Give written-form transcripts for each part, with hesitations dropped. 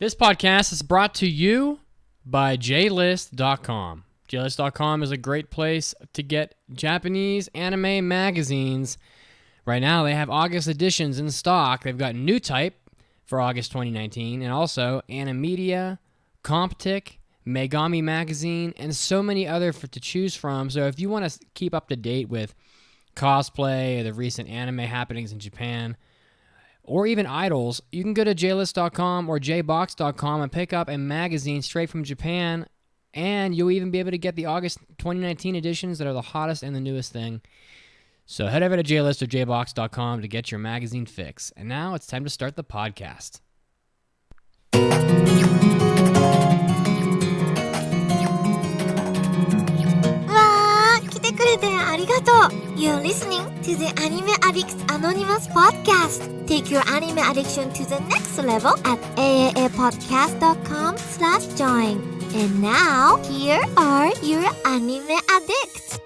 This podcast is brought to you by JList.com. JList.com is a great place to get Japanese anime magazines. Right now, they have August editions in stock. They've got New Type for August 2019, and also Animedia, Comptic, Megami Magazine, and so many other to choose from. So if you want to keep up to date with cosplay or the recent anime happenings in Japan, or even idols, you can go to jlist.com or jbox.com and pick up a magazine straight from Japan, and you'll even be able to get the August 2019 editions that are the hottest and the newest thing. So head over to jlist or jbox.com to get your magazine fix. And now it's time to start the podcast. You're listening to the Anime Addicts Anonymous Podcast. Take your anime addiction to the next level at AAAPodcast.com/join. And now, here are your anime addicts.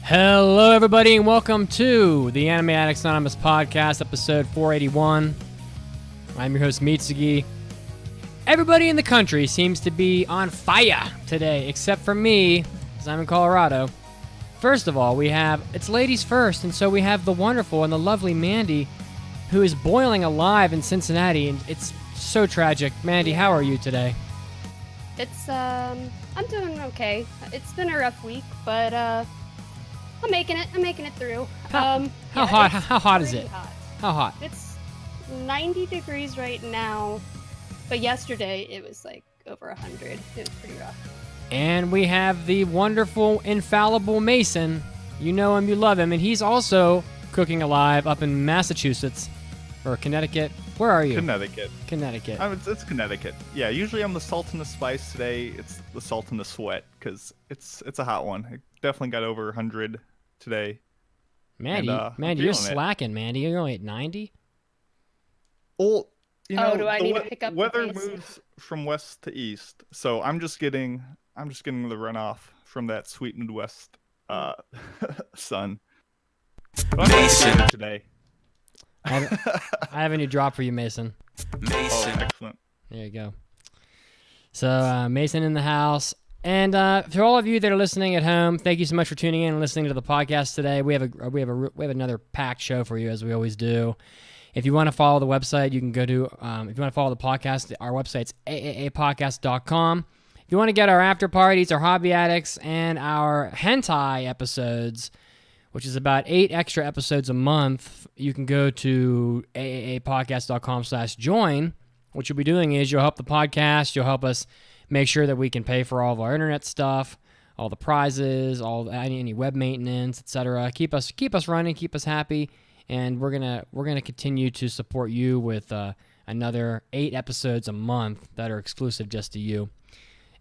Hello, everybody, and welcome to the Anime Addicts Anonymous Podcast, episode 481. I'm your host, Mitsuki. Everybody in the country seems to be on fire today, except for me, because I'm in Colorado. First of all, it's ladies first, and so we have the wonderful and the lovely Mandy, who is boiling alive in Cincinnati, and it's so tragic. Mandy, how are you today? I'm doing okay. It's been a rough week, but, I'm making it through. How hot is it? How hot? It's 90 degrees right now, but yesterday it was like over 100. It was pretty rough. And we have the wonderful, infallible Mason. You know him, you love him, and he's also cooking alive up in Massachusetts or Connecticut. Where are you? Connecticut. It's Connecticut. Yeah, usually I'm the salt and the spice. Today it's the salt and the sweat because it's a hot one. It definitely got over 100 today. Mandy, you're slacking, Mandy. You're only at 90? Well, do I need to pick up weather the pace? moves from west to east, so I'm just getting the runoff from that sweet Midwest sun. Mason Today. I have a new drop for you, Mason. Oh, excellent. There you go. So Mason in the house. And for all of you that are listening at home, thank you so much for tuning in and listening to the podcast today. We have another packed show for you, as we always do. If you want to follow the website, you can go to. If you want to follow the podcast, our website's AAAPodcast.com. If you want to get our after parties, our hobby addicts, and our hentai episodes, which is about 8 extra episodes a month, you can go to AAAPodcast.com/join. What you'll be doing is you'll help the podcast. You'll help us make sure that we can pay for all of our internet stuff, all the prizes, any web maintenance, etc. Keep us running, keep us happy, and we're gonna continue to support you with another 8 episodes a month that are exclusive just to you.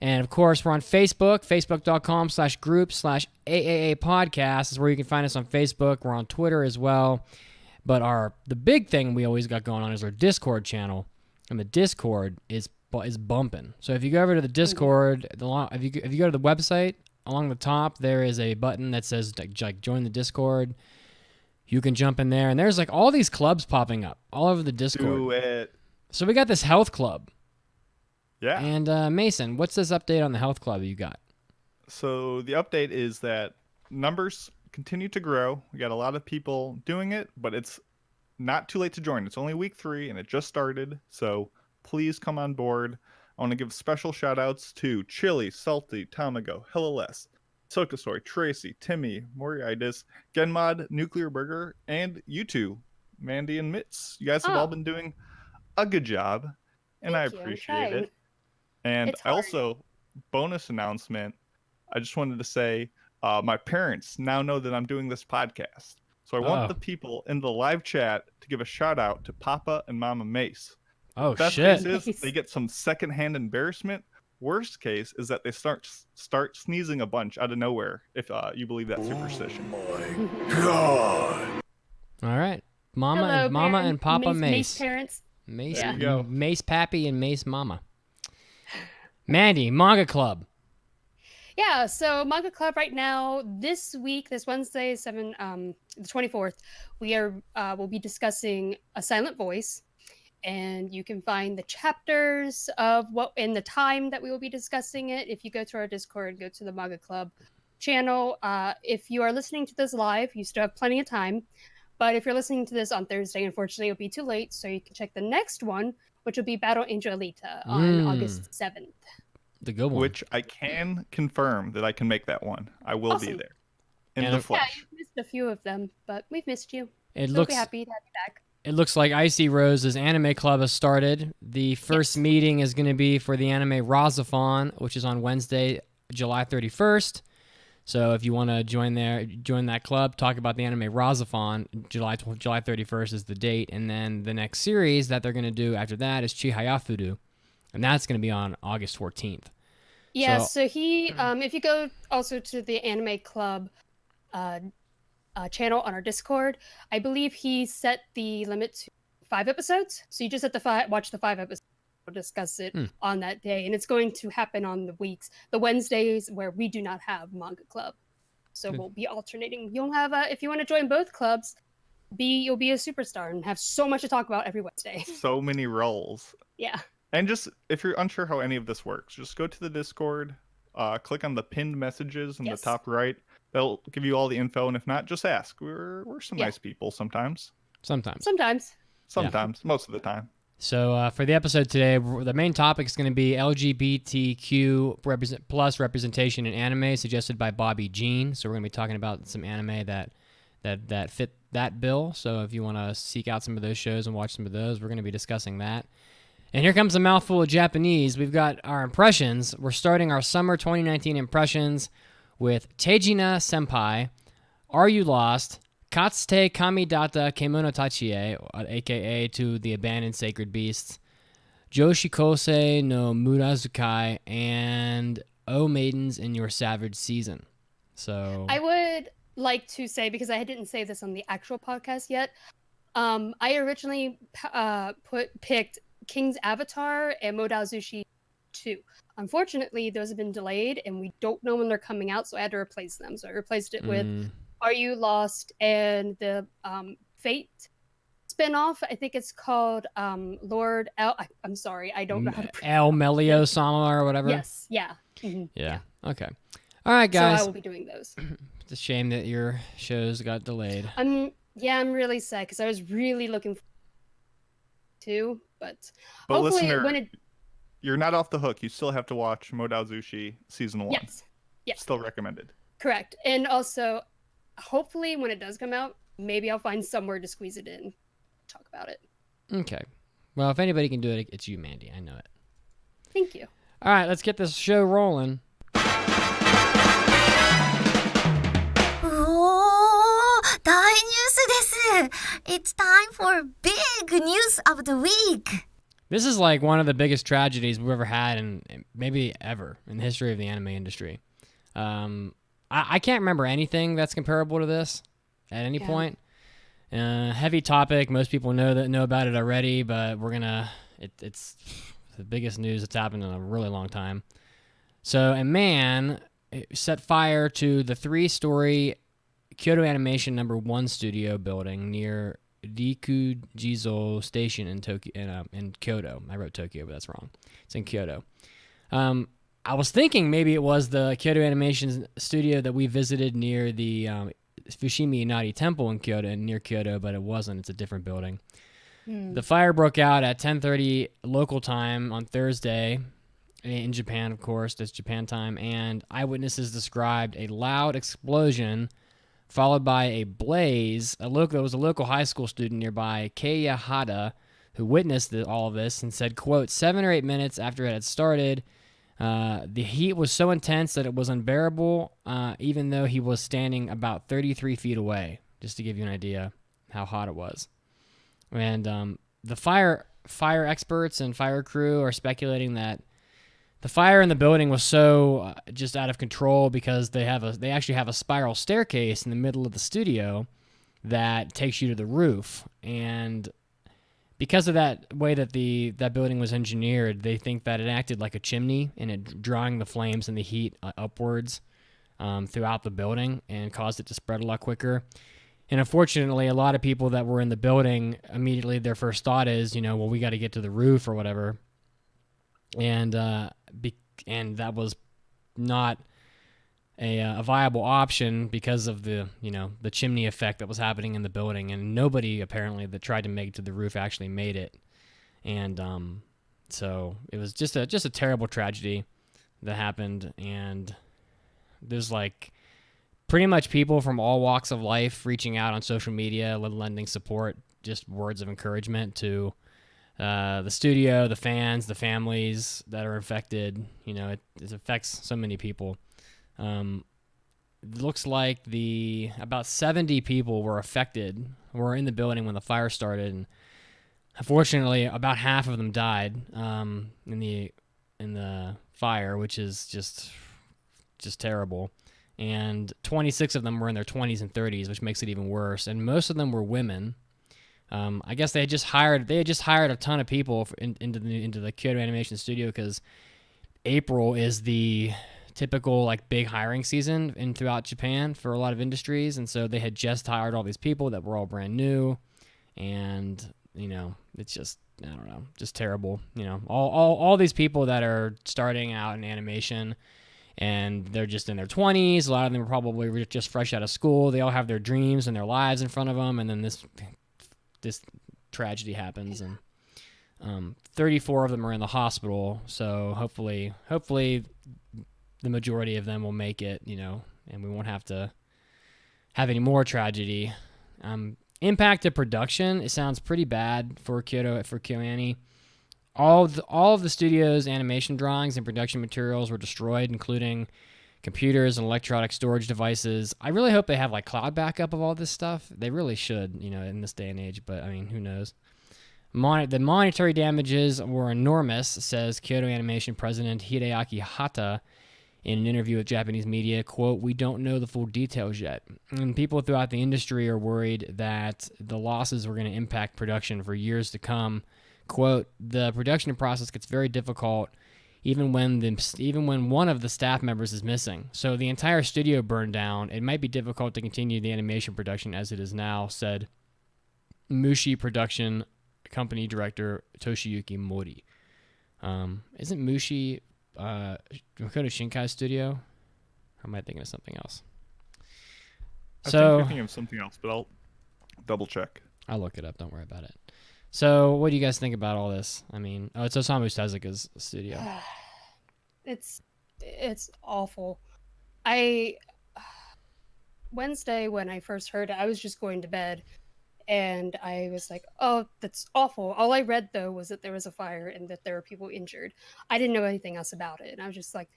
And of course, we're on Facebook, facebook.com/group/AAAPodcast is where you can find us on Facebook. We're on Twitter as well. But the big thing we always got going on is our Discord channel, and the Discord is bumping. So if you go over to the Discord, if you go to the website, along the top there is a button that says like join the Discord. You can jump in there, and there's like all these clubs popping up all over the Discord. Do it. So we got this health club. Yeah. And Mason, what's this update on the health club you got? So the update is that numbers continue to grow. We got a lot of people doing it, but it's not too late to join. It's only week 3, and it just started. So please come on board. I want to give special shout outs to Chili, Salty, Tamago, Hellales, Sokasoy, Tracy, Timmy, Moriitis, Genmod, Nuclear Burger, and you two, Mandy and Mitz. You guys have all been doing a good job, and I appreciate it. And also, bonus announcement, I just wanted to say my parents now know that I'm doing this podcast. So I want the people in the live chat to give a shout out to Papa and Mama Mace. Oh, Best shit. case is Nice. they get some secondhand embarrassment. Worst case is that they start sneezing a bunch out of nowhere, if you believe that superstition. All right. Mama Hello, and Mama Baron. and Papa Mace Mace. parents. Mace, Yeah. There you go. Mace Pappy and Mace Mama. Mandy, Manga Club. Yeah, so Manga Club right now, this week, this Wednesday, the 24th, we'll be discussing A Silent Voice, and you can find the chapters of what in the time that we will be discussing it. If you go to our Discord, go to the Manga Club channel. If you are listening to this live, you still have plenty of time. But if you're listening to this on Thursday, unfortunately, it'll be too late. So you can check the next one, which will be Battle Angel Alita on August 7th. The good one. Which I can confirm that I can make that one. I will be Awesome. there in And the if- Yeah, flesh. you've missed a few of them, but we've missed you. It We'll looks be happy to have you back. it looks like Icy Rose's anime club has started. The first Yes. meeting is going to be for the anime Razathon, which is on Wednesday, July 31st. So if you want to join that club, talk about the anime Razathon, July 31st is the date. And then the next series that they're going to do after that is Chihayafuru. And that's going to be on August 14th. Yeah, So- so he, if you go also to the Anime Club channel on our Discord, I believe he set the limit to 5 episodes. So you just have to watch the 5 episodes. We'll discuss it on that day, and it's going to happen on the Wednesdays where we do not have Manga Club. So we'll be alternating. You'll have, if you want to join both clubs, you'll be a superstar and have so much to talk about every Wednesday. So many roles. Yeah. And just if you're unsure how any of this works, just go to the Discord, click on the pinned messages in Yes. the top right. They'll give you all the info, and if not, just ask. We're some Yeah. nice people sometimes. Sometimes. Sometimes. Most of the time. So for the episode today, the main topic is going to be LGBTQ plus representation in anime, suggested by BobbyJean. So we're going to be talking about some anime that fit that bill. So if you want to seek out some of those shows and watch some of those, we're going to be discussing that. And here comes a mouthful of Japanese. We've got our impressions. We're starting our summer 2019 impressions with Teijina Senpai, Are You Lost?, Katsute Kamidata Kemono Tachie, aka To the Abandoned Sacred Beasts, Joshikose no Murazukai, and Oh Maidens in Your Savage Season. So I would like to say, because I didn't say this on the actual podcast yet, I originally picked King's Avatar and Modazushi 2. Unfortunately, those have been delayed, and we don't know when they're coming out, so I had to replace them. So I replaced it with Are You Lost and the Fate spinoff. I think it's called Lord El. I'm sorry, I don't know how to pronounce El Melio Sama or whatever. Yes, yeah. Mhm. Yeah. Okay. All right, guys. So I will be doing those. It's a shame that your shows got delayed. I'm really sad because I was really looking forward to, but But hopefully listener, when it you're not off the hook. You still have to watch Modazushi season 1. yes, Still recommended. correct, and also hopefully when it does come out, maybe I'll find somewhere to squeeze it in, talk about it. Okay. Well, if anybody can do it, it's you, Mandy. I know it. Thank you. All right, let's get this show rolling. おー、大ニュースです。It's time for big news of the week. This is like one of the biggest tragedies we've ever had, and maybe ever in the history of the anime industry. I can't remember anything that's comparable to this at any point. Heavy topic. Most people know about it already, but it's the biggest news that's happened in a really long time. So a man set fire to the 3-story Kyoto Animation #1 studio building near Rikujizo Station in Tokyo, in Kyoto. I wrote Tokyo, but that's wrong. It's in Kyoto. I was thinking maybe it was the Kyoto Animation studio that we visited near the Fushimi Inari Temple in Kyoto, near Kyoto, but it wasn't. It's a different building. The fire broke out at 10:30 local time on Thursday in Japan, of course. That's Japan time. And eyewitnesses described a loud explosion followed by a blaze. There was a local high school student nearby, Keiya Hada, who witnessed all of this and said, quote, 7 or 8 minutes after it had started, the heat was so intense that it was unbearable, even though he was standing about 33 feet away, just to give you an idea how hot it was. And the fire fire experts and fire crew are speculating that the fire in the building was so just out of control because they actually have a spiral staircase in the middle of the studio that takes you to the roof, and because of that way that that building was engineered, they think that it acted like a chimney and it drawing the flames and the heat upwards throughout the building and caused it to spread a lot quicker. And unfortunately, a lot of people that were in the building, immediately their first thought is, well, we got to get to the roof or whatever. And and that was not a viable option because of the chimney effect that was happening in the building, and nobody apparently that tried to make it to the roof actually made it. And so it was just a terrible tragedy that happened, and there's like pretty much people from all walks of life reaching out on social media, lending support, just words of encouragement to the studio, the fans, the families that are affected. It affects so many people. It looks like about 70 people were in the building when the fire started, and unfortunately, about half of them died in the fire, which is just terrible. And 26 of them were in their 20s and 30s, which makes it even worse. And most of them were women. I guess they had just hired a ton of people into the Kyoto Animation studio because April is the typical like big hiring season throughout Japan for a lot of industries, and so they had just hired all these people that were all brand new, and it's just, I don't know, just terrible. All these people that are starting out in animation, and they're just in their 20s. A lot of them are probably just fresh out of school. They all have their dreams and their lives in front of them, and then this tragedy happens, and 34 of them are in the hospital. So hopefully the majority of them will make it, and we won't have to have any more tragedy. Impact to production, it sounds pretty bad for KyoAni. All of the studio's animation drawings and production materials were destroyed, including computers and electronic storage devices. I really hope they have like cloud backup of all this stuff. They really should, in this day and age, but I mean, who knows? The monetary damages were enormous, says Kyoto Animation president Hideaki Hata in an interview with Japanese media. Quote, "We don't know the full details yet. And people throughout the industry are worried that the losses were going to impact production for years to come. Quote, the production process gets very difficult even when one of the staff members is missing. So the entire studio burned down. It might be difficult to continue the animation production as it is now," said Mushi Production Company Director Toshiyuki Mori. Isn't Mushi Makoto Shinkai's studio? Or am I thinking of something else? I think you're thinking of something else, but I'll double check. I'll look it up. Don't worry about it. So, what do you guys think about all this? I mean, it's Osamu Tezuka's studio. It's awful. Wednesday when I first heard it, I was just going to bed, and I was like, "Oh, that's awful." All I read though was that there was a fire and that there were people injured. I didn't know anything else about it, and I was just like,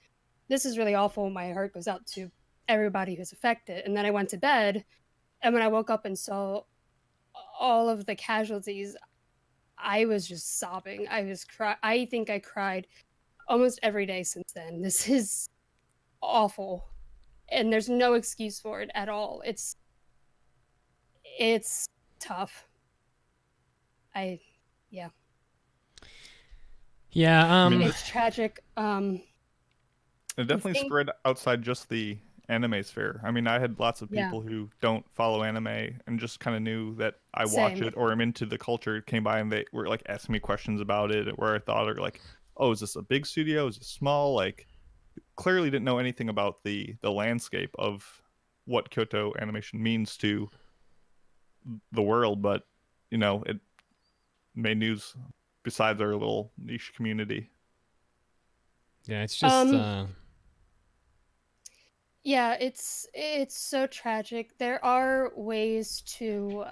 "This is really awful." My heart goes out to everybody who's affected. And then I went to bed, and when I woke up and saw all of the casualties, I was just sobbing. I think I cried almost every day since then. This is awful, and there's no excuse for it at all. It's tough. Yeah. It's tragic. It definitely spread outside just the anime sphere. I mean, I had lots of people who don't follow anime and just kind of knew that I watch it or am into the culture, came by and they were like asking me questions about it, where I thought, or like, "Oh, is this a big studio? Is it small?" Like, clearly didn't know anything about the landscape of what Kyoto Animation means to the world, but it made news besides our little niche community. Yeah, it's just yeah, it's so tragic. There are ways to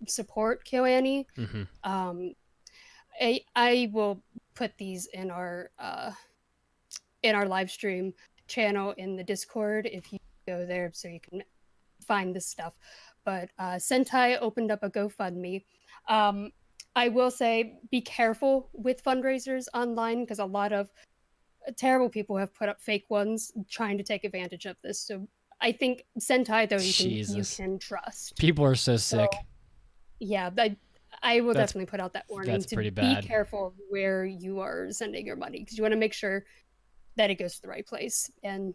support KyoAni. Mm-hmm. I will put these in our live stream channel in the Discord if you go there, so you can find this stuff. But Sentai opened up a GoFundMe. I will say be careful with fundraisers online because a lot of terrible people have put up fake ones trying to take advantage of this. So I think Sentai though you Jesus. can trust. People are so So sick. yeah, I will That's definitely put out that warning that's to pretty be bad. careful of where you are sending your money because you want to make sure that it goes to the right place. And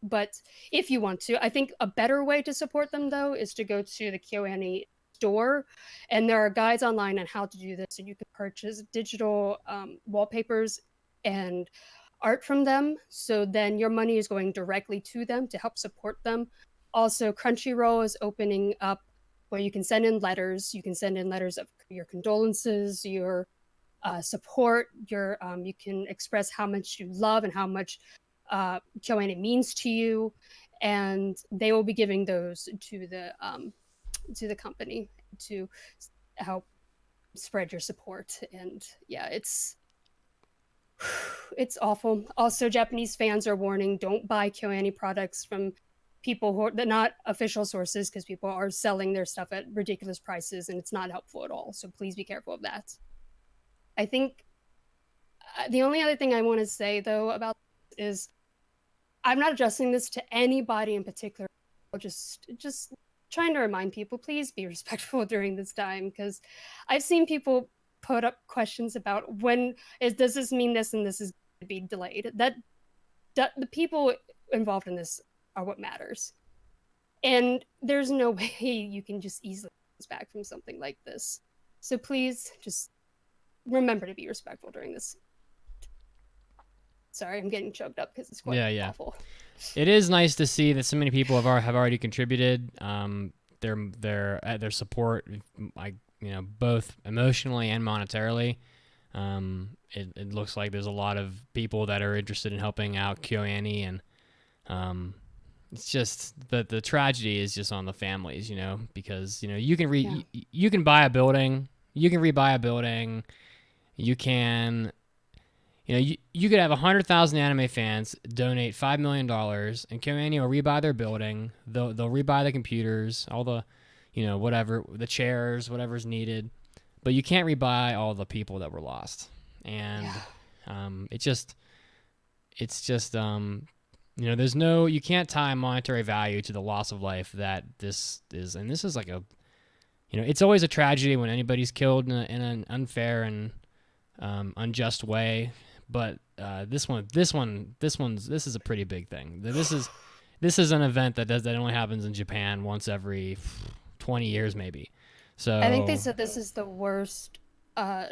but if you want to, I think a better way to support them though is to go to the KyoAni store, and there are guides online on how to do this. So you can purchase digital wallpapers and art from them. So then your money is going directly to them to help support them. Also, Crunchyroll is opening up where you can send in letters. You can send in letters of your condolences, your support. You can express how much you love and how much KyoAni means to you, and they will be giving those to the company to help spread your support. And yeah, it's awful. Also, Japanese fans are warning: don't buy KyoAni products from people who are not official sources because people are selling their stuff at ridiculous prices, and it's not helpful at all. So please be careful of that. I think the only other thing I want to say though about this is I'm not addressing this to anybody in particular. Just trying to remind people, please be respectful during this time because I've seen people put up questions about does this mean this and this is going to be delayed. That the people involved in this are what matters, and there's no way you can just easily bounce back from something like this. So please just remember to be respectful during this. Sorry, I'm getting choked up because it's quite awful. It is nice to see that so many people have already contributed their support, both emotionally and monetarily. It looks like there's a lot of people that are interested in helping out KyoAni, and it's just the tragedy is just on the families, because you can you can buy a building, you can rebuy a building, you can. You could have 100,000 anime fans donate $5 million, and KyoAni will rebuy their building. They'll rebuy the computers, all the, whatever, the chairs, whatever's needed. But you can't rebuy all the people that were lost. And there's you can't tie monetary value to the loss of life that this is. And this is like it's always a tragedy when anybody's killed in an unfair and unjust way. But this is a pretty big thing. This is an event that only happens in Japan once every 20 years maybe. So I think they said this is the worst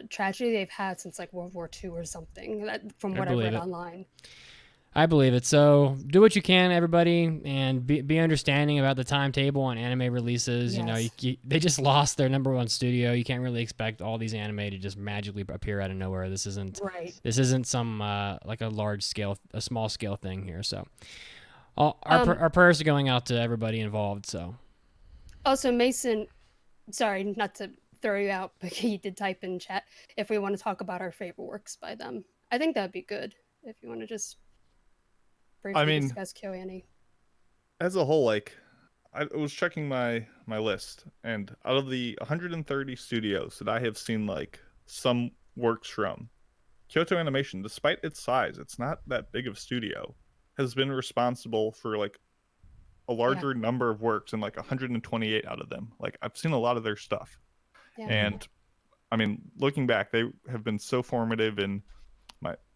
tragedy they've had since like World War II or something. From what I read online. I believe it. So do what you can, everybody, and be understanding about the timetable on anime releases. Yes. They just lost their #1 studio. You can't really expect all these anime to just magically appear out of nowhere. This isn't some like a small scale thing here. So our prayers are going out to everybody involved. So also Mason, sorry not to throw you out, but he did type in chat if we want to talk about our favorite works by them. I think that'd be good if you want to just briefly discuss KyoAni. As a whole, I was checking my list, and out of the 130 studios that I have seen some works from, Kyoto Animation, despite its size, it's not that big of a studio, has been responsible for a larger number of works, and 128 out of them. I've seen a lot of their stuff. Yeah. And I mean, looking back, they have been so formative in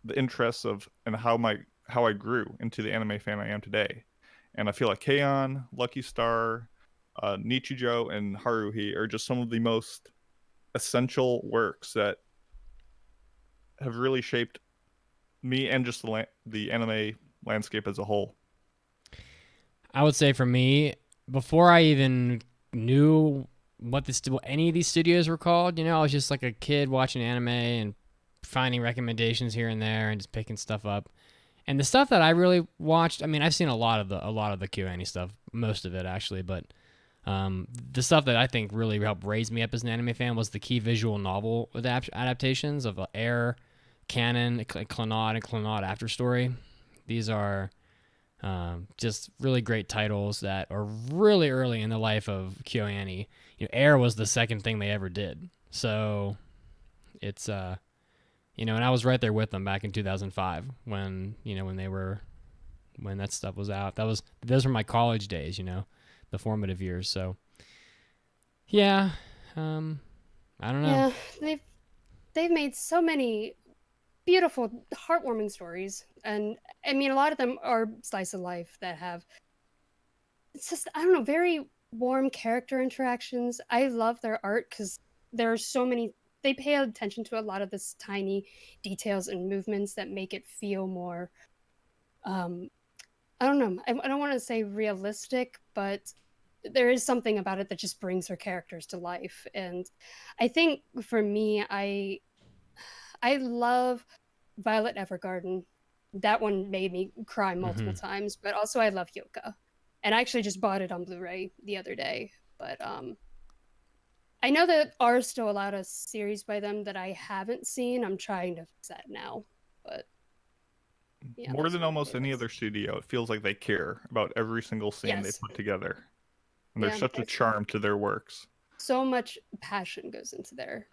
the interests of and how I grew into the anime fan I am today. And I feel like Keion, Lucky Star, Nichijou, and Haruhi are just some of the most essential works that have really shaped me and just the anime landscape as a whole. I would say for me, before I even knew what any of these studios were called, I was just like a kid watching anime and finding recommendations here and there and just picking stuff up. And the stuff that I really watched, I mean, I've seen a lot of the KyoAni stuff, most of it actually, but the stuff that I think really helped raise me up as an anime fan was the key visual novel adaptations of Air, Canon, Clannad, and Clannad After Story. These are just really great titles that are really early in the life of KyoAni. Air was the second thing they ever did So it's and I was right there with them back in 2005 when when that stuff was out. Those were my college days, the formative years. So yeah, I don't know. Yeah, they've made so many beautiful, heartwarming stories, and I mean, a lot of them are slice of life that have, it's just, I don't know, very warm character interactions. I love their art because there are so many. They pay attention to a lot of this tiny details and movements that make it feel more. I don't know. I don't want to say realistic, but there is something about it that just brings her characters to life. And I think for me, I love Violet Evergarden. That one made me cry multiple times, but also I love Yoka. And I actually just bought it on Blu-ray the other day. But I know that are still a lot of series by them that I haven't seen. I'm trying to fix that now. But yeah, More those than are my almost any favorites. other studio, it feels like they care about every single scene they Yes. put together. And there's Yeah, such a charm to their works. so much passion goes into their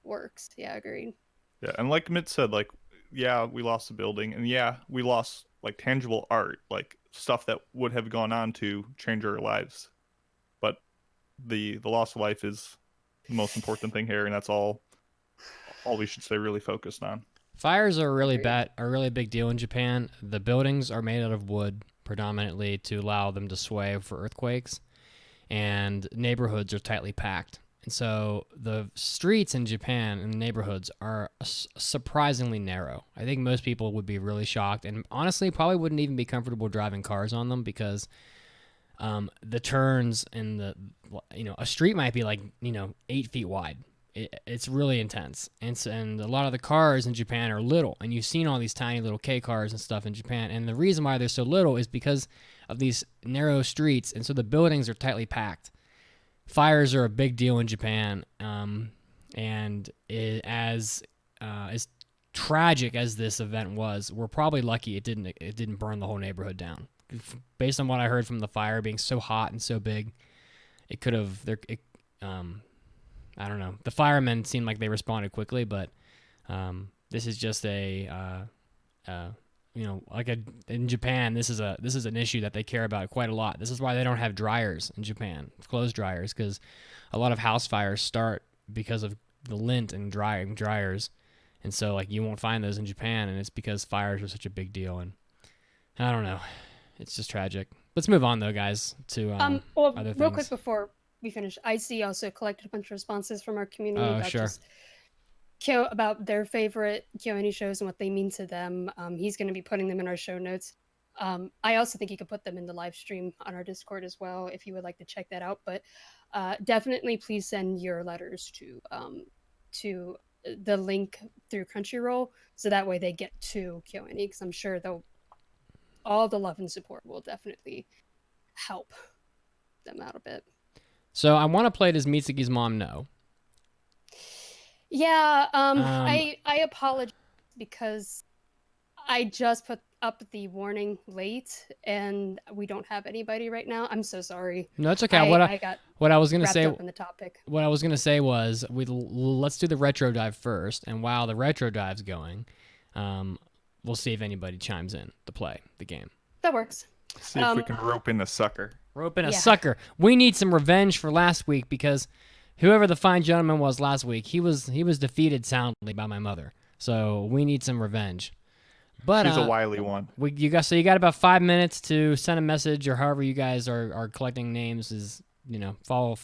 works. Yeah, agreed. Yeah, and like Mitt said, like, yeah, we lost the building, and yeah, we lost like tangible art, like stuff that would have gone on to change our lives. But the loss of life is the most important thing here, and that's all we should stay really focused on. Fires are Agreed. a really big deal in Japan. The buildings are made out of wood predominantly to allow them to sway for earthquakes, and neighborhoods are tightly packed. And so the streets in Japan and the neighborhoods are surprisingly narrow. I think most people would be really shocked, and honestly, probably wouldn't even be comfortable driving cars on them because the turns and a street might be like 8 feet wide. It's really intense, and a lot of the cars in Japan are little, and you've seen all these tiny little K cars and stuff in Japan, and the reason why they're so little is because of these narrow streets, and so the buildings are tightly packed. Fires are a big deal in Japan, and as tragic as this event was, we're probably lucky it didn't burn the whole neighborhood down. Based on what I heard from the fire being so hot and so big, it could have. I don't know. The firemen seemed like they responded quickly, but this is just in Japan, this is an issue that they care about quite a lot. This is why they don't have dryers in Japan, clothes dryers, because a lot of house fires start because of the lint and dryers, and so like you won't find those in Japan, and it's because fires are such a big deal. And I don't know, it's just tragic. Let's move on though, guys, to Well, other real things. quick before we finish, IC also collected a bunch of responses from our community about Sure. just about their favorite KyoAni shows and what they mean to them. He's going to be putting them in our show notes. I also think you could put them in the live stream on our Discord as well if you would like to check that out. But definitely, please send your letters to the link through Crunchyroll, so that way they get to KyoAni, because I'm sure all the love and support will definitely help them out a bit. So I want to play Does Mitsuki's Mom Know? Yeah, I apologize because I just put up the warning late and we don't have anybody right now. I'm so sorry. No, it's okay. I got what I was gonna wrapped say up in the topic. What I was gonna say was let's do the retro dive first, and while the retro dive's going, we'll see if anybody chimes in to play the game. That works. See if we can rope in a sucker. Rope in a sucker. We need some revenge for last week because whoever the fine gentleman was last week, he was defeated soundly by my mother. So we need some revenge. But she's a wily one. You got about 5 minutes to send a message, or however you guys are collecting names. Is follow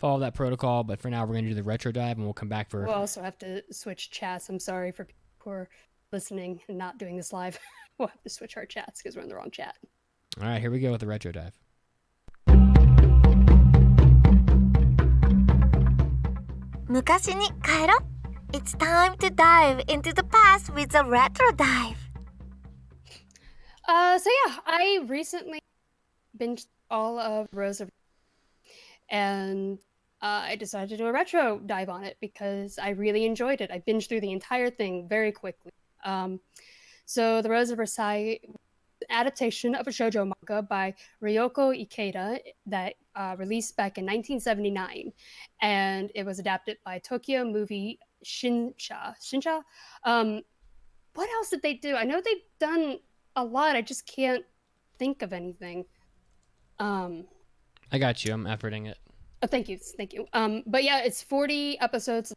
that protocol. But for now, we're gonna do the retro dive, and we'll come back for. We'll also have to switch chats. I'm sorry for people who are listening and not doing this live. We'll have to switch our chats because we're in the wrong chat. All right, here we go with the retro dive. Mukashi ni kaero. It's time to dive into the past with the retro dive. So yeah, I recently binged all of Rose of, and I decided to do a retro dive on it because I really enjoyed it. I binged through the entire thing very quickly. So The Rose of Versailles, adaptation of a shoujo manga by Ryoko Ikeda that released back in 1979, and it was adapted by Tokyo Movie Shinsha. What else did they do? I know they've done a lot. I just can't think of anything. I got you. I'm efforting it. Oh, thank you. But yeah, it's 40 episodes.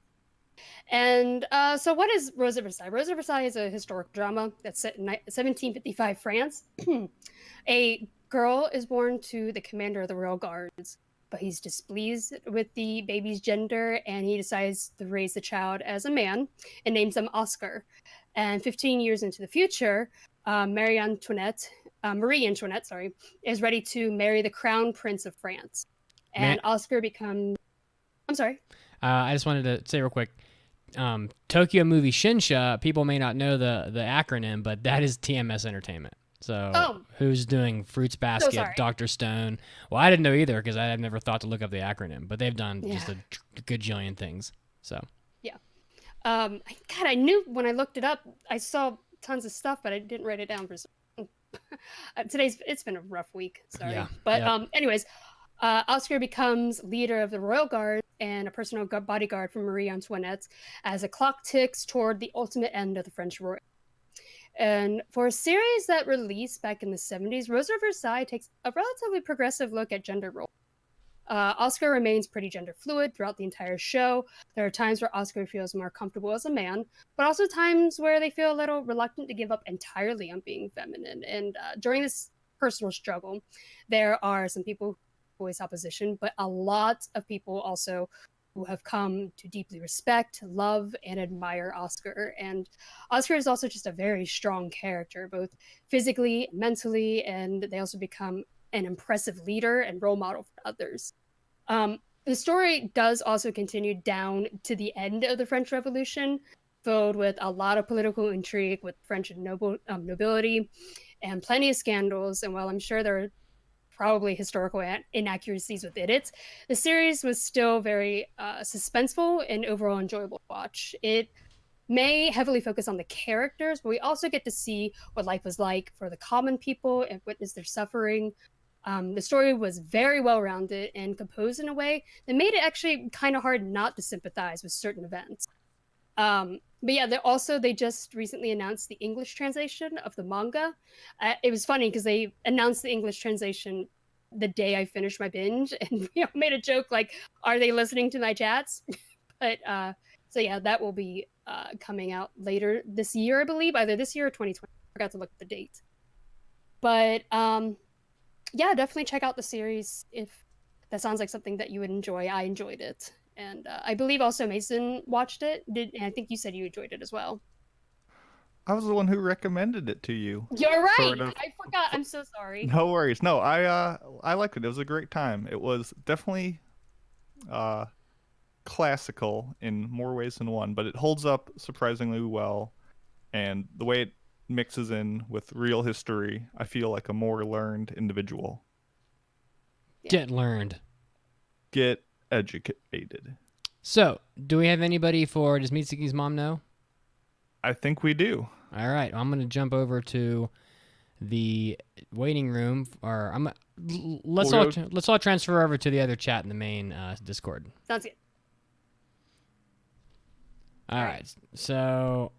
And so what is Rose of Versailles? Rose of Versailles is a historical drama that's set in 1755 France. A girl is born to the commander of the royal guards, but he's displeased with the baby's gender, and he decides to raise the child as a man and names him Oscar. And 15 years into the future, Marie Antoinette, is ready to marry the crown prince of France. And Oscar becomes... I'm sorry. I just wanted to say real quick, Tokyo Movie Shinsha, people may not know the acronym, but that is TMS Entertainment. So who's doing Fruits Basket, Dr. Stone? Well, I didn't know either because I had never thought to look up the acronym, but they've done just a gajillion things. So yeah. God, I knew when I looked it up, I saw tons of stuff, but I didn't write it down for some... It's been a rough week. Sorry. Yeah. But anyways, Oscar becomes leader of the royal guard and a personal bodyguard for Marie Antoinette as the clock ticks toward the ultimate end of the French royal. And for a series that released back in the 70s, Rose of Versailles takes a relatively progressive look at gender roles. Oscar remains pretty gender fluid throughout the entire show. There are times where Oscar feels more comfortable as a man, but also times where they feel a little reluctant to give up entirely on being feminine. And during this personal struggle, there are some people who voice opposition, but a lot of people also who have come to deeply respect, love, and admire Oscar. And Oscar is also just a very strong character, both physically, mentally, and they also become an impressive leader and role model for others. The story does also continue down to the end of the French Revolution, filled with a lot of political intrigue with French nobility and plenty of scandals. And while I'm sure there are probably historical inaccuracies within it, the series was still very suspenseful and overall enjoyable to watch. It may heavily focus on the characters, but we also get to see what life was like for the common people and witness their suffering. The story was very well-rounded and composed in a way that made it actually kind of hard not to sympathize with certain events. But yeah, they just recently announced the English translation of the manga. It was funny because they announced the English translation the day I finished my binge, and we made a joke like, "Are they listening to my chats?" But so yeah, that will be coming out later this year, I believe, either this year or 2020. I forgot to look at the date. But yeah, definitely check out the series if that sounds like something that you would enjoy. I enjoyed it. And I believe also Mason watched it. And I think you said you enjoyed it as well. I was the one who recommended it to you. You're right. Sort of. I forgot. I'm so sorry. No worries. No, I liked it. It was a great time. It was definitely classical in more ways than one, but it holds up surprisingly well. And the way it mixes in with real history, I feel like a more learned individual. Yeah. Get learned. Get educated. So, do we have anybody for Does Mitsuki's Mom Know? I think we do. All right, I'm going to jump over to the waiting room, or let's all transfer over to the other chat in the main Discord. Sounds good. All right. So,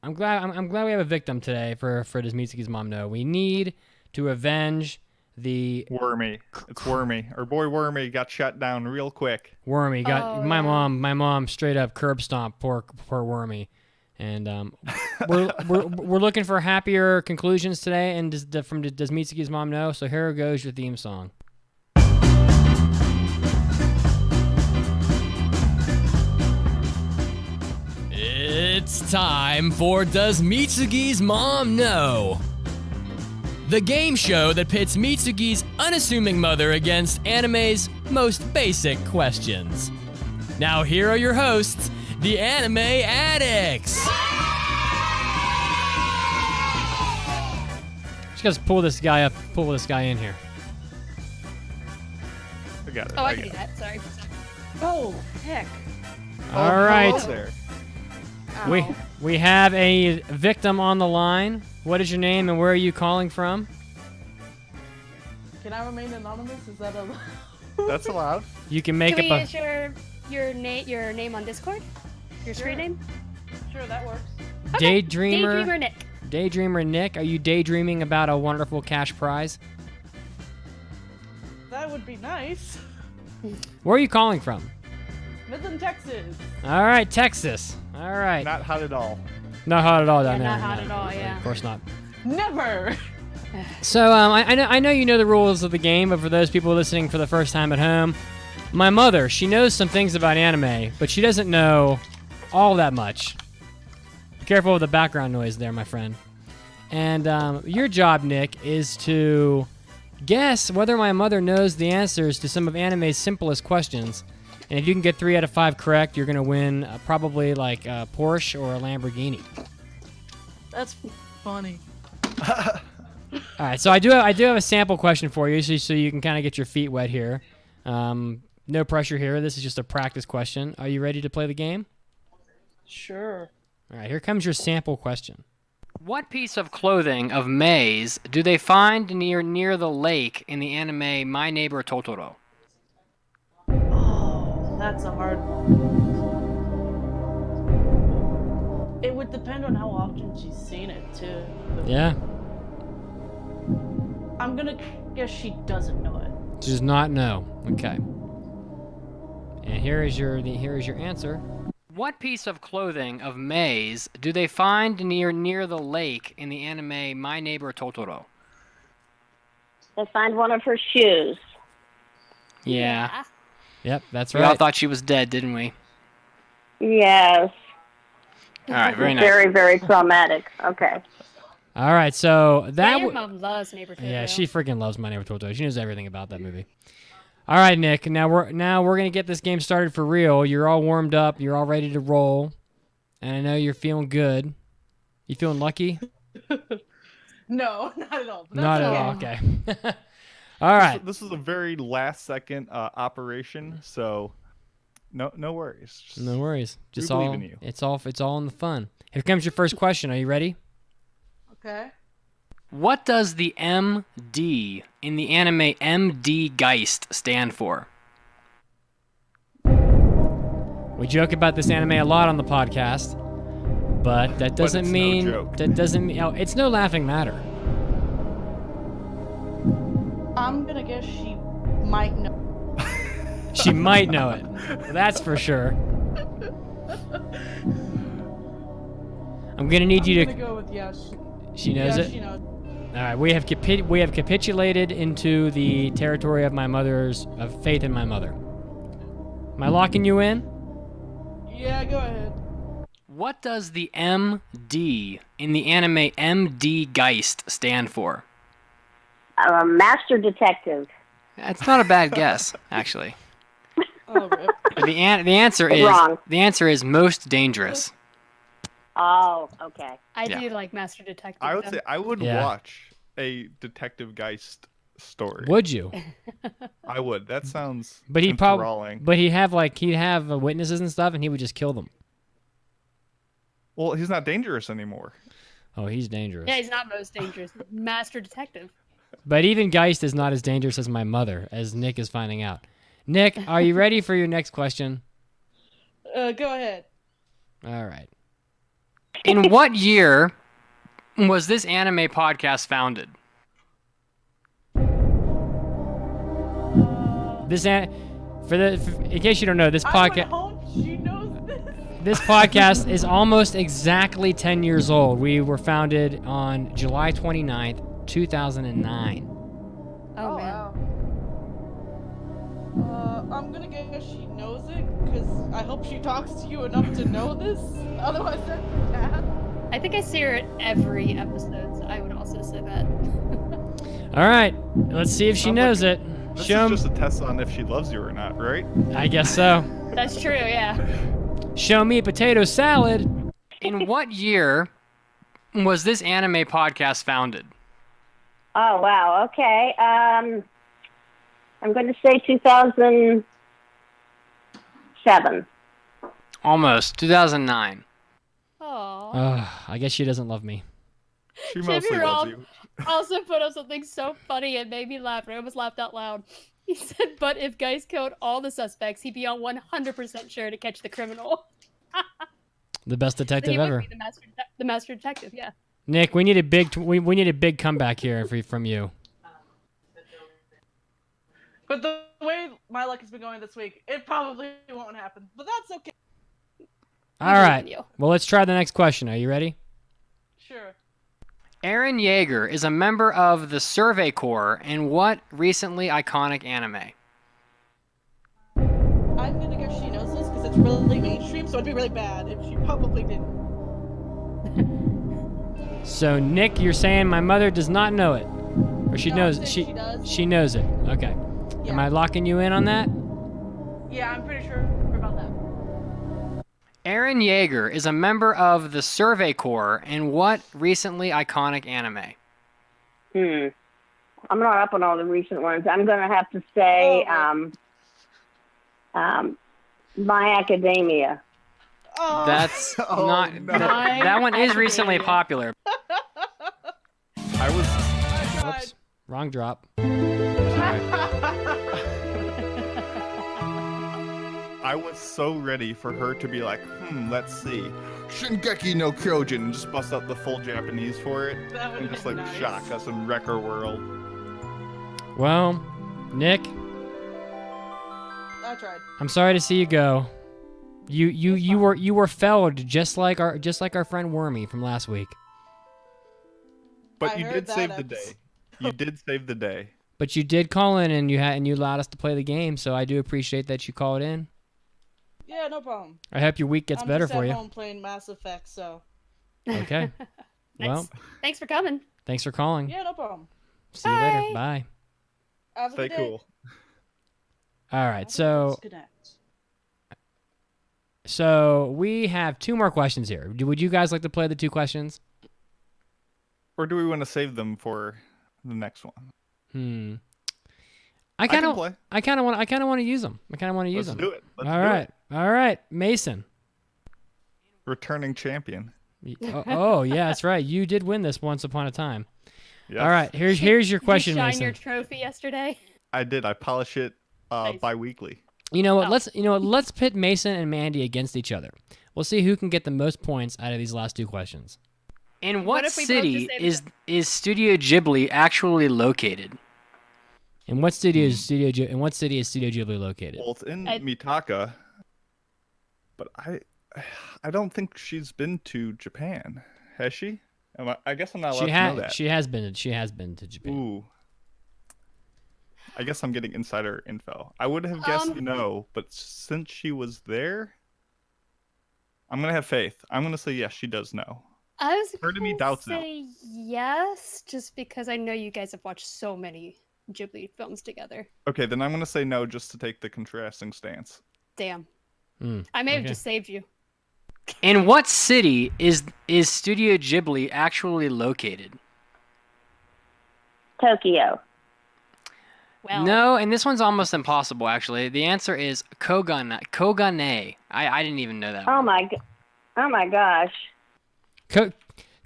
I'm glad we have a victim today for Does Mitsuki's Mom Know? We need to avenge the Wormy. It's Wormy. Our boy Wormy got shut down real quick. Wormy got my mom straight up curb stomp poor Wormy. And we're looking for happier conclusions today, and Does Mitsuki's Mom Know? So here goes your theme song. It's time for Does Mitsuki's Mom Know? The game show that pits Mitsuki's unassuming mother against anime's most basic questions. Now here are your hosts, the Anime Addicts. Just gotta pull this guy in here. I got it. Oh, I can do that. Sorry. Oh, heck. All right. There. We have a victim on the line. What is your name and where are you calling from? Can I remain anonymous? Is that a... That's allowed. You can make Can we up use your name on Discord? Your screen name? Sure, that works. Okay. Daydreamer. Daydreamer Nick. Daydreamer Nick. Are you daydreaming about a wonderful cash prize? That would be nice. Where are you calling from? Midland, Texas. All right, Texas. All right. Not hot at all. Not hot at all down there. Not hot no. at all, yeah. Of course not. Never. So I know you know the rules of the game, but for those people listening for the first time at home, my mother, she knows some things about anime, but she doesn't know all that much. Be careful with the background noise there, my friend. And your job, Nick, is to guess whether my mother knows the answers to some of anime's simplest questions. And if you can get 3 out of 5 correct, you're going to win probably like a Porsche or a Lamborghini. That's funny. All right, so I do have a sample question for you, so you can kind of get your feet wet here. No pressure here. This is just a practice question. Are you ready to play the game? Sure. All right, here comes your sample question. What piece of clothing of May's do they find near the lake in the anime My Neighbor Totoro? Oh, that's a hard one. It would depend on how often she's seen it, too. Yeah, I'm gonna guess she doesn't know it. she does not know. Okay. And here is your answer. What piece of clothing of May's do they find near the lake in the anime My Neighbor Totoro? They find one of her shoes. Yeah. Yep, that's We right. all We all thought she was dead, didn't we? Yes. All right, very nice. Very, very traumatic. Okay. All right, so that your mom loves Neighbor Totoro. yeah, she freaking loves My Neighbor Totoro. She knows everything about that movie. All right, Nick. Now we're gonna get this game started for real. You're all warmed up. You're all ready to roll, and I know you're feeling good. You feeling lucky? No, not at all. But Not that's at all. okay. Okay. All right. This is a very last second operation, so no worries. Just No worries. Just believe all in you. it's all in the fun. Here comes your first question. Are you ready? Okay. What does the MD in the anime MD Geist stand for? We joke about this anime a lot on the podcast, but that doesn't it's no mean joke. it's no laughing matter. I'm gonna guess she might know. She might know it. That's for sure. I'm gonna need you I'm to. gonna go with yes. She knows it. She knows. All right, we have capitulated into the territory of faith in my mother. Am I locking you in? Yeah, go ahead. What does the MD in the anime MD Geist stand for? Master detective. That's not a bad guess, actually. Oh, rip. The answer is Wrong. the answer is most dangerous. Oh, okay. I Yeah. do like Master Detective. I would though. say I would Yeah. watch a Detective Geist story. Would you? I would. That sounds But he'd probably, enthralling. but he'd have witnesses and stuff, and he would just kill them. Well, he's not dangerous anymore. Oh, he's dangerous. Yeah, he's not most dangerous. Master Detective. But even Geist is not as dangerous as my mother, as Nick is finding out. Nick, are you ready for your next question? Go ahead. All right. In what year was this anime podcast founded? In case you don't know, this I podcast. would hope she knows this. This podcast is almost exactly 10 years old. We were founded on July 29th, 2009. Oh, man. Wow. I'm gonna guess she knows it, because I hope she talks to you enough to know this. Otherwise, that's bad. I think I see her at every episode, so I would also say that. All right, let's see if she Sounds knows like- it. This Show is just a test on if she loves you or not, right? I guess so. That's true, yeah. Show me potato salad. In what year was this anime podcast founded? Oh, wow. Okay. I'm going to say 2007. Almost 2009. Aww. I guess she doesn't love me. She Jimmy mostly loves Roll you. also put up something so funny and made me laugh. I almost laughed out loud. He said, but if Geist killed all the suspects, he'd be on 100% sure to catch the criminal. The best Then detective he would ever. be the master detective, yeah. Nick, we need a big we need a big comeback here from you. But the way my luck has been going this week, it probably won't happen. But that's okay. All believe right. in you. Well, let's try the next question. Are you ready? Sure. Eren Yeager is a member of the Survey Corps in what recently iconic anime? I'm gonna guess she knows this because it's really mainstream, so it'd be really bad if she probably didn't. So, Nick, you're saying my mother does not know it, or she No, I'm knows saying she she does. she knows it. Okay. Yeah. Am I locking you in on that? Yeah, I'm pretty sure about that. Eren Yeager is a member of the Survey Corps in what recently iconic anime? I'm not up on all the recent ones. I'm going to have to say My Academia. Oh. That's Oh, not no. that one is recently popular. I was Whoops, wrong drop. I was so ready for her to be like, let's see, Shingeki no Kyojin, and just bust out the full Japanese for it, That would've and just been like nice. shock us and wreck our world. Well, Nick, I tried. I'm sorry to see you go. You were felled just like our friend Wormy from last week. But I you heard did that save the episode. day. You did save the day. But you did call in and you allowed us to play the game, so I do appreciate that you called in. Yeah, no problem. I hope your week gets I'm better just for at you. home playing Mass Effect, so Okay. Well, Thanks for coming. thanks for calling. yeah, no problem. See you later. Bye. Have a Stay good day. cool. All right. So we have 2 more questions here. Would you guys like to play the 2 questions? Or do we want to save them for the next one? I can kind of play. I kind of want to use them. Let's do it. Let's All do right. it. All right. Mason. Returning champion. Oh, yeah, that's right. You did win this once upon a time. Yes. All right. Here's your question, Did you shine Mason. your trophy yesterday? I did. I polish it Nice. bi-weekly. You know what? Oh. Let's pit Mason and Mandy against each other. We'll see who can get the most points out of these last 2 questions. In what if we both city just say is Studio Ghibli actually located? In what city is Studio Ghibli located? Well, it's in I- Mitaka, but I don't think she's been to Japan. Has she? I guess I'm not allowed to know that. She has been to Japan. Ooh. I guess I'm getting insider info. I would have guessed no, but since she was there, I'm gonna have faith. I'm gonna say yes, she does know. I was Part of me gonna doubts no. say yes, just because I know you guys have watched so many Ghibli films together. Okay, then I'm gonna say no just to take the contrasting stance. Damn. I may have okay. just saved you. In what city is Studio Ghibli actually located? Tokyo. Well, No, and this one's almost impossible, actually. The answer is Kogane. I didn't even know that. Oh one. my gosh.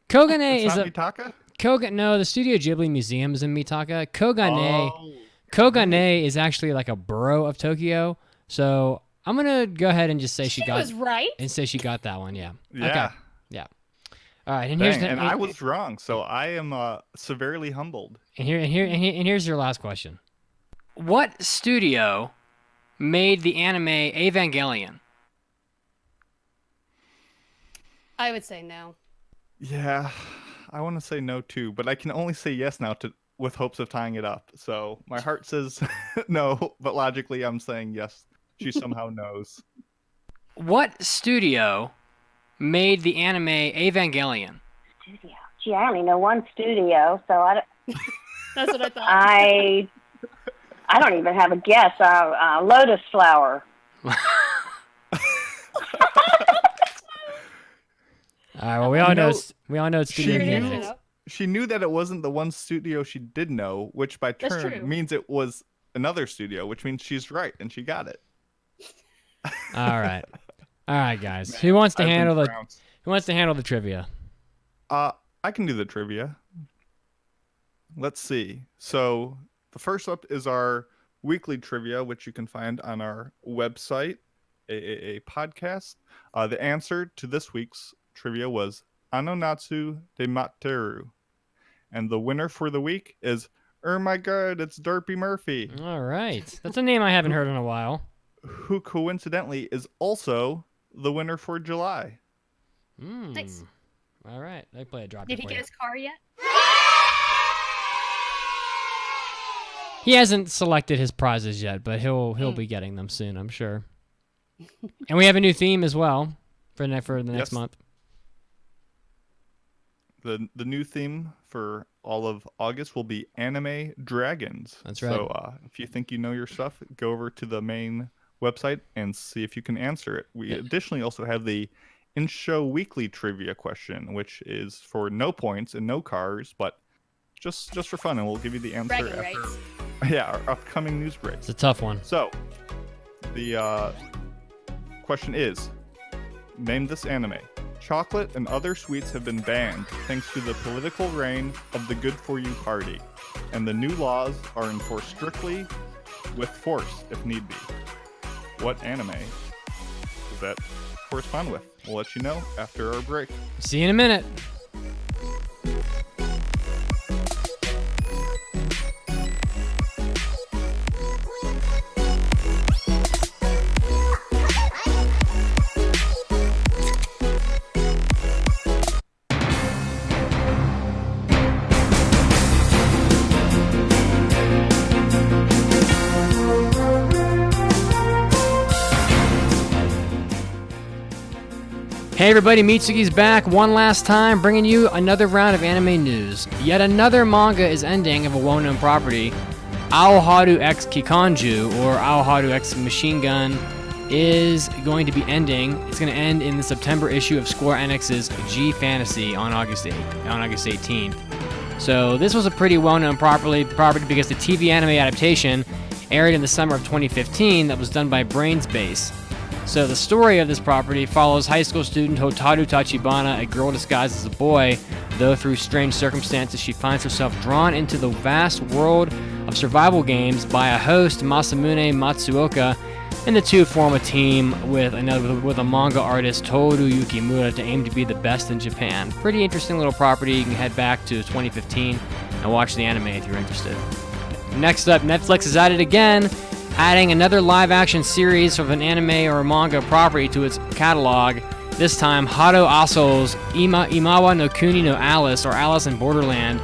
Kogane It's is not a Mitaka? No, the Studio Ghibli Museum is in Mitaka. Kogane Oh. Kogane is actually like a borough of Tokyo. So I'm gonna go ahead and just say she got was right. and say she got that one. Yeah. Yeah. Okay. Yeah. All right. And Dang, and I was wrong, so I am severely humbled. here's your last question. What studio made the anime Evangelion? I would say no. Yeah, I want to say no too, but I can only say yes now with hopes of tying it up. So my heart says no, but logically I'm saying yes. She somehow knows. What studio made the anime Evangelion? Studio. Gee, I only know one studio, so That's what I thought. I don't even have a guess. Lotus Flower. All right. Well, we all know it's She Studio Figured Ghibli. it out. She knew that it wasn't the one studio she did know, which by That's turn true. means it was another studio, which means she's right and she got it. All right. All right, guys. Who wants to I've been handle the trounced. trivia? I can do the trivia. Let's see. So the first up is our weekly trivia, which you can find on our website, AAAPodcast. The answer to this week's trivia was Anonatsu de Materu. And the winner for the week is, oh my god, it's Derpy Murphy. All right. That's a name I haven't heard in a while. Who coincidentally is also the winner for July. Nice. All right. I play a drop. Did he get his car yet? He hasn't selected his prizes yet, but he'll be getting them soon, I'm sure. And we have a new theme as well for the next month. The new theme for all of August will be anime dragons. That's right. So if you think you know your stuff, go over to the main website and see if you can answer it. We additionally also have the in-show weekly trivia question, which is for no points and no cars, but just for fun, and we'll give you the answer after our upcoming news break. It's a tough one. So the question is, name this anime. Chocolate and other sweets have been banned thanks to the political reign of the Good For You party, and the new laws are enforced strictly with force if need be. What anime does that correspond with? We'll let you know after our break. See you in a minute. Hey everybody, Mitsuki's back one last time, bringing you another round of anime news. Yet another manga is ending of a well-known property. Aoharu X Kikanju, or Aoharu X Machine Gun, is going to be ending. It's going to end in the September issue of Square Enix's G Fantasy on August 18th. So this was a pretty well-known property because the TV anime adaptation aired in the summer of 2015 that was done by Brainsbase. So the story of this property follows high school student Hotaru Tachibana, a girl disguised as a boy, though through strange circumstances she finds herself drawn into the vast world of survival games by a host, Masamune Matsuoka, and the two form a team with a manga artist, Toru Yukimura, to aim to be the best in Japan. Pretty interesting little property. You can head back to 2015 and watch the anime if you're interested. Next up, Netflix is at it again, adding another live-action series of an anime or manga property to its catalog. This time, Hado Aso's Imawa no Kuni no Alice, or Alice in Borderland.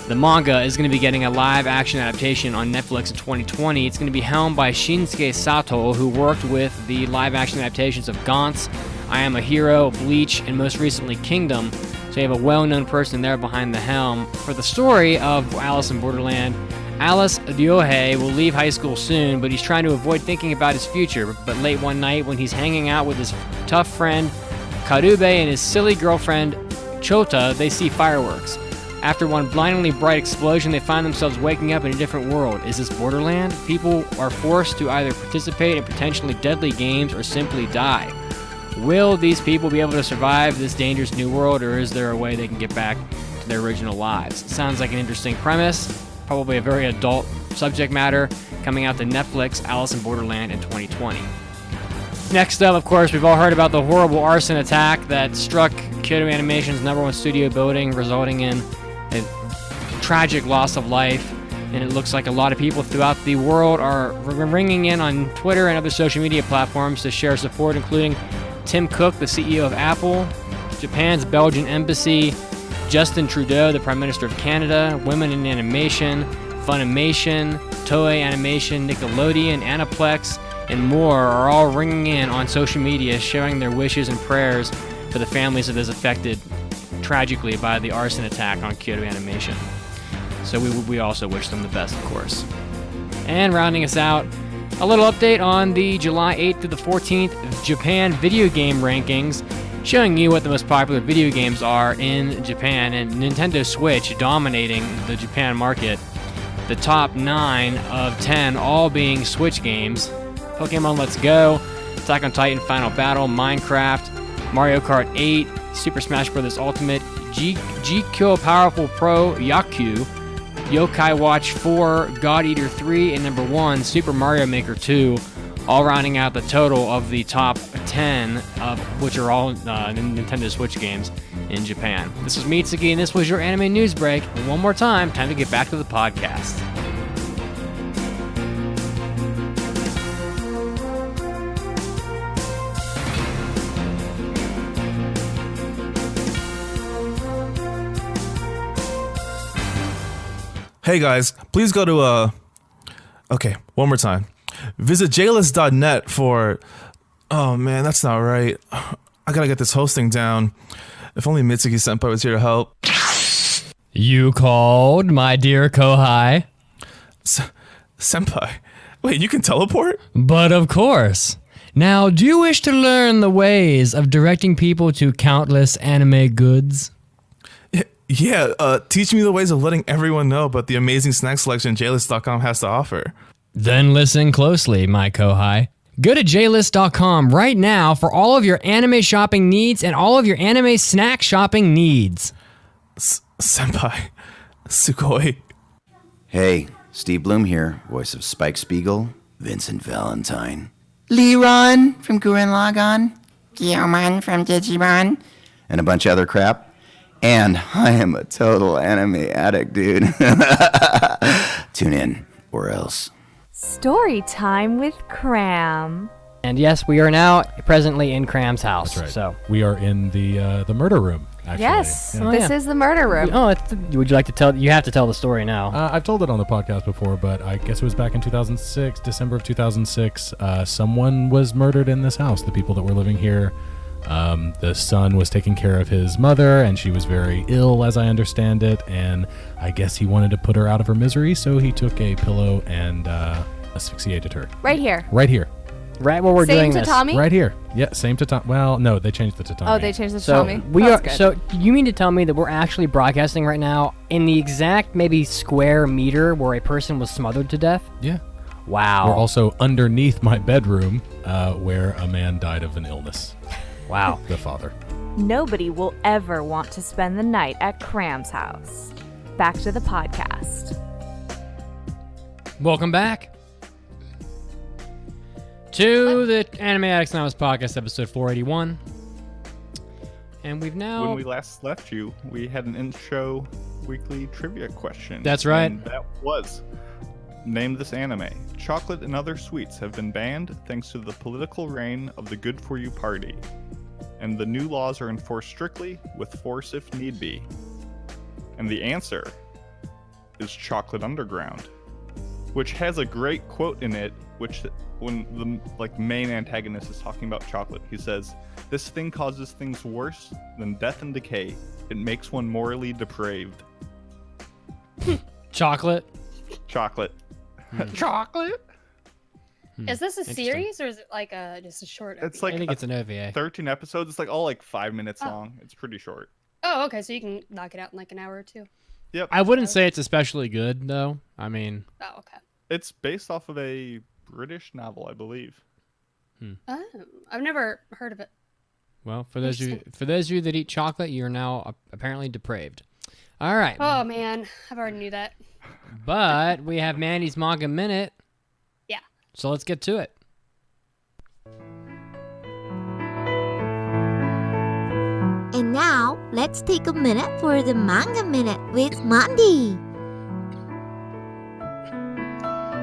The manga is going to be getting a live-action adaptation on Netflix in 2020. It's going to be helmed by Shinsuke Sato, who worked with the live-action adaptations of Gantz, I Am a Hero, Bleach, and most recently Kingdom. So you have a well-known person there behind the helm. For the story of Alice in Borderland, Alice Ryohei will leave high school soon, but he's trying to avoid thinking about his future. But late one night, when he's hanging out with his tough friend Karube and his silly girlfriend Chota, they see fireworks. After one blindingly bright explosion, they find themselves waking up in a different world. Is this Borderland? People are forced to either participate in potentially deadly games or simply die. Will these people be able to survive this dangerous new world, or is there a way they can get back to their original lives? Sounds like an interesting premise. Probably a very adult subject matter, coming out to Netflix, Alice in Borderland in 2020. Next up, of course, we've all heard about the horrible arson attack that struck Kyoto Animation's #1 studio building, resulting in a tragic loss of life. And it looks like a lot of people throughout the world are ringing in on Twitter and other social media platforms to share support, including Tim Cook, the CEO of Apple, Japan's Belgian embassy, Justin Trudeau, the Prime Minister of Canada, Women in Animation, Funimation, Toei Animation, Nickelodeon, Aniplex, and more are all ringing in on social media, sharing their wishes and prayers for the families of those affected tragically by the arson attack on Kyoto Animation. So we also wish them the best, of course. And rounding us out, a little update on the July 8th to the 14th Japan video game rankings, showing you what the most popular video games are in Japan, and Nintendo Switch dominating the Japan market. The top 9 of 10 all being Switch games: Pokemon Let's Go, Attack on Titan Final Battle, Minecraft, Mario Kart 8, Super Smash Bros. Ultimate, GQ Powerful Pro Yaku, Yokai Watch 4, God Eater 3, and number 1, Super Mario Maker 2, all rounding out the total of the top 10, of which are all Nintendo Switch games in Japan. This was Mitsuki, and this was your anime news break. And one more time to get back to the podcast. Hey guys, please go to okay, one more time. Visit jlist.net for oh man, that's not right. I gotta get this hosting down. If only Mitsuki Senpai was here to help. You called, my dear Kohai. Senpai, wait, you can teleport? But of course. Now, do you wish to learn the ways of directing people to countless anime goods? Yeah, teach me the ways of letting everyone know about the amazing snack selection jlist.com has to offer. Then listen closely, my Kohai. Go to jlist.com right now for all of your anime shopping needs and all of your anime snack shopping needs. Senpai, sugoi. Hey, Steve Bloom here, voice of Spike Spiegel, Vincent Valentine, Leron from Gurren Lagann, Guillerman from Digimon, and a bunch of other crap. And I am a total anime addict, dude. Tune in, or else. Story time with Cram. And yes, we are now presently in Cram's house. That's right. So we are in the murder room, actually. Yes, Yeah. this is the murder room. Would you like to tell? You have to tell the story now. I've told it on the podcast before, but I guess it was back in 2006, December of 2006. Someone was murdered in this house. The people that were living here. The son was taking care of his mother, and she was very ill, as I understand it, and I guess he wanted to put her out of her misery, so he took a pillow and asphyxiated her. Right here. Right here. Right where we're doing this. Same tatami? Right here. Yeah, same tatami. Well, no, they changed the tatami. Oh, they changed the So tatami. we That's are. good. So you mean to tell me that we're actually broadcasting right now in the exact maybe square meter where a person was smothered to death? Yeah. Wow. We're also underneath my bedroom, where a man died of an illness. Wow. The father. Nobody will ever want to spend the night at Cram's house. Back to the podcast. Welcome back to the Anime Addicts Anonymous podcast, episode 481. And we've now... When we last left you, we had an in-show weekly trivia question. That's right. And that was, name this anime. Chocolate and other sweets have been banned thanks to the political reign of the Good For You Party. And the new laws are enforced strictly, with force if need be. And the answer is Chocolate Underground, which has a great quote in it, which when the main antagonist is talking about chocolate, he says, "This thing causes things worse than death and decay. It makes one morally depraved." Chocolate. Chocolate. Chocolate? Is this a Interesting. series or is it like just a short? It's I like think it's an OVA. 13 episodes. It's like all 5 minutes Oh. long. It's pretty short. Oh, okay. So you can knock it out in like an hour or two. Yep. I wouldn't say it's especially good, though. I mean... Oh, okay. It's based off of a British novel, I believe. Oh, I've never heard of it. Well, for those of you that eat chocolate, you're now apparently depraved. All right. Oh man, I've already knew that. But we have Mandy's Manga Minute. Yeah. So let's get to it. And now, let's take a minute for the Manga Minute with Mandy.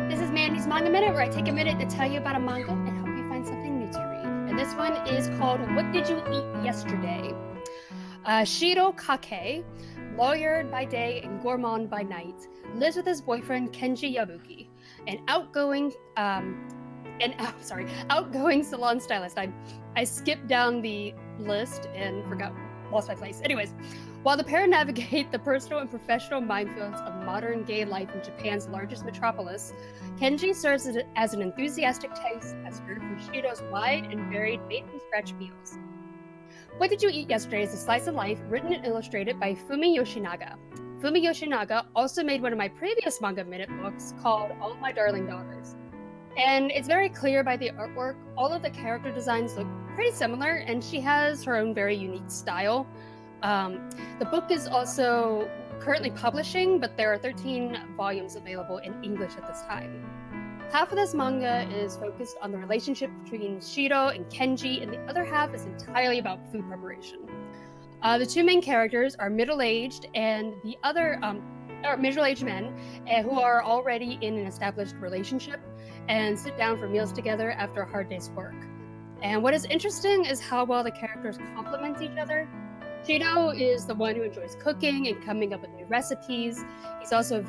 This is Mandy's Manga Minute, where I take a minute to tell you about a manga and help you find something new to read. And this one is called "What Did You Eat Yesterday?" Shiro Kake, lawyer by day and gourmand by night, lives with his boyfriend Kenji Yabuki, an outgoing salon stylist. I skipped down the list and lost my place. Anyways, while the pair navigate the personal and professional minefields of modern gay life in Japan's largest metropolis, Kenji serves as an enthusiastic taste tester for Shiro's wide and varied made-from-scratch meals. What Did You Eat Yesterday is a slice of life written and illustrated by Fumi Yoshinaga. Fumi Yoshinaga also made one of my previous Manga Minute books called All My Darling Daughters. And it's very clear by the artwork, all of the character designs look pretty similar, and she has her own very unique style. The book is also currently publishing, but there are 13 volumes available in English at this time. Half of this manga is focused on the relationship between Shiro and Kenji, and the other half is entirely about food preparation. The two main characters are middle-aged, and the other are middle-aged men who are already in an established relationship and sit down for meals together after a hard day's work. And what is interesting is how well the characters complement each other. Shiro is the one who enjoys cooking and coming up with new recipes. He's also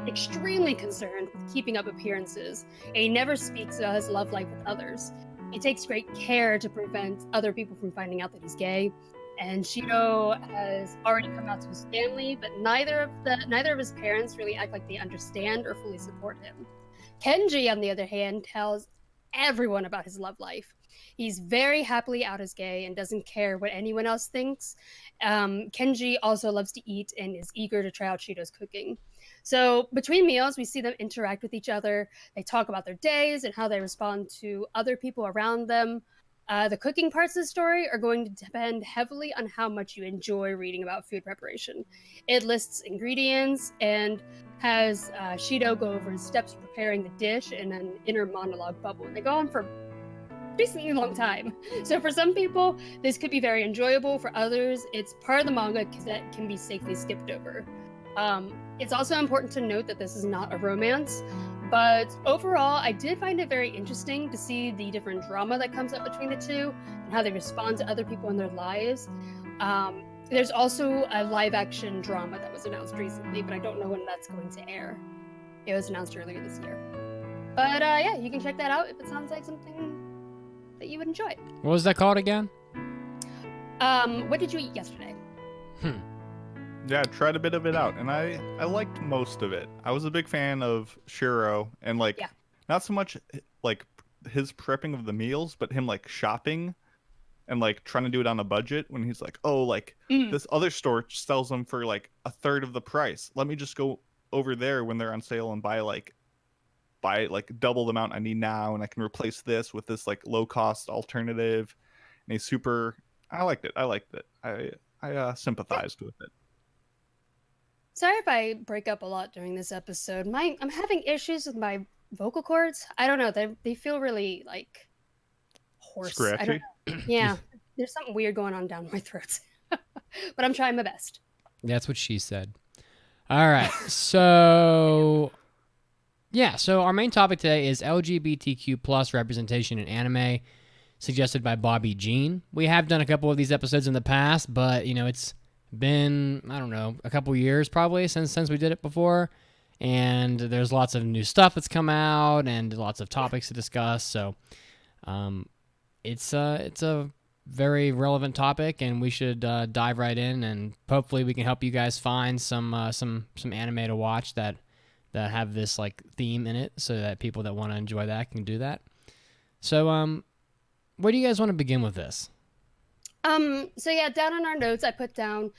extremely concerned with keeping up appearances, and he never speaks about his love life with others. He takes great care to prevent other people from finding out that he's gay. And Shiro has already come out to his family, but neither of his parents really act like they understand or fully support him. Kenji, on the other hand, tells everyone about his love life. He's very happily out as gay and doesn't care what anyone else thinks. Kenji also loves to eat and is eager to try out Shiro's cooking. So between meals, we see them interact with each other. They talk about their days and how they respond to other people around them. The cooking parts of the story are going to depend heavily on how much you enjoy reading about food preparation. It lists ingredients and has Shiro go over his steps of preparing the dish in an inner monologue bubble. And they go on for decently long time. So for some people, this could be very enjoyable. For others, it's part of the manga that can be safely skipped over. It's also important to note that this is not a romance, but overall, I did find it very interesting to see the different drama that comes up between the two and how they respond to other people in their lives. There's also a live-action drama that was announced recently, but I don't know when that's going to air. It was announced earlier this year. But yeah, you can check that out if it sounds like something that you would enjoy. What was that called again? What did you eat yesterday? Yeah, I tried a bit of it out, and I liked most of it. I was a big fan of Shiro, and not so much like his prepping of the meals, but him like shopping and like trying to do it on a budget when he's like, this other store sells them for like a third of the price. Let me just go over there when they're on sale and buy double the amount I need now, and I can replace this with this like low cost alternative. And I liked it. I sympathized with it. Sorry if I break up a lot during this episode. I'm having issues with my vocal cords. I don't know. They feel really like hoarse. Scratchy? I don't know. Yeah, there's something weird going on down my throat. But I'm trying my best. That's what she said. All right. So our main topic today is LGBTQ plus representation in anime, suggested by BobbyJean. We have done a couple of these episodes in the past, but it's been, I don't know, a couple years probably since we did it before, and there's lots of new stuff that's come out and lots of topics to discuss. So it's a very relevant topic, and we should dive right in, and hopefully we can help you guys find some anime to watch that have this like theme in it, so that people that want to enjoy that can do that. So where do you guys want to begin with this? So yeah, down on our notes, I put down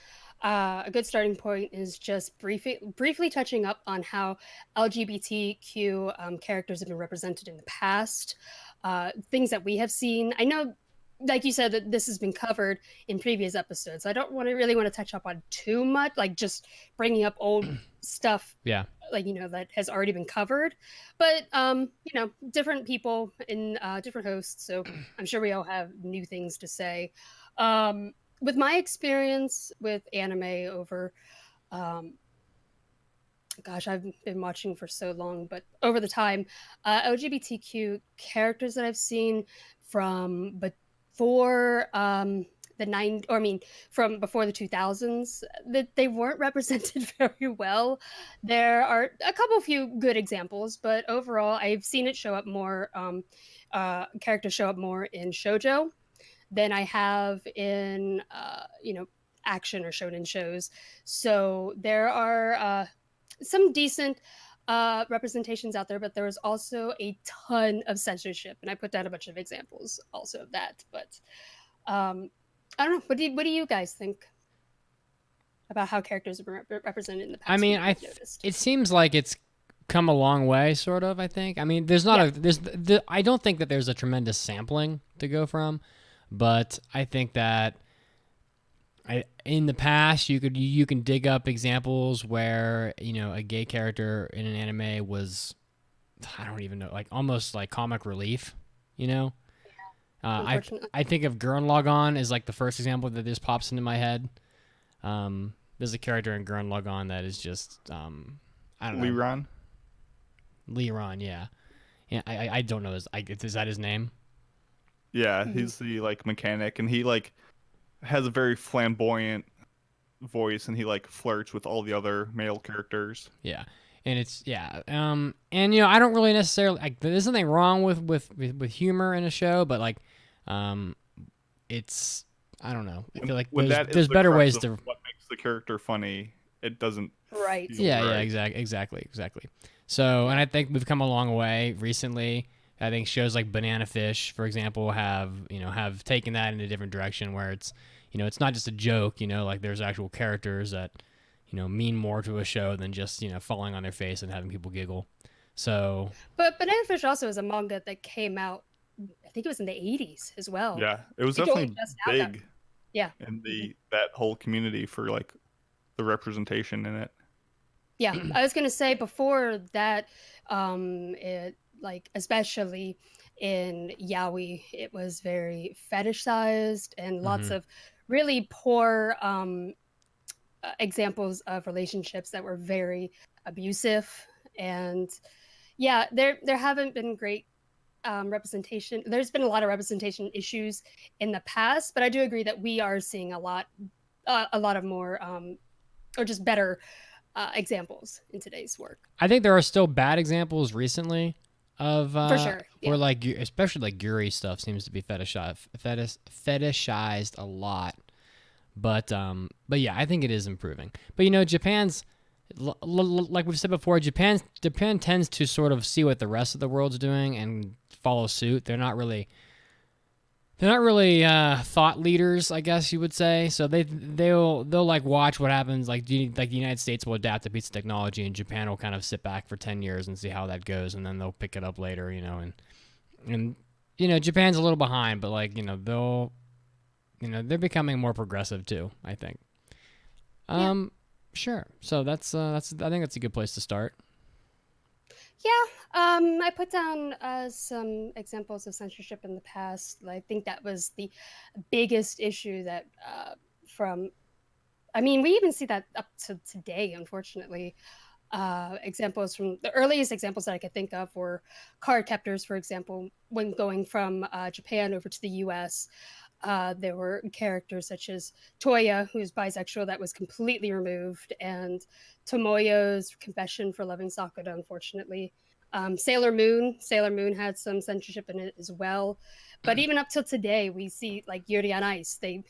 a good starting point is just briefly touching up on how LGBTQ characters have been represented in the past, things that we have seen. I know, like you said, that this has been covered in previous episodes. So I don't really want to touch up on too much, like just bringing up old stuff. Yeah. Like, that has already been covered, but different people in different hosts, so I'm sure we all have new things to say. With my experience with anime over I've been watching for so long, but over the time, LGBTQ characters that I've seen from before from before the 2000s, that they weren't represented very well. There are a few good examples, but overall, I've seen it show up more, characters show up more in shoujo than I have in, action or shonen shows. So there are some decent representations out there, but there was also a ton of censorship, and I put down a bunch of examples also of that. But I don't know. What do you guys think about how characters have been represented in the past? I mean, it seems like it's come a long way, sort of. I think. I mean, there's not I don't think that there's a tremendous sampling to go from, but I think that in the past you can dig up examples where a gay character in an anime was, I don't even know, like almost like comic relief, you know. I think of Gurren Lagann as like the first example that just pops into my head. There's a character in Gurren Lagann that is just I don't know. Liran, yeah. I don't know is that his name? Yeah, he's the like mechanic, and he like has a very flamboyant voice, and he like flirts with all the other male characters. Yeah. And it's and I don't really necessarily like. There's nothing wrong with humor in a show, but like, it's, I don't know. I feel like there's better ways to. What makes the character funny? It doesn't. Right. Yeah. Exactly. So, and I think we've come a long way recently. I think shows like Banana Fish, for example, have taken that in a different direction where it's it's not just a joke. Like there's actual characters that mean more to a show than just, falling on their face and having people giggle. So, but Banana Fish also is a manga that came out, I think it was in the 80s as well. Yeah, it was definitely big. Yeah. In that whole community for like the representation in it. Yeah, I was gonna say before that, it like especially in yaoi, it was very fetishized and lots of really poor examples of relationships that were very abusive, and there haven't been great representation. There's been a lot of representation issues in the past, but I do agree that we are seeing a lot of more or just better examples in today's work. I think there are still bad examples recently of for sure, where like especially like Yuri stuff seems to be fetishized a lot. But yeah, I think it is improving. But Japan's like we've said before, Japan tends to sort of see what the rest of the world's doing and follow suit. They're not really thought leaders, I guess you would say. So they'll like watch what happens. Like the United States will adapt a piece of technology, and Japan will kind of sit back for 10 years and see how that goes, and then they'll pick it up later. And Japan's a little behind, but like they're becoming more progressive too, I think. Sure. So that's I think that's a good place to start. I put down some examples of censorship in the past. I think that was the biggest issue that we even see that up to today, unfortunately. Examples from the earliest examples that I could think of were card captors, for example, when going from Japan over to the US. There were characters such as Toya, who's bisexual, that was completely removed, and Tomoyo's confession for loving Sakura, unfortunately. Sailor Moon had some censorship in it as well. But even up till today, we see like Yuri on Ice, they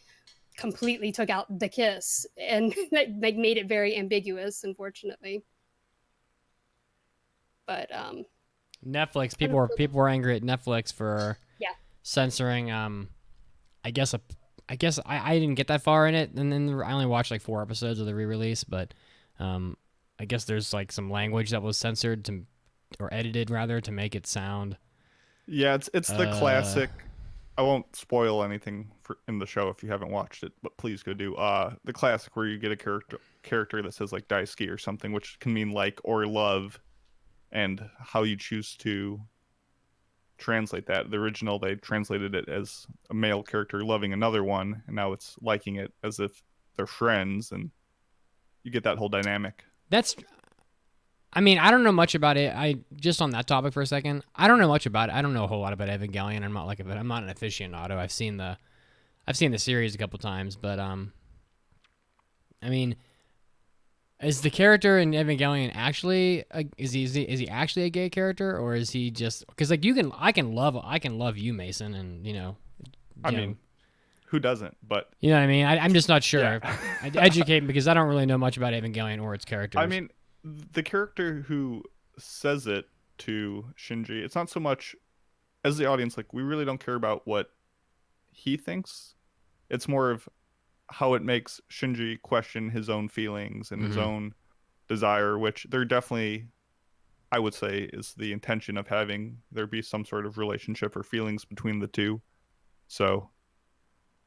completely took out the kiss, and they made it very ambiguous, unfortunately. But Netflix, people were angry at Netflix for censoring I guess I didn't get that far in it, and then I only watched like 4 episodes of the re-release, but I guess there's like some language that was censored or edited rather to make it sound. Yeah, it's the classic. I won't spoil anything in the show if you haven't watched it, but please go do the classic where you get a character that says like Daisuke or something, which can mean like or love, and how you choose to translate that. The original, they translated it as a male character loving another one, and now it's liking it as if they're friends, and you get that whole dynamic. I don't know much about it. I just on that topic for a second. I don't know much about it. I don't know a whole lot about Evangelion. I'm not an aficionado. I've seen the series a couple times, but is the character in Evangelion actually is he actually a gay character, or is he just because like I can love you, Mason, and who doesn't? But you know what I mean. I'm just not sure. Yeah. I educate because I don't really know much about Evangelion or its characters. The character who says it to Shinji, it's not so much as the audience, like we really don't care about what he thinks. It's more of how it makes Shinji question his own feelings and his own desire, which there definitely, I would say, is the intention of having there be some sort of relationship or feelings between the two. So,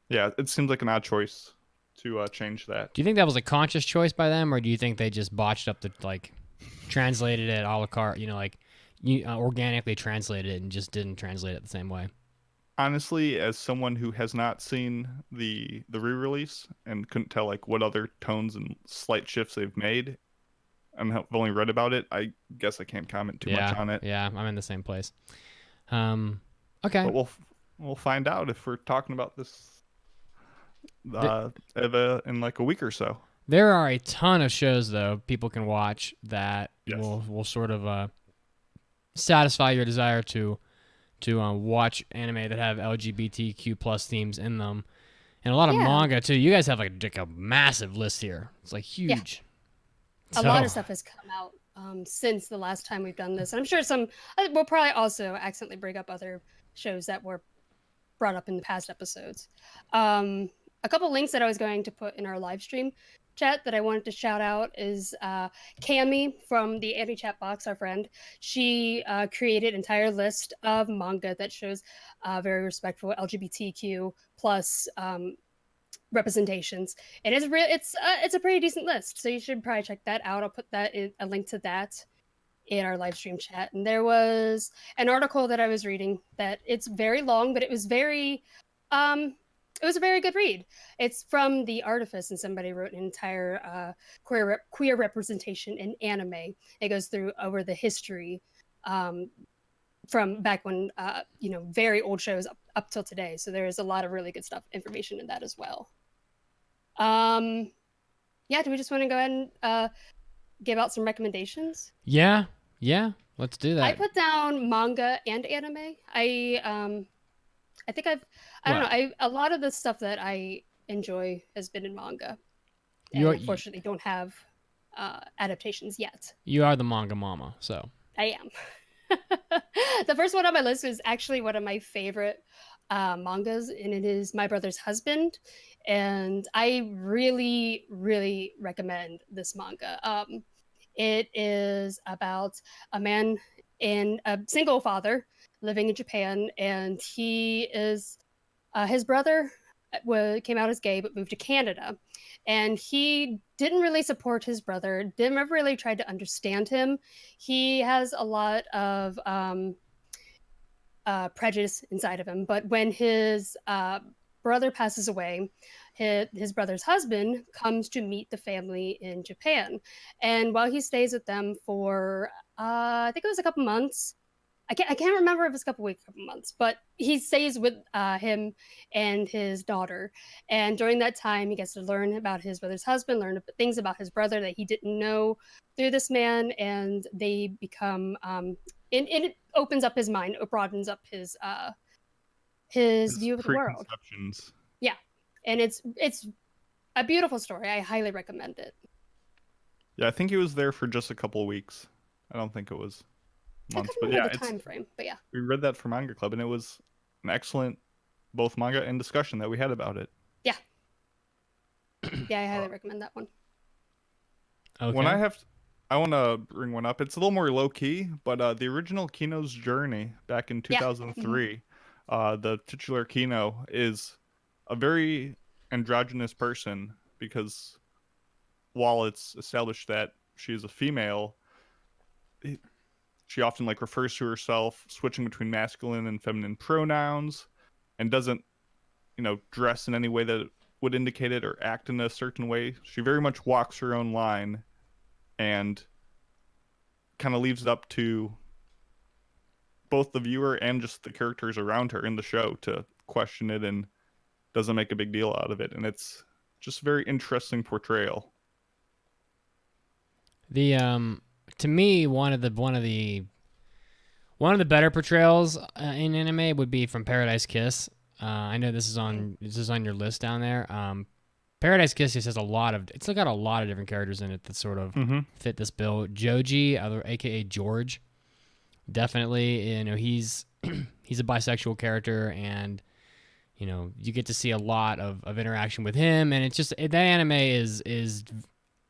yeah, it seems like an odd choice to change that. Do you think that was a conscious choice by them, or do you think they just botched up the translated it a la carte? Organically translated it and just didn't translate it the same way. Honestly, as someone who has not seen the re-release and couldn't tell what other tones and slight shifts they've made, and have only read about it, I guess I can't comment too much on it. Yeah, I'm in the same place. Okay. But we'll find out if we're talking about this in a week or so. There are a ton of shows though people can watch that Yes. will sort of satisfy your desire to watch anime that have LGBTQ plus themes in them, and a lot of manga too. You guys have a massive list here. It's huge. Yeah. A lot of stuff has come out since the last time we've done this, and I'm sure we'll probably also accidentally bring up other shows that were brought up in the past episodes. A couple links that I was going to put in our live stream chat that I wanted to shout out is Cami from the Anti Chat Box, our friend. She created an entire list of manga that shows very respectful LGBTQ plus representations, and it's a pretty decent list. So you should probably check that out. I'll put a link to that in our live stream chat. And there was an article that I was reading that it's very long, but it was a very good read. It's from The Artifice, and somebody wrote an entire queer representation in anime. It goes through over the history from back when, very old shows up till today. So there's a lot of really good information in that as well. Do we just want to go ahead and give out some recommendations? Yeah, let's do that. I put down manga and anime. I think a lot of the stuff that I enjoy has been in manga. And unfortunately don't have adaptations yet. You are the manga mama, so. I am. The first one on my list is actually one of my favorite mangas, and it is My Brother's Husband. And I really, really recommend this manga. It is about a man and a single father living in Japan, and he is his brother came out as gay but moved to Canada, and he didn't really support his brother, didn't ever really try to understand him. He has a lot of prejudice inside of him, but when his brother passes away, his brother's husband comes to meet the family in Japan, and while he stays with them for I think it was a couple months, I can't remember if it's a couple weeks, couple months, but he stays with him and his daughter. And during that time, he gets to learn about his brother's husband, learn things about his brother that he didn't know through this man, and they become it opens up his mind, it broadens up his view of the world. Yeah, and it's a beautiful story. I highly recommend it. Yeah, I think he was there for just a couple of weeks. I don't think it was months, but yeah, the time frame. But yeah, we read that for Manga Club, and it was an excellent both manga and discussion that we had about it. Yeah, yeah, I highly recommend that one. Okay. When I want to bring one up. It's a little more low key, but the original Kino's Journey back in 2003, the titular Kino is a very androgynous person, because while it's established that she's a female, she often refers to herself switching between masculine and feminine pronouns, and doesn't dress in any way that would indicate it or act in a certain way. She very much walks her own line and kind of leaves it up to both the viewer and just the characters around her in the show to question it, and doesn't make a big deal out of it. And it's just a very interesting portrayal. The to me, one of the better portrayals in anime would be from Paradise Kiss. I know this is on your list down there. Paradise Kiss just has it's got a lot of different characters in it that sort of fit this bill. Joji, aka George, definitely, he's a bisexual character, and you get to see a lot of interaction with him, and it's just that anime is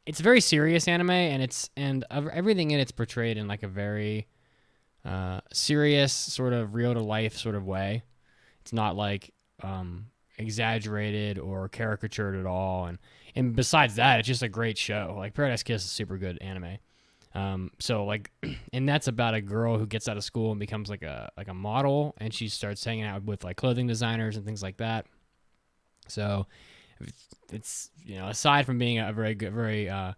it's a very serious anime, and everything in it's portrayed in a very serious, sort of real to life sort of way. It's not exaggerated or caricatured at all. And besides that, it's just a great show. Like Paradise Kiss is super good anime. So like, and that's about a girl who gets out of school and becomes like a model, and she starts hanging out with like clothing designers and things like that. So it's, you know, aside from being a very good, a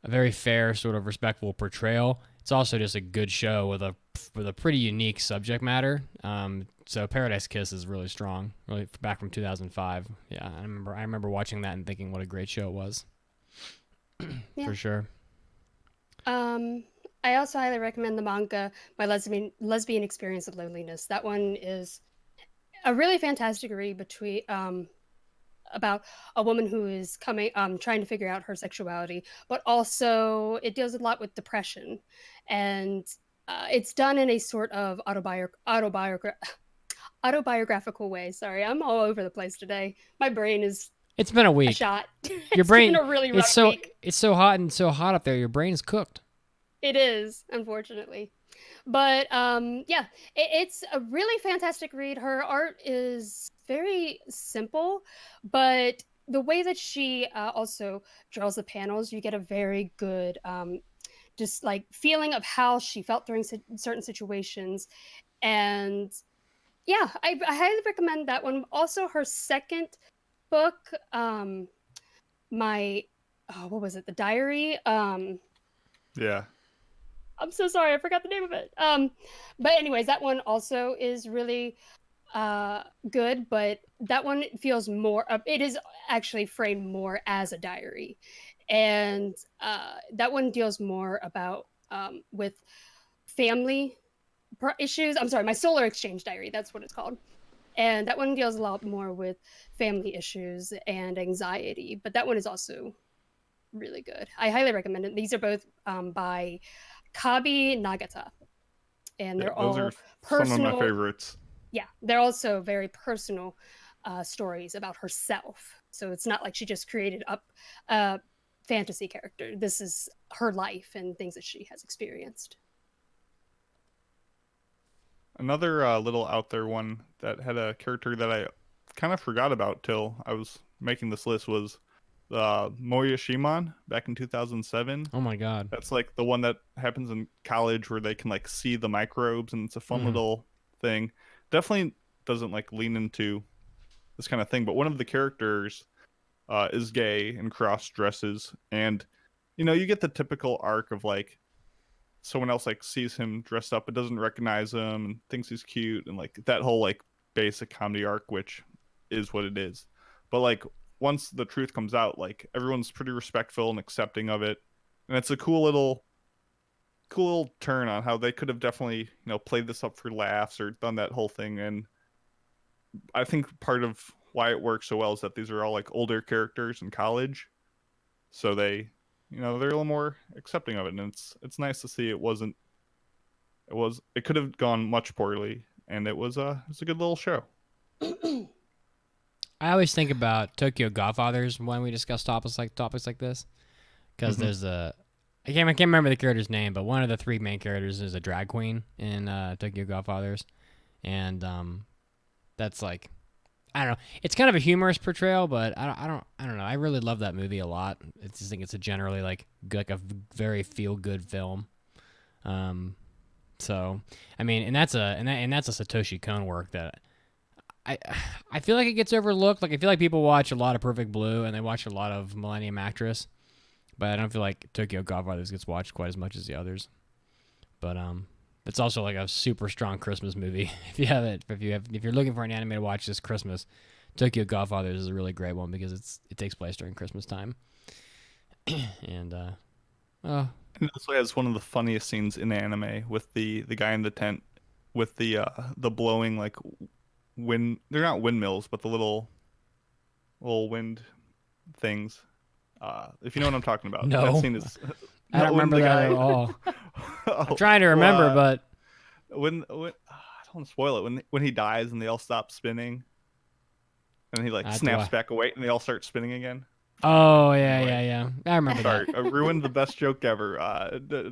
very fair sort of respectful portrayal, it's also just a good show with a pretty unique subject matter. So Paradise Kiss is really strong, really back from 2005. Yeah, I remember watching that and thinking what a great show it was. For sure. I also highly recommend the manga My Lesbian Experience of Loneliness. That one is a really fantastic read between about a woman who is trying to figure out her sexuality, but also it deals a lot with depression, and it's done in a sort of autobiographical way. Sorry, I'm all over the place today. My brain is. It's been a week. A shot. Your brain. It's been a really rough week. It's so hot and so hot up there. Your brain is cooked. It is, unfortunately. But yeah, it's a really fantastic read. Her art is very simple, but the way that she also draws the panels, you get a very good just like feeling of how she felt during certain situations. And yeah, I highly recommend that one. Also, her second book, what was it? The Diary. Yeah. I'm so sorry, I forgot the name of it. But anyways, that one also is really good, but that one feels more. It is actually framed more as a diary, and that one deals more about with family issues. I'm sorry, My Solar Exchange Diary. That's what it's called. And that one deals a lot more with family issues and anxiety, but that one is also really good. I highly recommend it. These are both by Kabi Nagata, and they're all personal. Some of my favorites. Yeah, they're also very personal stories about herself. So it's not like she just created up a fantasy character. This is her life and things that she has experienced. Another little out there one that had a character that I kind of forgot about till I was making this list was Moya Shimon back in 2007. Oh my god. That's like the one that happens in college where they can like see the microbes, and it's a fun little thing. Definitely doesn't like lean into this kind of thing, but one of the characters is gay and cross dresses, and you know, you get the typical arc of like someone else like sees him dressed up but doesn't recognize him and thinks he's cute, and like that whole like basic comedy arc, which is what it is. But like once the truth comes out, like everyone's pretty respectful and accepting of it, and it's a cool little turn on how they could have definitely, you know, played this up for laughs or done that whole thing. And I think part of why it works so well is that these are all like older characters in college, so they, you know, they're a little more accepting of it, and it's nice to see. It could have gone much poorly, and it was a good little show. I always think about Tokyo Godfathers when we discuss topics like this, because there's I can't remember the character's name, but one of the three main characters is a drag queen in Tokyo Godfathers, and that's like, I don't know, it's kind of a humorous portrayal, but I don't know. I really love that movie a lot. I just think it's a generally like a very feel good film. So I mean, and that's a Satoshi Kon work that I feel like it gets overlooked. Like I feel like people watch a lot of Perfect Blue and they watch a lot of Millennium Actress, but I don't feel like Tokyo Godfathers gets watched quite as much as the others. But it's also like a super strong Christmas movie. If you're looking for an anime to watch this Christmas, Tokyo Godfathers is a really great one because it takes place during Christmas time. And it also has one of the funniest scenes in anime with the guy in the tent with the blowing like wind. They're not windmills, but the little wind things. If you know what I'm talking about. No. That scene is. I don't remember that at all. I'm trying to remember, but when I don't want to spoil it. When he dies and they all stop spinning, and he like snaps back away and they all start spinning again. Oh yeah. I remember that. Sorry, I ruined the best joke ever.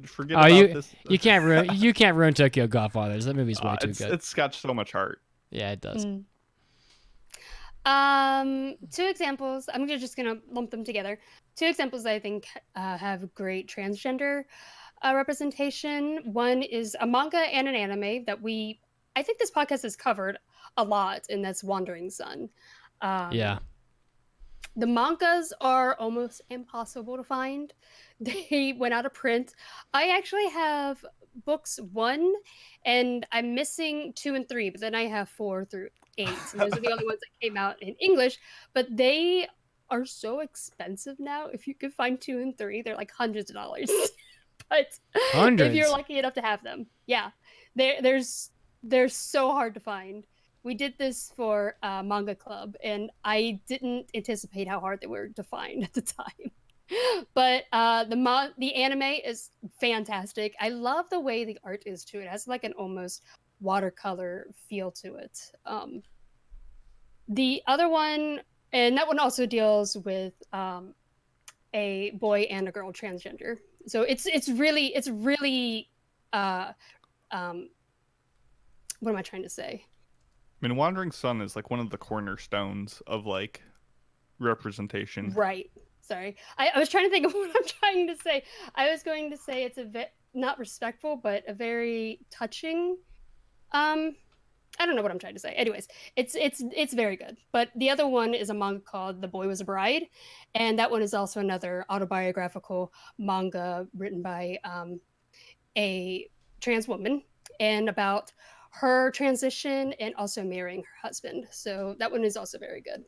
Forget about this. You can't ruin Tokyo Godfathers. That movie's way too good. It's got so much heart. Yeah, it does. Two examples. I'm just gonna lump them together. Two examples that I think have great transgender representation. One is a manga and an anime that I think this podcast has covered a lot, and that's Wandering Sun. Yeah. The mangas are almost impossible to find. They went out of print. I actually have books 1, and I'm missing 2 and 3, but then I have 4 through 8. And those are the only ones that came out in English. But they are so expensive now. If you could find 2 and 3, they're like hundreds of dollars. But Hundreds. if you're lucky enough to have them, yeah, they're so hard to find. We did this for Manga Club, and I didn't anticipate how hard they were to find at the time. But the anime is fantastic. I love the way the art is too. It has like an almost watercolor feel to it. The other one, and that one also deals with a boy and a girl transgender. So it's really what am I trying to say? I mean, Wandering Sun is like one of the cornerstones of like representation. Right. Sorry. I was trying to think of what I'm trying to say. I was going to say it's not respectful, but a very touching. I don't know what I'm trying to say. Anyways, it's very good. But the other one is a manga called The Boy Was a Bride, and that one is also another autobiographical manga written by a trans woman and about her transition and also marrying her husband. So that one is also very good.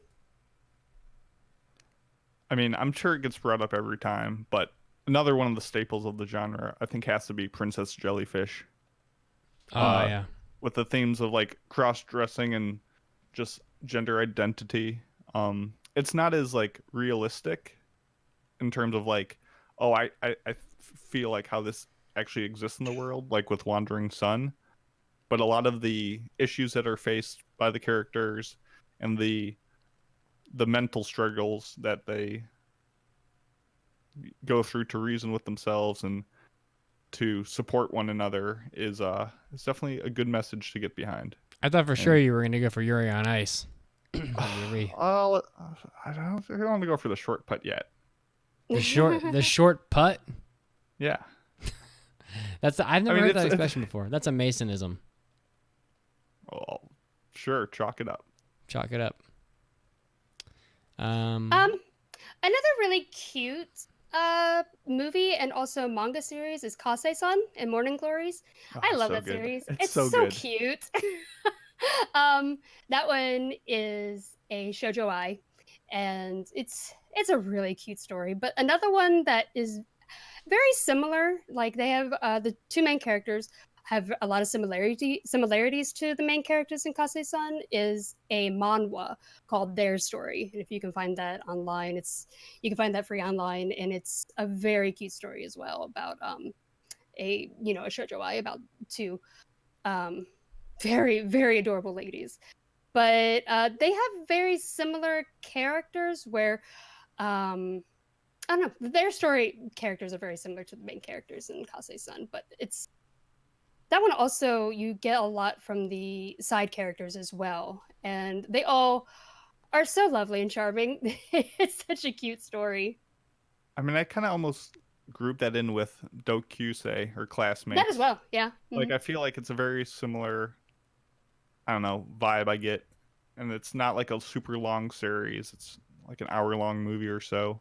I mean, I'm sure it gets brought up every time, but another one of the staples of the genre, I think, has to be Princess Jellyfish. Oh, yeah. With the themes of like cross-dressing and just gender identity. It's not as like realistic in terms of like, oh, I feel like how this actually exists in the world, like with Wandering Sun. But a lot of the issues that are faced by the characters and the mental struggles that they go through to reason with themselves and to support one another is definitely a good message to get behind. I thought for sure you were going to go for Yuri on Ice. I don't want to go for the short putt yet. The short putt? Yeah. I've never heard that expression before. That's a Masonism. Oh, sure. Chalk it up. Chalk it up. Another really cute movie and also manga series is Kase-san and Morning Glories. I love that series. It's so cute. That one is a shoujo ai, and it's a really cute story. But another one that is very similar, like they have the two main characters have a lot of similarities to the main characters in Kase-san, is a manhwa called Their Story. And if you can find that online, you can find that free online, and it's a very cute story as well about a shoujo ai about two very, very adorable ladies. But they have very similar characters where I don't know, their story characters are very similar to the main characters in Kase-san, but that one also, you get a lot from the side characters as well. And they all are so lovely and charming. It's such a cute story. I mean, I kind of almost group that in with Dokyusei or Classmates. That as well, yeah. Mm-hmm. Like, I feel like it's a very similar, I don't know, vibe I get. And it's not like a super long series. It's like an hour-long movie or so.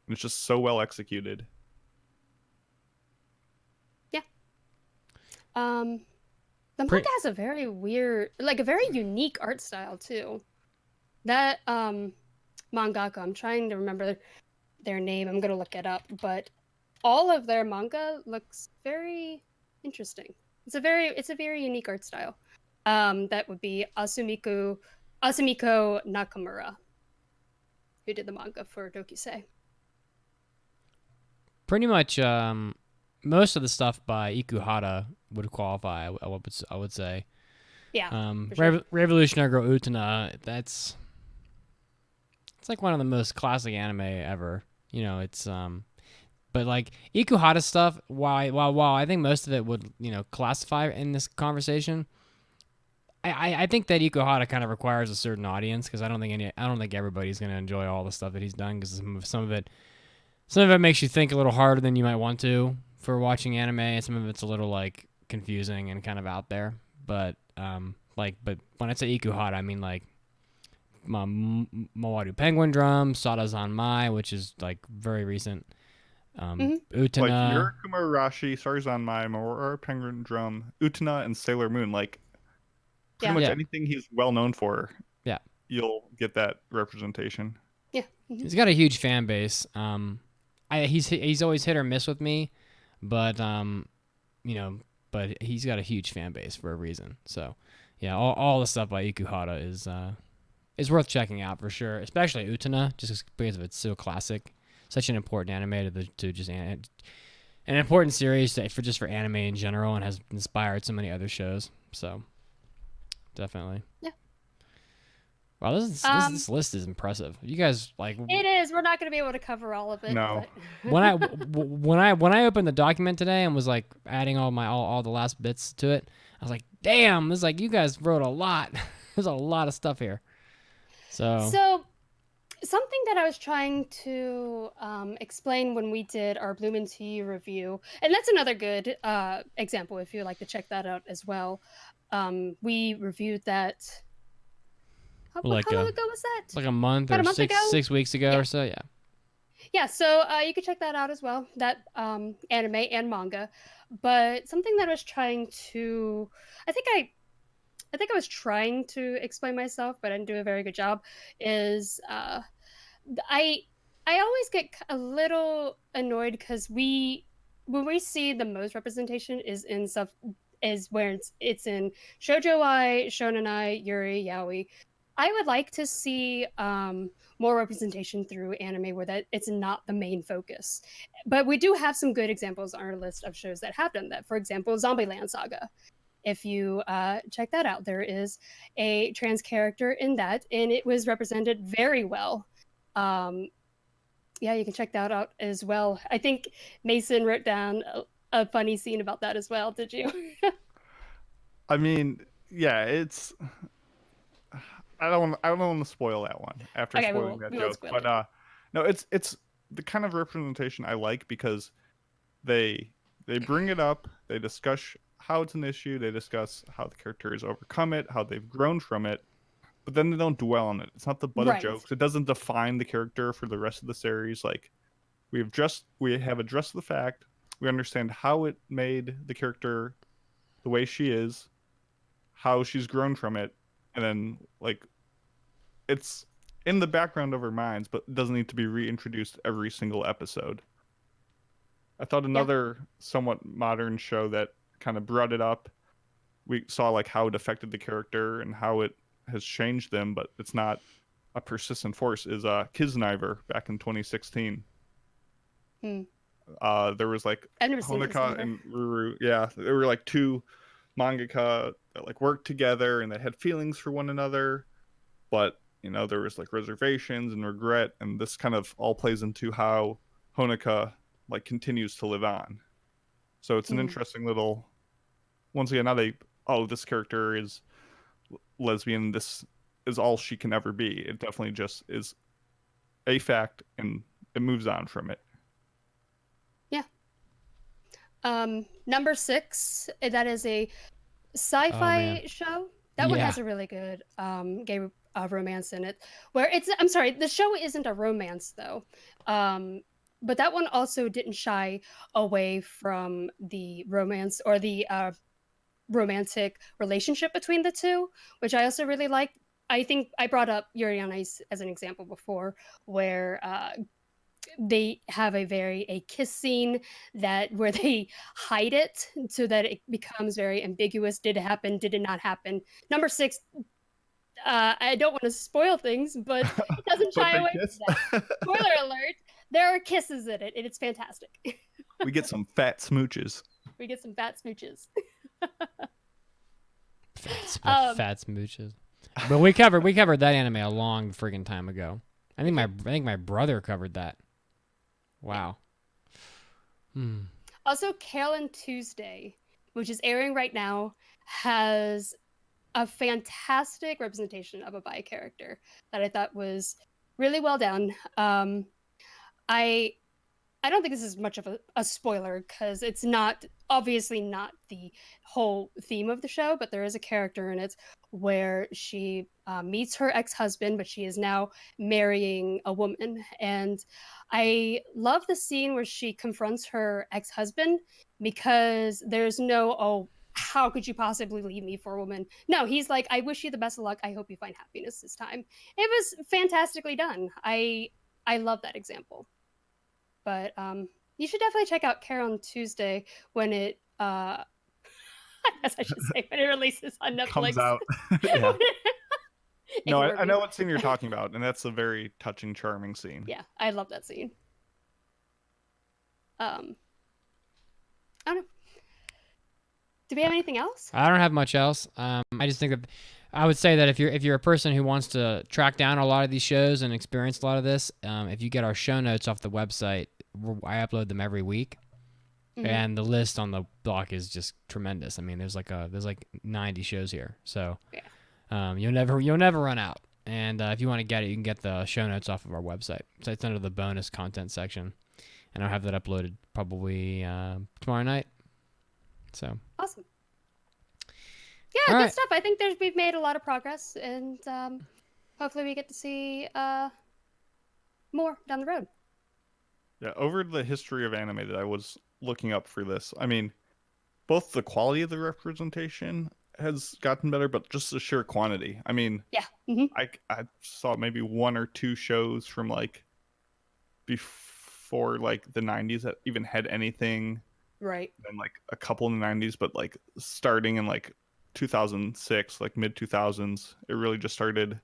And it's just so well executed. The manga has a very weird, like a very unique art style too. That mangaka, I'm trying to remember their name. I'm gonna look it up, but all of their manga looks very interesting. It's a very unique art style. That would be Asumiko Nakamura, who did the manga for Dokusei. Pretty much, most of the stuff by Ikuhara would qualify. I would say. Yeah. Sure. Revolutionary Girl Utena. It's like one of the most classic anime ever. It's but like Ikuhara stuff. While I think most of it would classify in this conversation, I think that Ikuhara kind of requires a certain audience because I don't think everybody's gonna enjoy all the stuff that he's done because some of it makes you think a little harder than you might want to for watching anime, and some of it's a little like confusing and kind of out there. But but when I say Ikuhara, I mean like Mawaru Penguin Drum, Sada Mai, which is like very recent. Utena, like Yurikuma Arashi, Sarzanmai, Mawaru Penguin Drum, Utena, and Sailor Moon. Like pretty much anything he's well known for. Yeah, you'll get that representation. Yeah, he's got a huge fan base. He's always hit or miss with me, but but he's got a huge fan base for a reason. So yeah, all the stuff by Ikuhara is worth checking out for sure, especially Utena, just because it's so classic, such an important anime to just an important series for anime in general, and has inspired so many other shows. So definitely, yeah. Wow, this list is impressive. You guys like it is. We're not going to be able to cover all of it. No. But... when I opened the document today and was like adding all the last bits to it, I was like, damn, this is like you guys wrote a lot. There's a lot of stuff here. So something that I was trying to explain when we did our Bloom and Tea review, and that's another good example if you'd like to check that out as well. We reviewed that. How long ago was that? Like a month or 6 weeks ago or so, yeah. Yeah, so you can check that out as well, that anime and manga. But something that I was trying to... I think I was trying to explain myself, but I didn't do a very good job, is I always get a little annoyed because when we see the most representation is in stuff, is where it's in shoujo-ai, shonen-ai, yuri, yaoi. I would like to see more representation through anime where that it's not the main focus. But we do have some good examples on our list of shows that have done that. For example, Zombieland Saga. If you check that out, there is a trans character in that, and it was represented very well. Yeah, you can check that out as well. I think Mason wrote down a funny scene about that as well. Did you? I mean, yeah, it's... I don't want to spoil that one after spoiling that joke, but no, it's the kind of representation I like because they bring it up, they discuss how it's an issue, they discuss how the character has overcome it, how they've grown from it, but then they don't dwell on it. It's not the butt of jokes. It doesn't define the character for the rest of the series. Like we have addressed the fact, we understand how it made the character the way she is, how she's grown from it. And then, like, it's in the background of our minds, but it doesn't need to be reintroduced every single episode. I thought another somewhat modern show that kind of brought it up, we saw, like, how it affected the character and how it has changed them, but it's not a persistent force, is Kisniver back in 2016. There was, like, Honoka and Ruru. Yeah, there were, like, two mangaka that like worked together and they had feelings for one another, but there was like reservations and regret, and this kind of all plays into how Honoka like continues to live on. So it's an interesting little, once again, now this character is lesbian, this is all she can ever be. It definitely just is a fact and it moves on from it. Number 6, that is a sci-fi show. That one has a really good gay romance in it. Where I'm sorry, the show isn't a romance though. But that one also didn't shy away from the romance or the romantic relationship between the two, which I also really like. I think I brought up Yuri on Ice as an example before, where they have a kiss scene where they hide it so that it becomes very ambiguous. Did it happen? Did it not happen? Number 6, I don't want to spoil things, but it doesn't shy away from that. Spoiler alert, there are kisses in it, and it's fantastic. We get some fat smooches. Fat smooches. But we covered that anime a long friggin' time ago. I think my brother covered that. Wow. Also, Carolyn Tuesday, which is airing right now, has a fantastic representation of a bi character that I thought was really well done. I don't think this is much of a spoiler because it's obviously not the whole theme of the show, but there is a character in it where she meets her ex-husband, but she is now marrying a woman. And I love the scene where she confronts her ex-husband because there's no, how could you possibly leave me for a woman? No, he's like, I wish you the best of luck. I hope you find happiness this time. It was fantastically done. I love that example. But you should definitely check out Care on Tuesday when it, I guess I should say, when it releases on Netflix. Comes out. Yeah. No, I know what scene you're talking about, and that's a very touching, charming scene. Yeah, I love that scene. I don't know. Do we have anything else? I don't have much else. I just think that I would say that if you're a person who wants to track down a lot of these shows and experience a lot of this, if you get our show notes off the website, I upload them every week, and the list on the block is just tremendous. I mean, there's like 90 shows here, so you'll never run out. And if you want to get it, you can get the show notes off of our website. So it's under the bonus content section, and I'll have that uploaded probably tomorrow night. So awesome. Yeah, good stuff. I think we've made a lot of progress, and hopefully we get to see more down the road. Yeah, over the history of anime that I was looking up for this, I mean, both the quality of the representation has gotten better, but just the sheer quantity. I mean, I saw maybe one or two shows from like before like the 90s that even had anything. Right. And like a couple in the 90s, but like starting in like 2006, like mid 2000s, it really just started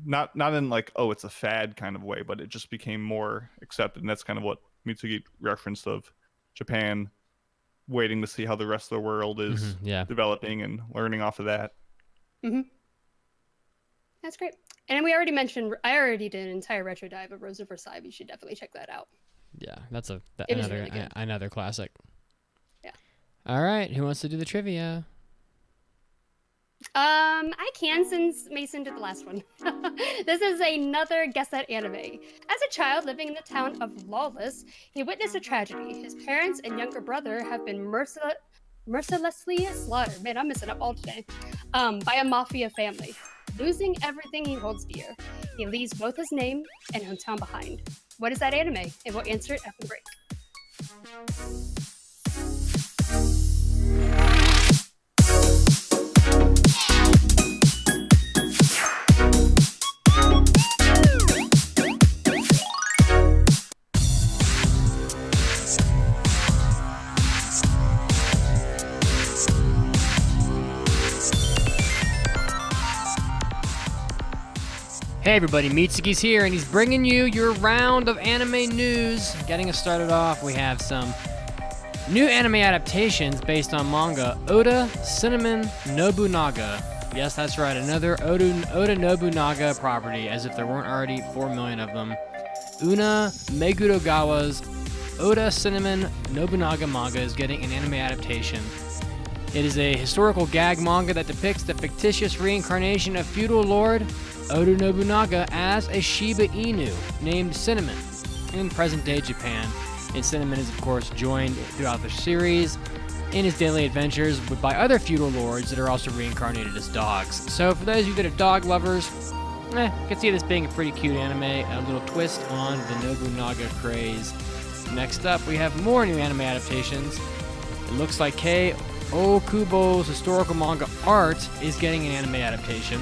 not in like, oh, it's a fad kind of way, but it just became more accepted. And that's kind of what Mitsuki referenced of Japan waiting to see how the rest of the world is developing and learning off of that. That's great. And I already did an entire retro dive of Rose of Versailles. You should definitely check that out. Yeah, that's another really good. Another classic. Yeah. All right, who wants to do the trivia? I can, since Mason did the last one. This is another Guess That Anime. As a child living in the town of Lawless, he witnessed a tragedy. His parents and younger brother have been mercilessly slaughtered. Man, I'm messing up all today. By a mafia family. Losing everything he holds dear, he leaves both his name and hometown behind. What is that anime? And we'll answer it after the break. Hey everybody, Mitsuki's here, and he's bringing you your round of anime news. Getting us started off, we have some new anime adaptations based on manga Oda Cinnamon Nobunaga. Yes, that's right, another Oda Nobunaga property, as if there weren't already 4 million of them. Una Megurogawa's Oda Cinnamon Nobunaga manga is getting an anime adaptation. It is a historical gag manga that depicts the fictitious reincarnation of feudal lord Oda Nobunaga as a Shiba Inu named Cinnamon in present-day Japan. And Cinnamon is, of course, joined throughout the series in his daily adventures by other feudal lords that are also reincarnated as dogs. So for those of you that are dog lovers, you can see this being a pretty cute anime, a little twist on the Nobunaga craze. Next up, we have more new anime adaptations. It looks like Kei Okubo's historical manga Art is getting an anime adaptation.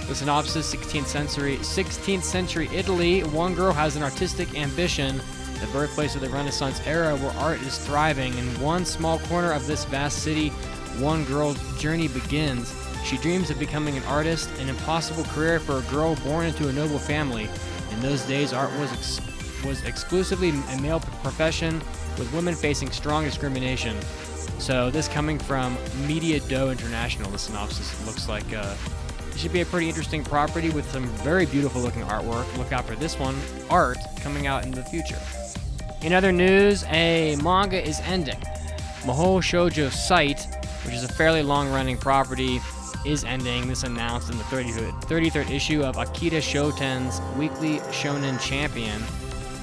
The synopsis: 16th century Italy. One girl has an artistic ambition, the birthplace of the Renaissance era where art is thriving. In one small corner of this vast city, one girl's journey begins. She dreams of becoming an artist, an impossible career for a girl born into a noble family. In those days, art was exclusively a male profession, with women facing strong discrimination. So this coming from Media Dough International, the synopsis looks like it should be a pretty interesting property with some very beautiful looking artwork. Look out for this one, Art, coming out in the future. In other news, a manga is ending. Mahou Shoujo Site, which is a fairly long-running property, is ending. This announced in the 33rd issue of Akira Shoten's Weekly Shonen Champion.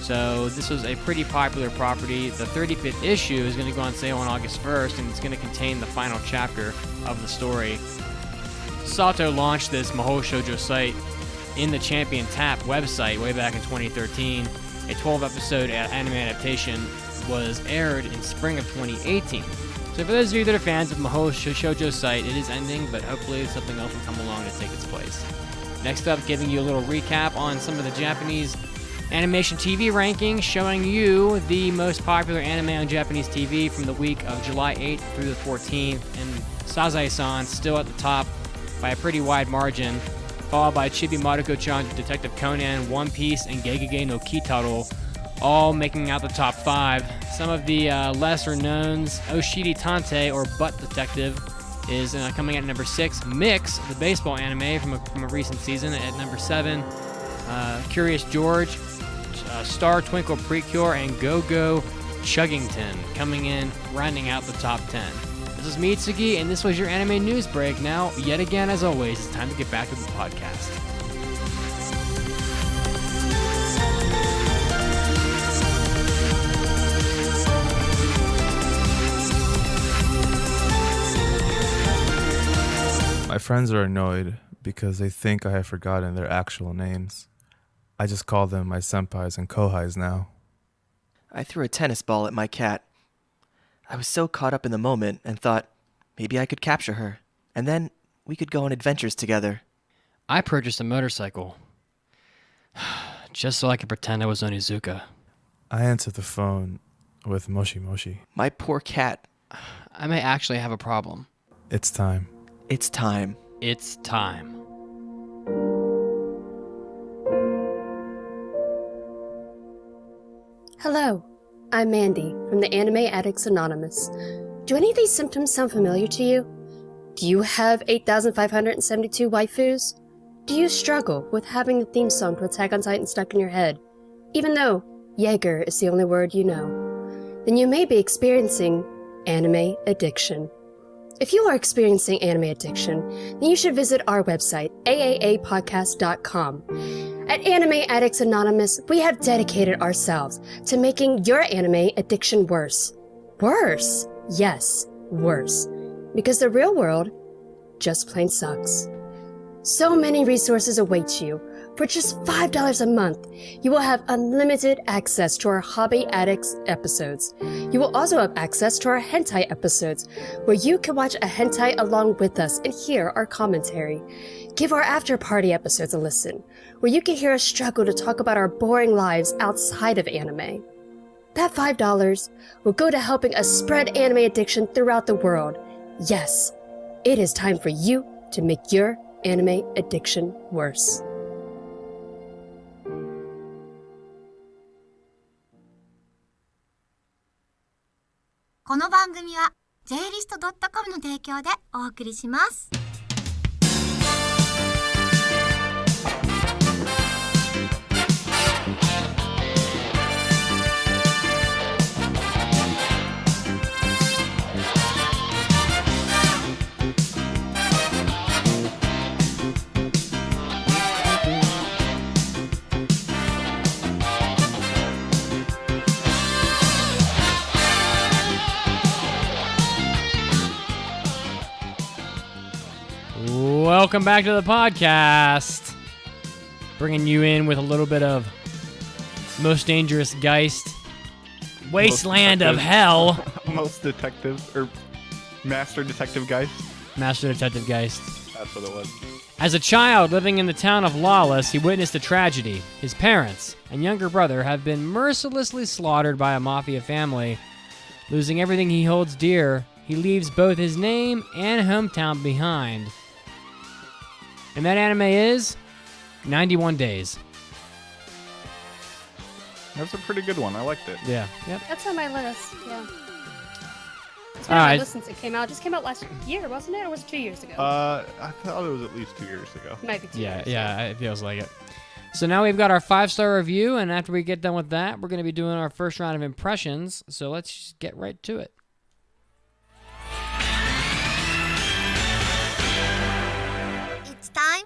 So this was a pretty popular property. The 35th issue is going to go on sale on August 1st, and it's going to contain the final chapter of the story. Sato launched this Mahou Shoujo site in the Champion Tap website way back in 2013. A 12-episode anime adaptation was aired in spring of 2018. So for those of you that are fans of Mahou Shoujo site, it is ending, but hopefully something else will come along to take its place. Next up, giving you a little recap on some of the Japanese animation TV rankings, showing you the most popular anime on Japanese TV from the week of July 8th through the 14th, and Sazae-san still at the top by a pretty wide margin, followed by Chibi Maruko-chan, Detective Conan, One Piece, and Gegege no Kitaro, all making out the top 5. Some of the lesser knowns, Oshiri Tante, or Butt Detective, is coming at number 6. Mix, the baseball anime from a recent season, at number 7. Curious George, Star Twinkle Precure, and Go-Go Chuggington coming in, rounding out the top 10. This is Mitsuki, and this was your anime news break. Now, yet again, as always, it's time to get back to the podcast. My friends are annoyed because they think I have forgotten their actual names. I just call them my senpais and kohais now. I threw a tennis ball at my cat. I was so caught up in the moment and thought maybe I could capture her, and then we could go on adventures together. I purchased a motorcycle just so I could pretend I was Onizuka. I answered the phone with Moshi Moshi. My poor cat. I may actually have a problem. It's time. It's time. It's time. Hello, I'm Mandy from the Anime Addicts Anonymous. Do any of these symptoms sound familiar to you? Do you have 8,572 waifus? Do you struggle with having the theme song to Attack on Titan stuck in your head, even though Jaeger is the only word you know? Then you may be experiencing anime addiction. If you are experiencing anime addiction, then you should visit our website, AAAPodcast.com. At Anime Addicts Anonymous, we have dedicated ourselves to making your anime addiction worse. Worse! Yes, worse. Because the real world just plain sucks. So many resources await you. For just $5 a month, you will have unlimited access to our Hobby Addicts episodes. You will also have access to our hentai episodes, where you can watch a hentai along with us and hear our commentary. Give our after party episodes a listen, where you can hear us struggle to talk about our boring lives outside of anime. That $5 will go to helping us spread anime addiction throughout the world. Yes, it is time for you to make your anime addiction worse. この番組は J-list.com の提供でお送りします。Welcome back to the podcast. Bringing you in with a little bit of Most Dangerous Geist, Wasteland of Hell. Most Detective, or Master Detective Geist. Master Detective Geist. That's what it was. As a child living in the town of Lawless, he witnessed a tragedy. His parents and younger brother have been mercilessly slaughtered by a mafia family. Losing everything he holds dear, he leaves both his name and hometown behind. And that anime is 91 Days. That's a pretty good one. I liked it. Yeah. Yep. That's on my list, yeah. It's All been on my right. list since it came out. It just came out last year, wasn't it? Or was it 2 years ago? I thought it was at least 2 years ago. Might be 2 years. Yeah, it feels like it. So now we've got our 5-star review, and after we get done with that, we're going to be doing our first round of impressions. So let's just get right to it.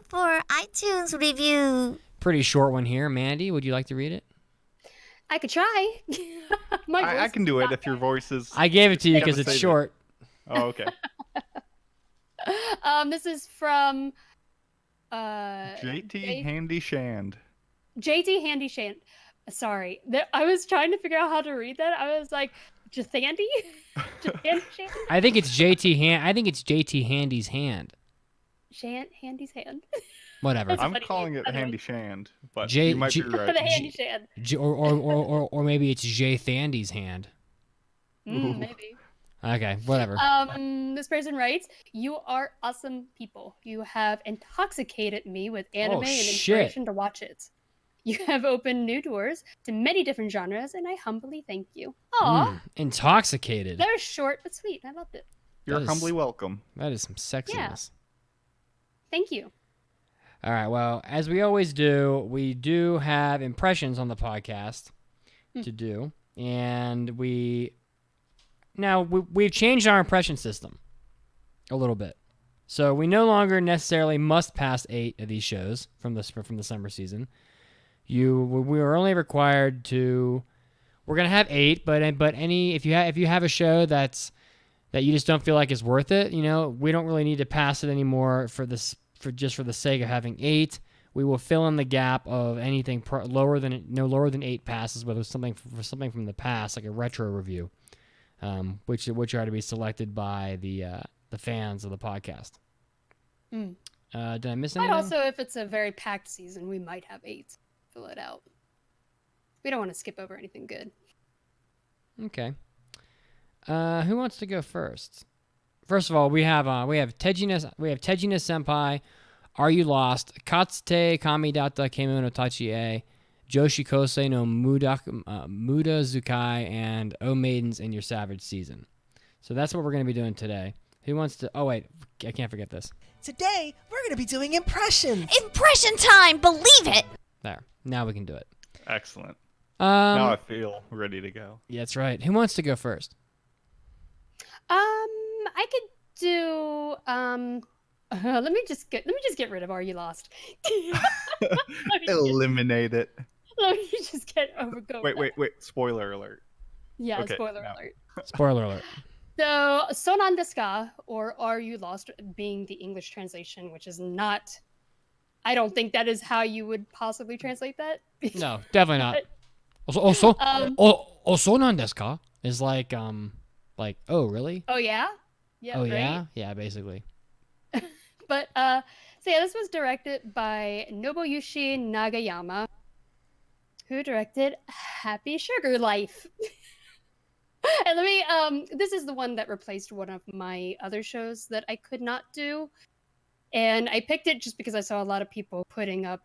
for iTunes review. Pretty short one here. Mandy, would you like to read it? I could try. I can do it if your voice is. I gave it to you You gotta because it's save short. Oh, okay. This is from JT Handy Shand. JT Handy Shand. Sorry, I was trying to figure out how to read that. I was like, Jathandy? Jathandy Shand? I think it's JT Handy's hand. Handy's hand. Whatever. I'm calling it Handy Shand, but J- you might J- be right. The Handy Shand. Or maybe it's J Thandy's hand. Maybe. Okay, whatever. This person writes, "You are awesome people. You have intoxicated me with anime and inspiration to watch it. You have opened new doors to many different genres, and I humbly thank you." Aw. Intoxicated. That was short but sweet. I loved it. You're humbly welcome. That is some sexiness. Yeah. Thank you. All right, well, as we always do, we do have impressions on the podcast to do, and we've changed our impression system a little bit. So we no longer necessarily must pass 8 of these shows from the summer season. We are only required to. We're gonna have 8, but if you have a show that you just don't feel like is worth it, we don't really need to pass it anymore for the sake of having 8. We will fill in the gap of anything no lower than 8 passes, whether it's something from the past, like a retro review, which are to be selected by the fans of the podcast. Did I miss anything? But also, if it's a very packed season, we might have 8. Fill it out. We don't want to skip over anything good. Okay. Who wants to go first? First of all, we have Tejina Senpai, Are You Lost? Katsute Kamidata Kemono Tachie, Joshi Kosei no Muda Zukai, and O Maidens in Your Savage Season. So that's what we're going to be doing today. Who wants to... Oh, wait. I can't forget this. Today, we're going to be doing impressions. Impression time! Believe it! There. Now we can do it. Excellent. Now I feel ready to go. Yeah, that's right. Who wants to go first? I could do. Let me just get rid of Are You Lost? Eliminate it. Let me just get over. Wait. Spoiler alert. Yeah, Okay, spoiler no. alert. Spoiler alert. So, Sonan desu ka, or Are You Lost, being the English translation, which is not. I don't think that is how you would possibly translate that. No, definitely not. Sonan desu ka is like, oh, really? Oh, yeah? Yeah, oh, right? yeah? Yeah, basically. But, so yeah, this was directed by Nobuyushi Nagayama, who directed Happy Sugar Life. And let me, this is the one that replaced one of my other shows that I could not do. And I picked it just because I saw a lot of people putting up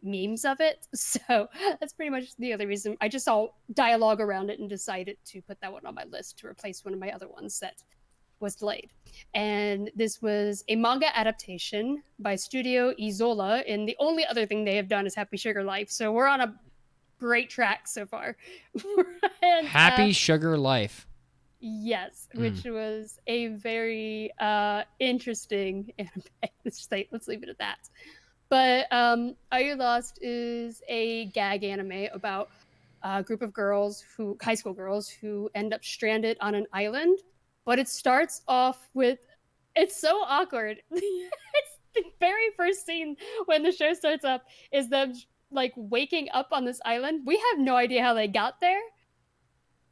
memes of it. So that's pretty much the other reason. I just saw dialogue around it and decided to put that one on my list to replace one of my other ones that was delayed. And this was a manga adaptation by Studio Isola. And the only other thing they have done is Happy Sugar Life. So we're on a great track so far. And, Happy Sugar Life. Yes, which was a very interesting anime. Let's leave it at that. But Are You Lost is a gag anime about a group of high school girls who end up stranded on an island. But it starts off with, it's so awkward. It's the very first scene when the show starts up is them like waking up on this island. We have no idea how they got there.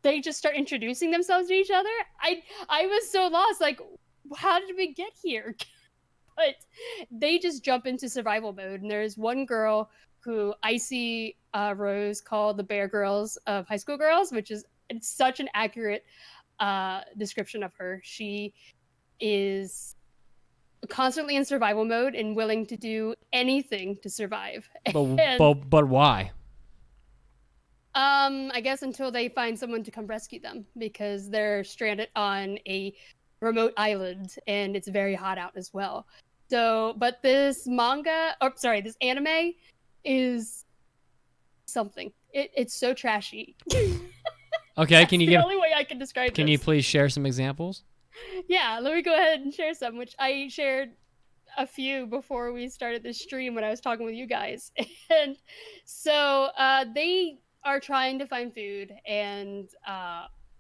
They just start introducing themselves to each other. I was so lost. Like, how did we get here? But they just jump into survival mode. And there's one girl who Icy Rose called the Bear Girls of high school girls, which is such an accurate description of her. She is constantly in survival mode and willing to do anything to survive. But why? I guess until they find someone to come rescue them, because they're stranded on a remote island and it's very hot out as well. So, but this anime is something. It's so trashy. Okay, can you the only way I can describe it. Can you please share some examples? Yeah, let me go ahead and share some, which I shared a few before we started the stream when I was talking with you guys. And so they are trying to find food, and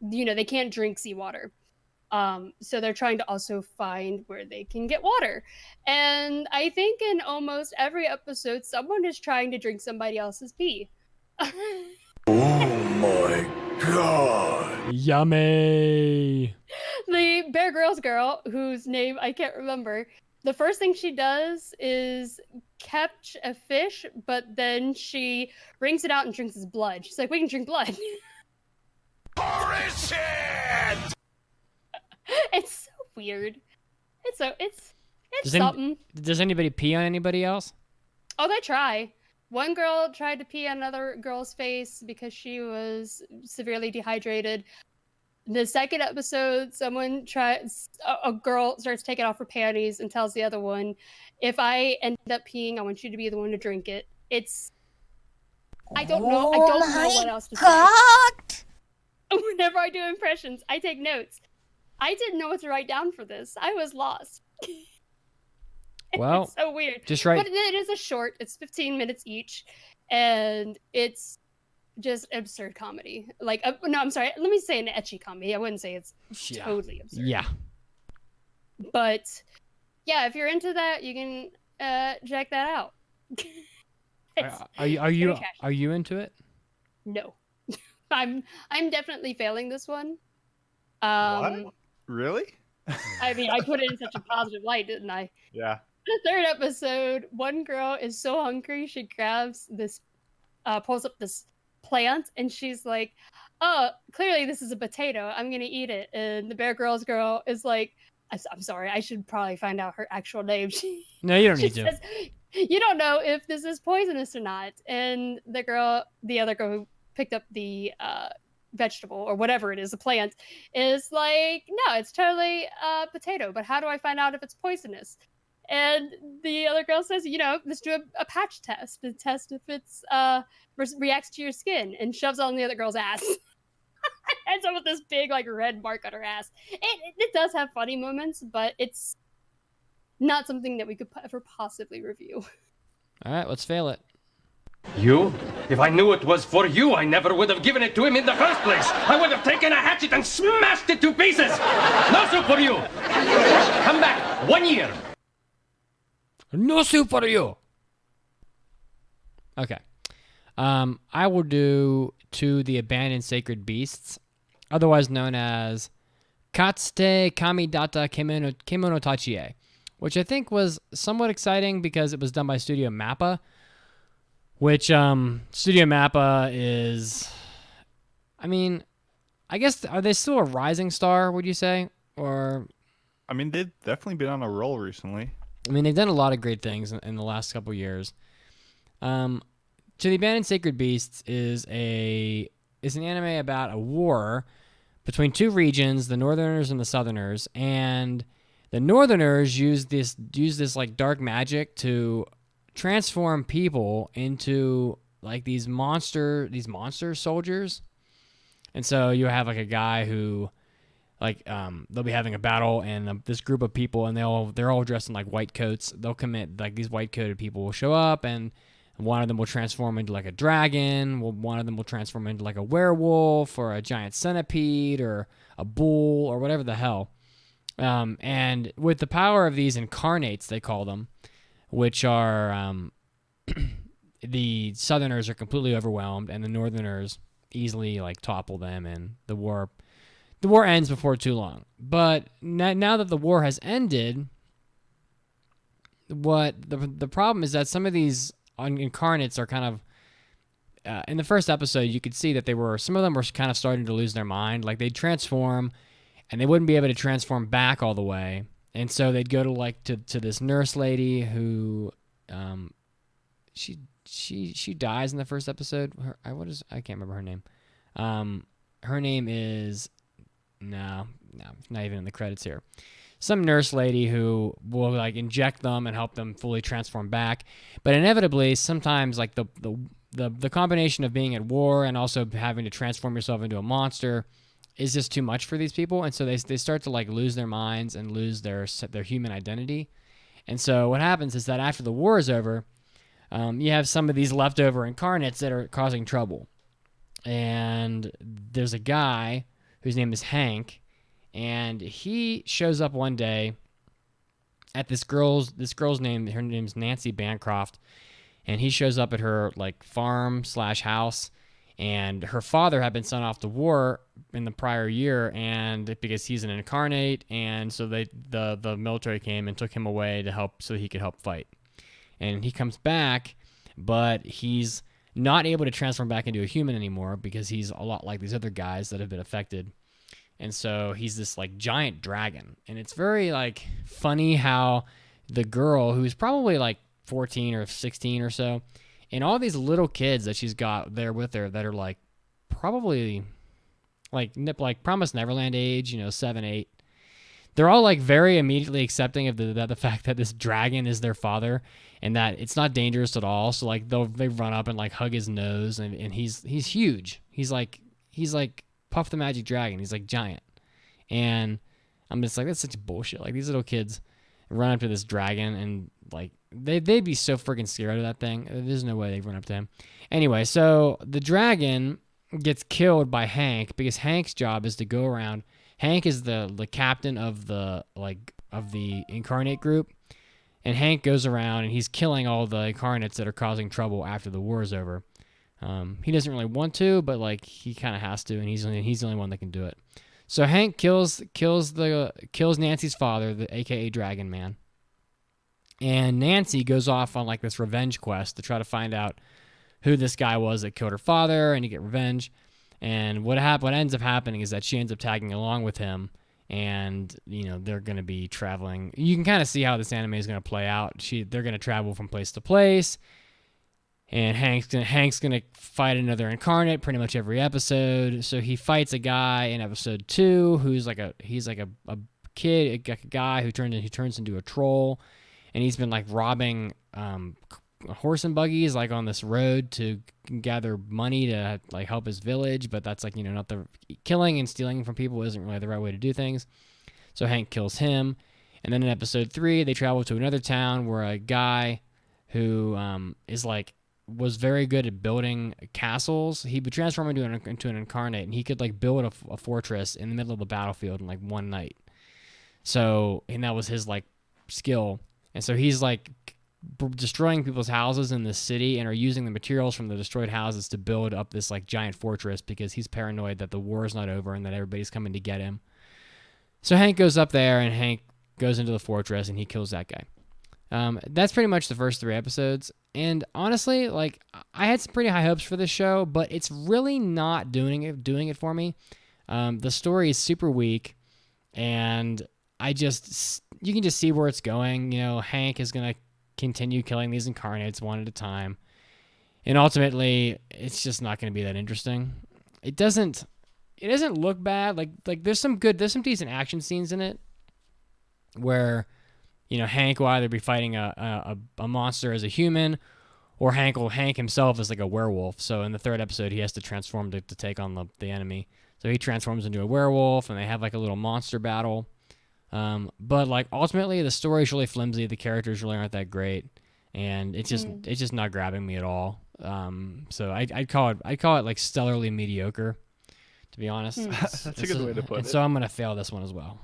they can't drink seawater. So they're trying to also find where they can get water. And I think in almost every episode, someone is trying to drink somebody else's pee. Oh my god. Yummy. The Bear Grylls girl, whose name I can't remember, the first thing she does is catch a fish, but then she wrings it out and drinks his blood. She's like, we can drink blood. It's so weird. It's something. Does anybody pee on anybody else? Oh, they try. One girl tried to pee on another girl's face because she was severely dehydrated. The second episode, a girl starts taking off her panties and tells the other one, if I end up peeing, I want you to be the one to drink it. I don't know what else to say. Whenever I do impressions, I take notes. I didn't know what to write down for this. I was lost. Well, it's so weird. Just right. But it is a short. It's 15 minutes each, and it's just absurd comedy. No, I'm sorry. Let me say an ecchi comedy. I wouldn't say it's totally absurd. Yeah. But yeah, if you're into that, you can check that out. Are you into it? No. I'm definitely failing this one. What? Really? I mean, I put it in such a positive light, didn't I? Yeah. The third episode, one girl is so hungry, she grabs this, pulls up this plant, and she's like, oh, clearly this is a potato. I'm going to eat it. And the Bear Grylls girl is like, I'm sorry, I should probably find out her actual name. No, you don't need to. Says, you don't know if this is poisonous or not. And the other girl who picked up the vegetable or whatever it is, the plant, is like, no, it's totally a potato, but how do I find out if it's poisonous? And the other girl says, let's do a patch test to test if it's reacts to your skin, and shoves on the other girl's ass. Ends up with this big red mark on her ass. It does have funny moments, but it's not something that we could ever possibly review. All right, let's fail it. You? If I knew it was for you, I never would have given it to him in the first place. I would have taken a hatchet and smashed it to pieces. No soup for you. Come back 1 year. No soup for you. Okay. I will do To the Abandoned Sacred Beasts, otherwise known as Katsute Kamidata Kemono Tachie, which I think was somewhat exciting because it was done by Studio Mappa, which Studio Mappa is, I mean, I guess, are they still a rising star, would you say? Or, I mean, they've definitely been on a roll recently. I mean, they've done a lot of great things in the last couple years. To the Abandoned Sacred Beasts is an anime about a war between two regions, the Northerners and the Southerners, and the Northerners use this dark magic to transform people into these monster soldiers. And so you have a guy who they'll be having a battle, and this group of people, and they're all dressed in white coats. They'll commit, these white coated people will show up, and one of them will transform into a dragon. One of them will transform into a werewolf or a giant centipede or a bull or whatever the hell. And with the power of these incarnates, they call them, which are the Southerners are completely overwhelmed, and the Northerners easily topple them, and the war ends before too long. But now that the war has ended, what the problem is that some of these incarnates are kind of in the first episode, you could see that some of them were kind of starting to lose their mind. They'd transform, and they wouldn't be able to transform back all the way, and so they'd go to this nurse lady who she dies in the first episode. I can't remember her name. Her name is no, not even in the credits here. Some nurse lady who will inject them and help them fully transform back. But inevitably, sometimes the combination of being at war and also having to transform yourself into a monster is just too much for these people, and so they start to lose their minds and lose their human identity. And so what happens is that after the war is over, you have some of these leftover incarnates that are causing trouble. And there's a guy whose name is Hank, and he shows up one day at this girl's name. Her name's Nancy Bancroft, and he shows up at her like farm/house, and her father had been sent off to war in the prior year, and because he's an incarnate, and so the military came and took him away to help so he could help fight. And he comes back, but he's not able to transform back into a human anymore because he's a lot like these other guys that have been affected. And so he's this like giant dragon. And it's very like funny how the girl, who's probably like 14 or 16 or so, and all these little kids that she's got there with her that are like probably like Promised Neverland age, 7, 8. They're all like very immediately accepting of the fact that this dragon is their father and that it's not dangerous at all. So like they run up and like hug his nose, and he's huge. He's like Puff the Magic Dragon. He's like giant. And I'm just like, that's such bullshit. Like these little kids run up to this dragon and like they'd be so freaking scared of that thing. There's no way they'd run up to him. Anyway, so the dragon gets killed by Hank because Hank's job is to go around. Hank is the captain of the incarnate group, and Hank goes around and he's killing all the incarnates that are causing trouble after the war is over. He doesn't really want to, but like he kind of has to, and he's the only one that can do it. So Hank kills Nancy's father, the AKA Dragon Man, and Nancy goes off on like this revenge quest to try to find out who this guy was that killed her father and to get revenge. And what ends up happening is that she ends up tagging along with him, and they're going to be traveling. You can kind of see how this anime is going to play out. They're going to travel from place to place, and Hank's going to fight another incarnate pretty much every episode. So he fights a guy in episode 2 who's like a kid, a guy who turns into a troll, and he's been like robbing horse and buggies like on this road to gather money to like help his village, but that's like not the killing and stealing from people isn't really the right way to do things. So Hank kills him, and then in episode 3 they travel to another town where a guy who was very good at building castles. He would transform into an incarnate, and he could like build a fortress in the middle of the battlefield in like one night. So, and that was his like skill, and so he's like destroying people's houses in the city and are using the materials from the destroyed houses to build up this like giant fortress because he's paranoid that the war is not over and that everybody's coming to get him. So Hank goes up there, and Hank goes into the fortress and he kills that guy. That's pretty much the first 3 episodes. And honestly, like I had some pretty high hopes for this show, but it's really not doing it for me. The story is super weak, and you can just see where it's going. Hank is going to continue killing these incarnates one at a time, and ultimately it's just not going to be that interesting. It doesn't look bad. Like there's some decent action scenes in it where Hank will either be fighting a monster as a human, or Hank himself is like a werewolf. So in the 3rd episode he has to transform to take on the enemy. So he transforms into a werewolf, and they have like a little monster battle. But like ultimately the story's really flimsy, the characters really aren't that great, and it's just not grabbing me at all. So I'd call it like stellarly mediocre, to be honest. That's a good way to put it. So I'm gonna fail this one as well.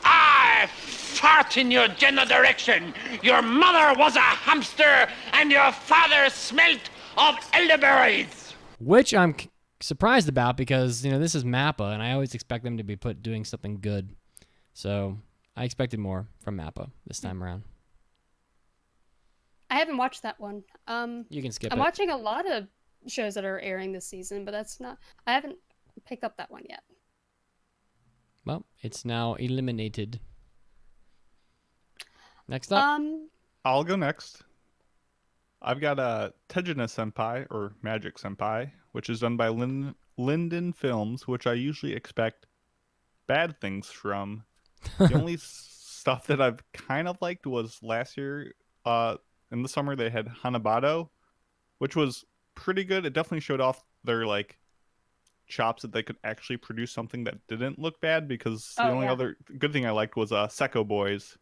I fart in your general direction. Your mother was a hamster, and your father smelt of elderberries. Which I'm surprised about because this is Mappa, and I always expect them to be doing something good. So I expected more from Mappa this time around. I haven't watched that one. You can skip it. I'm watching a lot of shows that are airing this season, but I haven't picked up that one yet. Well, it's now eliminated. Next up. I'll go next. I've got a Tejina Senpai, or Magic Senpai, which is done by Linden Films, which I usually expect bad things from. The only stuff that I've kind of liked was last year, in the summer, they had Hanabado, which was pretty good. It definitely showed off their like chops that they could actually produce something that didn't look bad, because the only other good thing I liked was Secco Boys,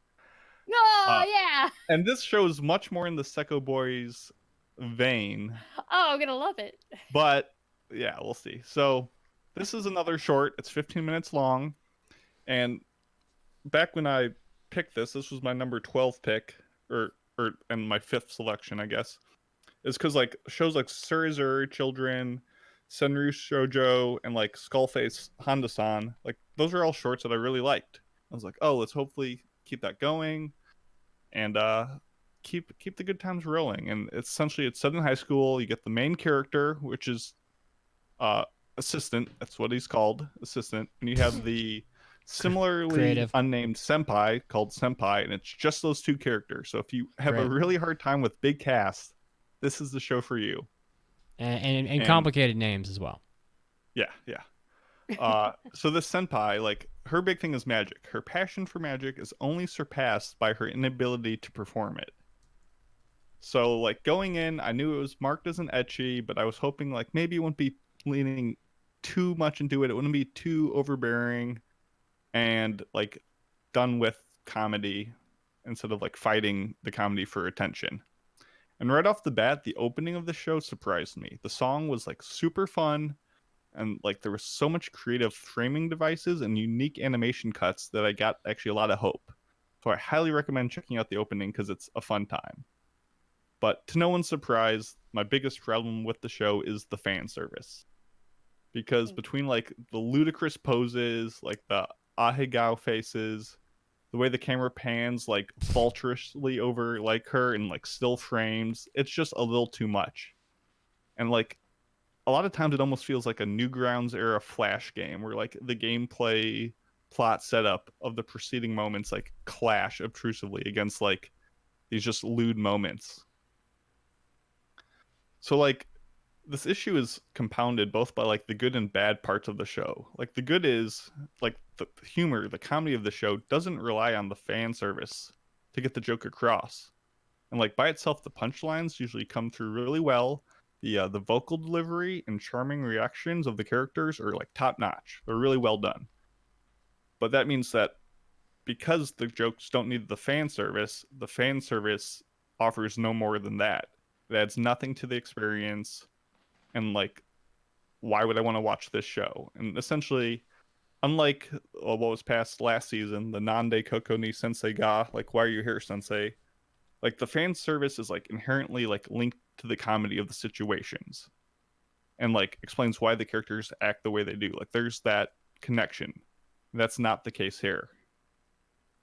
Oh, yeah. And this show is much more in the Secco Boys vein. Oh, I'm going to love it. But, yeah, we'll see. So, this is another short. It's 15 minutes long. And back when I picked this was my number 12 pick, and my 5th selection, I guess. Is because, like, shows like Surizuri Children, Senryu Shoujo, and, like, Skullface Honda-san, like, those are all shorts that I really liked. I was like, oh, let's hopefully keep that going. And keep the good times rolling. And it's set in high school. You get the main character, which is assistant. That's what he's called, assistant. And you have the similarly Creative. unnamed senpai called Senpai, and it's just those two characters. So if you have a Right. really hard time with big cast, this is the show for you. And complicated names as well. Yeah. So this senpai, like, her big thing is magic. Her passion for magic is only surpassed by her inability to perform it. So, like, going in, I knew it was marked as an ecchi, but I was hoping, like, maybe it wouldn't be leaning too much into it. It wouldn't be too overbearing and, like, done with comedy instead of, like, fighting the comedy for attention. And right off the bat, the opening of the show surprised me. The song was, like, super fun. And, like, there was so much creative framing devices and unique animation cuts that I got actually a lot of hope. So I highly recommend checking out the opening because it's a fun time. But to no one's surprise, my biggest problem with the show is the fan service. Because between, like, the ludicrous poses, like the ahegao faces, the way the camera pans, like, vulturously over, like, her in, like, still frames, it's just a little too much. And, like, a lot of times it almost feels like a Newgrounds era Flash game where, like, the gameplay plot setup of the preceding moments, like, clash obtrusively against, like, these just lewd moments. So, like, this issue is compounded both by, like, the good and bad parts of the show. Like, the good is, like, the humor, the comedy of the show doesn't rely on the fan service to get the joke across. And, like, by itself, the punchlines usually come through really well. The vocal delivery and charming reactions of the characters are, like, top notch. They're really well done. But that means that because the jokes don't need the fan service offers no more than that. It adds nothing to the experience. And, like, why would I want to watch this show? And essentially, unlike what was passed last season, the Nande Koko ni Sensei ga, like, why are you here, Sensei? Like, the fan service is, like, inherently, like, linked to the comedy of the situations and, like, explains why the characters act the way they do. Like, there's that connection. That's not the case here.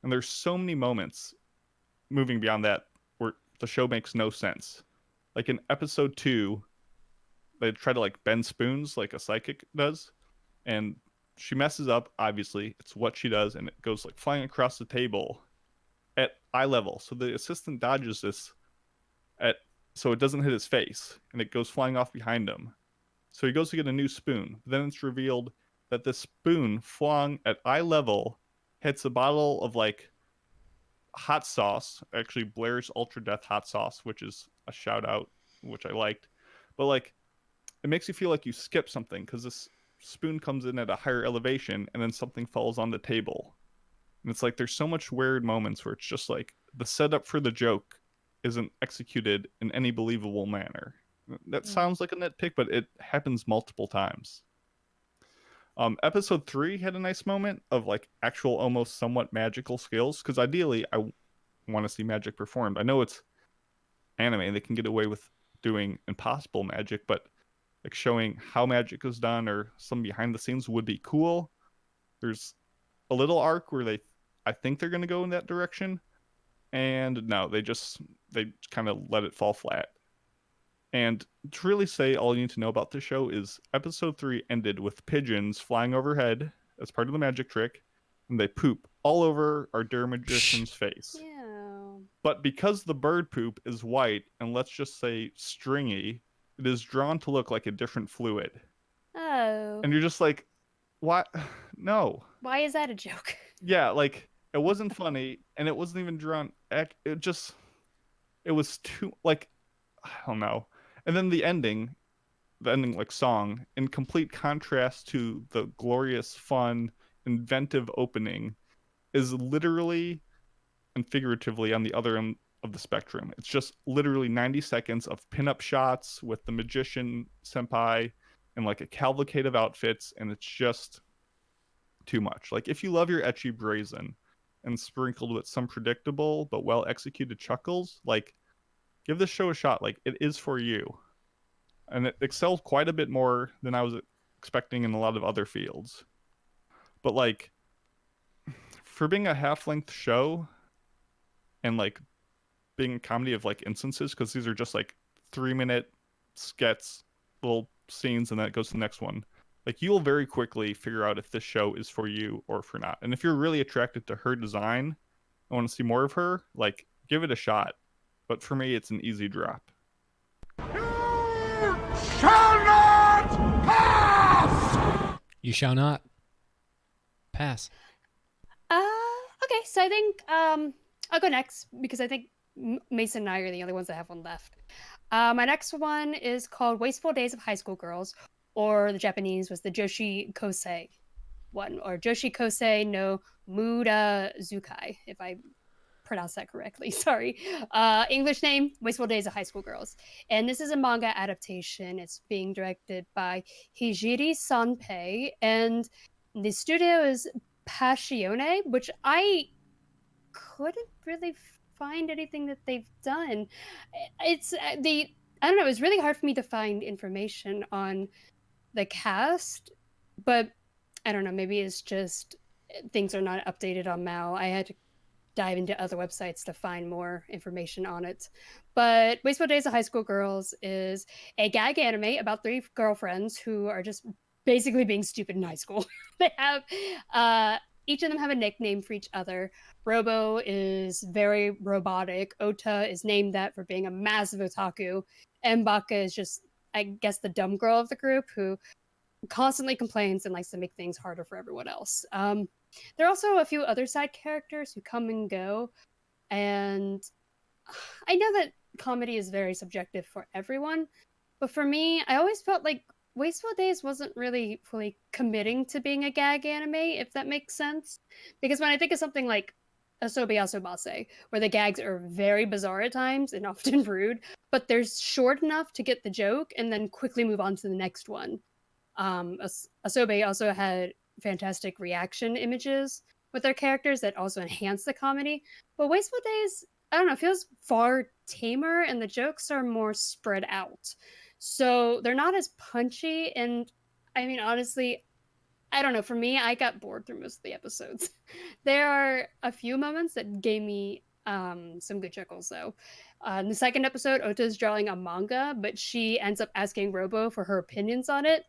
And there's so many moments moving beyond that where the show makes no sense. Like, in episode 2, they try to, like, bend spoons like a psychic does, and she messes up. Obviously, it's what she does, and it goes, like, flying across the table at eye level. So the assistant dodges this so it doesn't hit his face, and it goes flying off behind him. So he goes to get a new spoon. Then it's revealed that the spoon flung at eye level hits a bottle of, like, hot sauce, actually Blair's Ultra Death hot sauce, which is a shout out, which I liked. But, like, it makes you feel like you skip something because this spoon comes in at a higher elevation and then something falls on the table. And it's like there's so much weird moments where it's just like the setup for the joke isn't executed in any believable manner. That sounds like a nitpick, but it happens multiple times. Episode 3 had a nice moment of, like, actual almost somewhat magical skills, because ideally I want to see magic performed. I know it's anime, they can get away with doing impossible magic, but, like, showing how magic is done or some behind the scenes would be cool. There's a little arc where I think they're going to go in that direction, and no, they kind of let it fall flat. And to really say all you need to know about this show is episode 3 ended with pigeons flying overhead as part of the magic trick, and they poop all over our dear magician's face. Yeah. But because the bird poop is white and, let's just say, stringy, it is drawn to look like a different fluid. Oh. And you're just like, what? No. Why is that a joke? Yeah, like, it wasn't funny, and it wasn't even drawn. It was too, like, I don't know. And then the ending, like, song, in complete contrast to the glorious, fun, inventive opening, is literally and figuratively on the other end of the spectrum. It's just literally 90 seconds of pinup shots with the magician Senpai and like a cavalcade of outfits, and it's just too much. Like, if you love your ecchi brazen and sprinkled with some predictable but well executed chuckles, like, give this show a shot. Like, it is for you. And it excels quite a bit more than I was expecting in a lot of other fields. But like, for being a half-length show and like being a comedy of like instances, because these are just like 3-minute skets, little scenes, and then it goes to the next one. Like, you will very quickly figure out if this show is for you or for not. And if you're really attracted to her design, I want to see more of her, like, give it a shot. But for me, it's an easy drop. Shall not pass! You shall not pass. Okay, so I think I'll go next because I think Mason and I are the only ones that have one left. My next one is called Wasteful Days of High School Girls, or the Japanese was the Joshi Kosei one, or Joshi Kosei no Muda Zukai, if I pronounce that correctly. Sorry. English name, Wasteful Days of High School Girls. And this is a manga adaptation. It's being directed by Hijiri Senpai, and the studio is Passione, which I couldn't really find anything that they've done. It's I don't know, it was really hard for me to find information on the cast, but I don't know, maybe it's just things are not updated on Mal. I had to dive into other websites to find more information on it. But Wasteful Days of High School Girls is a gag anime about 3 girlfriends who are just basically being stupid in high school. They have each of them have a nickname for each other. Robo is very robotic. Ota is named that for being a massive otaku. And Baka is just, I guess, the dumb girl of the group who constantly complains and likes to make things harder for everyone else. There are also a few other side characters who come and go. And I know that comedy is very subjective for everyone. But for me, I always felt like Wasteful Days wasn't really fully committing to being a gag anime, if that makes sense. Because when I think of something like Asobi Asobase, where the gags are very bizarre at times and often rude, but they're short enough to get the joke and then quickly move on to the next one. Asobi also had fantastic reaction images with their characters that also enhance the comedy. But Wasteful Days, I don't know, feels far tamer and the jokes are more spread out. So they're not as punchy, and I mean, honestly, I don't know. For me, I got bored through most of the episodes. There are a few moments that gave me some good chuckles, though. In the second episode, Ota's drawing a manga, but she ends up asking Robo for her opinions on it.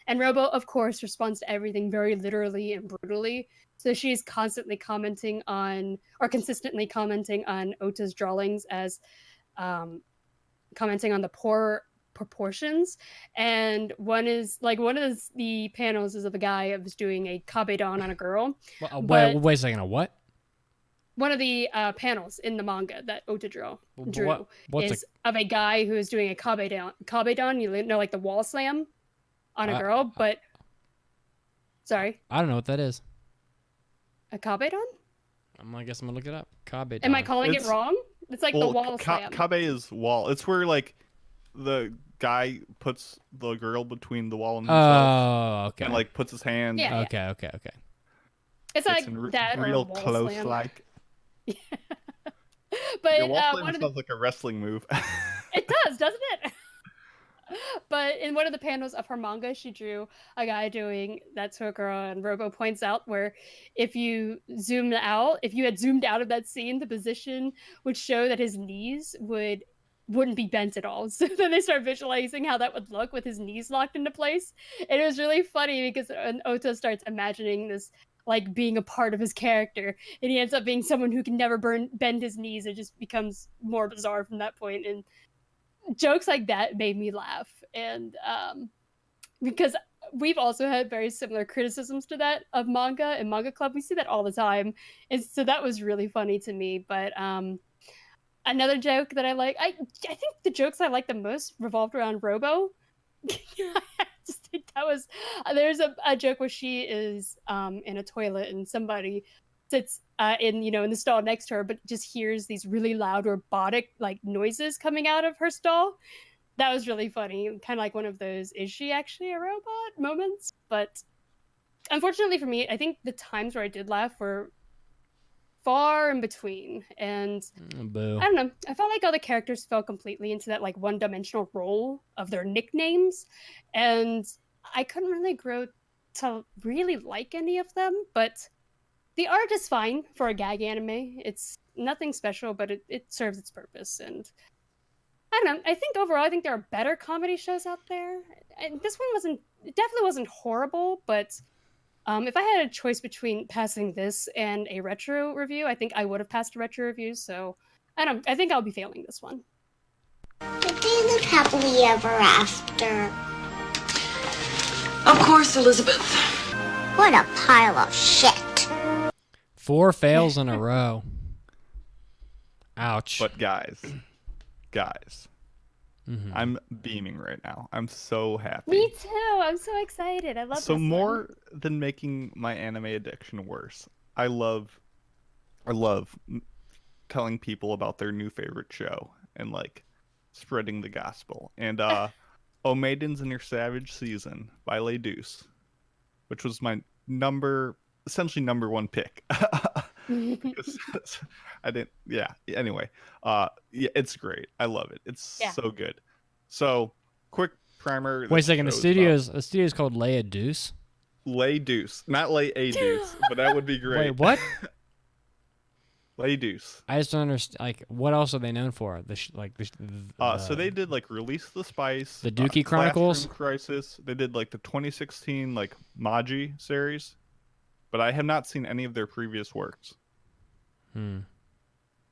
And Robo, of course, responds to everything very literally and brutally. So she's consistently commenting on Ota's drawings as commenting on the poor proportions. And one of the panels is of a guy who's doing a kabedon on a girl. Wait a second, a what? One of the panels in the manga that Ota drew What's of a guy who is doing a kabedon, you know, like the wall slam on a girl, but sorry, I don't know what that is. A kabedon? I guess I'm gonna look it up. Kabedon. Am I calling it wrong? It's like the wall slam. Kabe is wall. It's where like the guy puts the girl between the wall and himself. Oh, okay. And like puts his hand. Yeah. Okay. It's like that or real wall close, slam. like. But Your wall slam sounds like a wrestling move. It does, doesn't it? But in one of the panels of her manga, she drew a guy doing that to a girl, and Robo points out where if you had zoomed out of that scene, the position would show that his knees wouldn't be bent at all. So then they start visualizing how that would look with his knees locked into place. And it was really funny because Ota starts imagining this like being a part of his character, and he ends up being someone who can never bend his knees. It just becomes more bizarre from that point. And jokes like that made me laugh. And because we've also had very similar criticisms to that of manga and Manga Club. We see that all the time. And so that was really funny to me. But another joke that I like, I think the jokes I like the most revolved around Robo. I just think that was, there's a joke where she is in a toilet and somebody sits in the stall next to her, but just hears these really loud robotic like noises coming out of her stall. That was really funny, kind of like one of those "is she actually a robot" moments. But unfortunately for me, I think the times where I did laugh were far in between, and Boo. I don't know, I felt like all the characters fell completely into that like one-dimensional role of their nicknames, and I couldn't really grow to really like any of them. But the art is fine for a gag anime. It's nothing special, but it serves its purpose. And I don't know, I think overall, I think there are better comedy shows out there, and this one definitely wasn't horrible. But if I had a choice between passing this and a retro review, I think I would have passed a retro review. So I think I'll be failing this one. Did they live happily ever after? Of course, Elizabeth. What a pile of shit. 4 fails in a row. Ouch. But guys, I'm beaming right now. I'm so happy. Me too. I'm so excited. I love So this more than making my anime addiction worse, I love telling people about their new favorite show and like spreading the gospel. And Maidens in Your Savage Season by Le Deuce, which was my essentially number one pick. Because I didn't. Yeah. Anyway, yeah, it's great. I love it. It's so good. So, quick primer. Wait a second. The studio's called Le Deuce. Le Deuce, not Le A Deuce, but that would be great. Wait, what? Le Deuce. I just don't understand. Like, what else are they known for? So they did like Release the Spice, the Dookie Chronicles, Classroom Crisis. They did like the 2016 like Maji series, but I have not seen any of their previous works.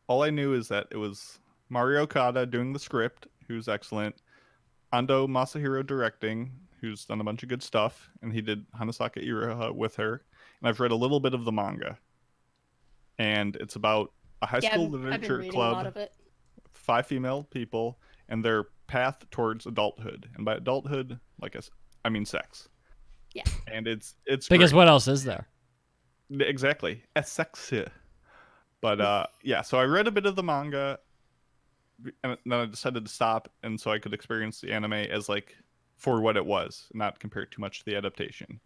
All I knew is that it was Mario Okada doing the script, who's excellent, Ando Masahiro directing, who's done a bunch of good stuff, and he did Hanasaka Iroha with her. And I've read a little bit of the manga. And it's about a high school literature club with 5 female people and their path towards adulthood. And by adulthood, I mean sex. Yeah. And it's because great. what else is there? Exactly. Sex. But yeah, so I read a bit of the manga and then I decided to stop, and so I could experience the anime as like for what it was, not compare too much to the adaptation.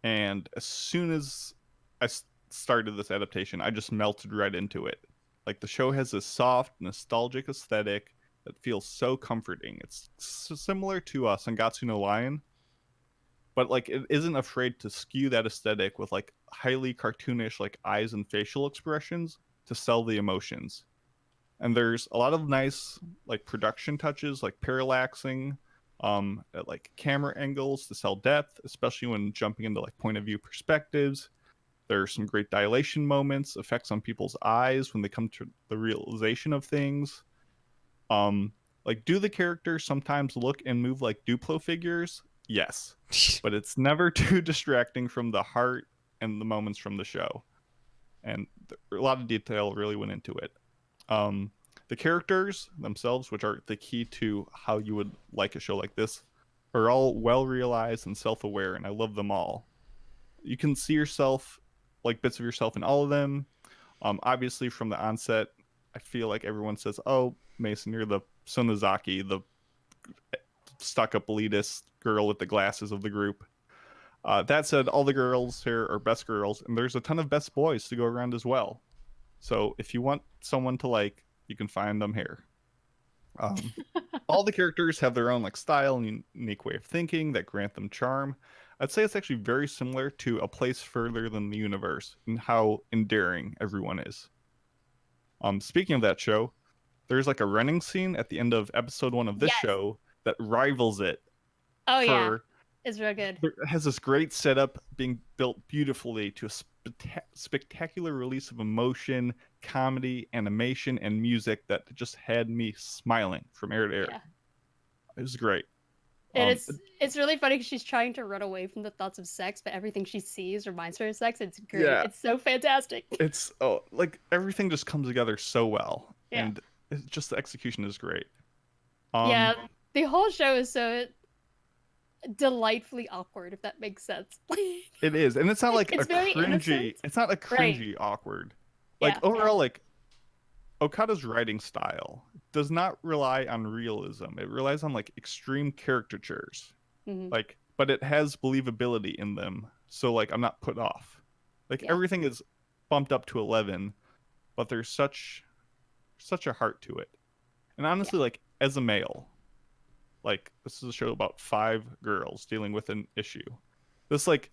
And as soon as I started this adaptation, I just melted right into it. Like, the show has this soft, nostalgic aesthetic that feels so comforting. It's similar to Sangatsu no Lion, but like it isn't afraid to skew that aesthetic with like highly cartoonish like eyes and facial expressions to sell the emotions. And there's a lot of nice like production touches, like parallaxing, at like camera angles to sell depth, especially when jumping into like point of view perspectives. There are some great dilation moments, effects on people's eyes when they come to the realization of things. Like, do the characters sometimes look and move like Duplo figures? Yes, but it's never too distracting from the heart and the moments from the show. And a lot of detail really went into it. The characters themselves, which are the key to how you would like a show like this, are all well realized and self-aware, and I love them all. You can see yourself, like bits of yourself in all of them. Obviously, from the onset, I feel like everyone says, "Oh, Mason, you're the Sonozaki, the stuck-up elitist girl with the glasses of the group." That said, all the girls here are best girls, and there's a ton of best boys to go around as well. So if you want someone to like, you can find them here. All the characters have their own like style and unique way of thinking that grant them charm. I'd say it's actually very similar to A Place Further Than the Universe and how endearing everyone is. Speaking of that show, there's like a running scene at the end of episode 1 of this show that rivals it. Oh yeah, it's real good. It has this great setup being built beautifully to a spectacular release of emotion, comedy, animation, and music that just had me smiling from ear to ear. Yeah. It was great. And it's really funny because she's trying to run away from the thoughts of sex, but everything she sees reminds her of sex. It's great. Yeah. It's so fantastic. It's like everything just comes together so well, and it's just the execution is great. Yeah, the whole show is so. delightfully awkward, if that makes sense. It is, and it's not like It's a very cringy. innocent. It's not a Right. cringy awkward. Like Yeah. overall, like Okada's writing style does not rely on realism. It relies on like extreme caricatures. Mhm. Like, but it has believability in them. So like I'm not put off. Like Yeah. everything is bumped up to 11, but there's such a heart to it. And honestly, like as a male, like this is a show about 5 girls dealing with an issue. This like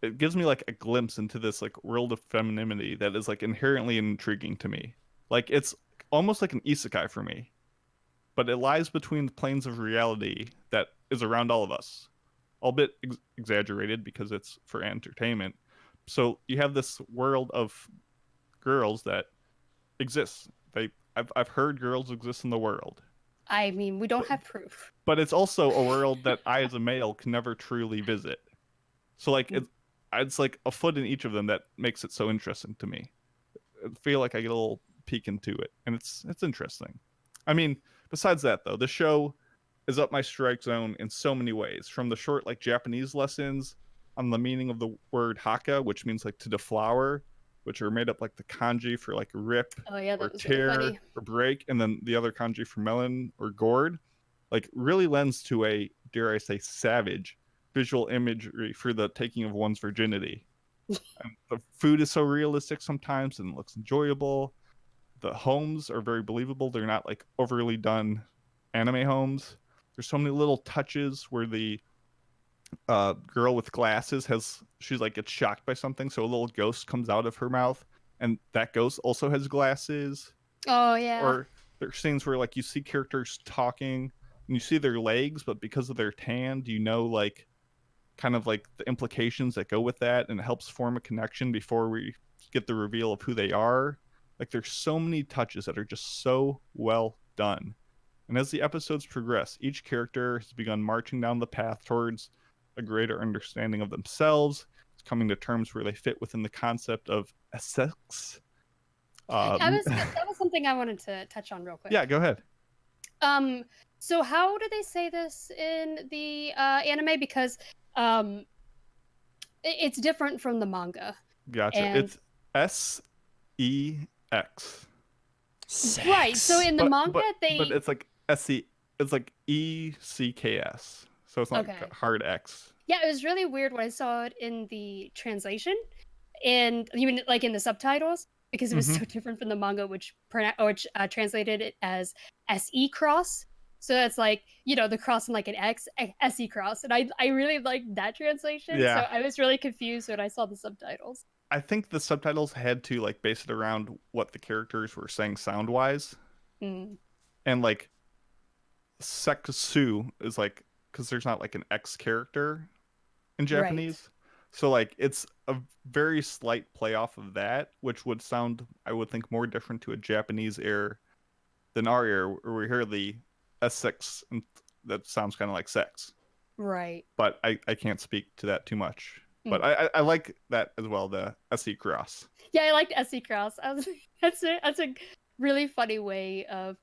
it gives me like a glimpse into this like world of femininity that is like inherently intriguing to me. Like it's almost like an isekai for me, but it lies between the planes of reality that is around all of us, albeit exaggerated because it's for entertainment. So you have this world of girls that exists. I've heard girls exist in the world, I mean, we don't have proof. but it's also a world that I as a male can never truly visit. So like it's like a foot in each of them that makes it so interesting to me. I feel like I get a little peek into it, and it's interesting. I mean, besides that though, the show is up my strike zone in so many ways. From the short like Japanese lessons on the meaning of the word haka, which means like to deflower, which are made up like the kanji for like rip Oh yeah, or that was really tear funny. or break, and then the other kanji for melon or gourd, like really lends to a, dare I say, savage visual imagery for the taking of one's virginity. And the food is so realistic sometimes and looks enjoyable. The homes are very believable. They're not like overly done anime homes. There's so many little touches where the girl with glasses she's like gets shocked by something, so a little ghost comes out of her mouth, and that ghost also has glasses. Oh yeah. Or there's scenes where like you see characters talking and you see their legs, but because of their tan, you know like kind of like the implications that go with that, and it helps form a connection before we get the reveal of who they are. Like there's so many touches that are just so well done. And as the episodes progress, each character has begun marching down the path towards a greater understanding of themselves, coming to terms where they fit within the concept of sex. That was something I wanted to touch on real quick. Yeah, go ahead. So how do they say this in the anime? Because it's different from the manga. Gotcha. And... It's SEX. Right. So in the manga, but they. But it's like SE. It's like ECKS. So it's not Okay. hard X. Yeah, it was really weird when I saw it in the translation, and even like in the subtitles, because it was so different from the manga, which translated it as SE cross. So that's like, you know, the cross and like an X, SE cross, and I really liked that translation. Yeah. So I was really confused when I saw the subtitles. I think the subtitles had to like base it around what the characters were saying sound wise, and like Seksu is like, because there's not like an X character in Japanese. Right. So like it's a very slight play off of that, which would sound, I would think, more different to a Japanese ear than our ear, where we hear the S6 and that sounds kind of like sex. Right. But I can't speak to that too much. But I like that as well, the SE cross. Yeah, I liked SE cross. That's a really funny way of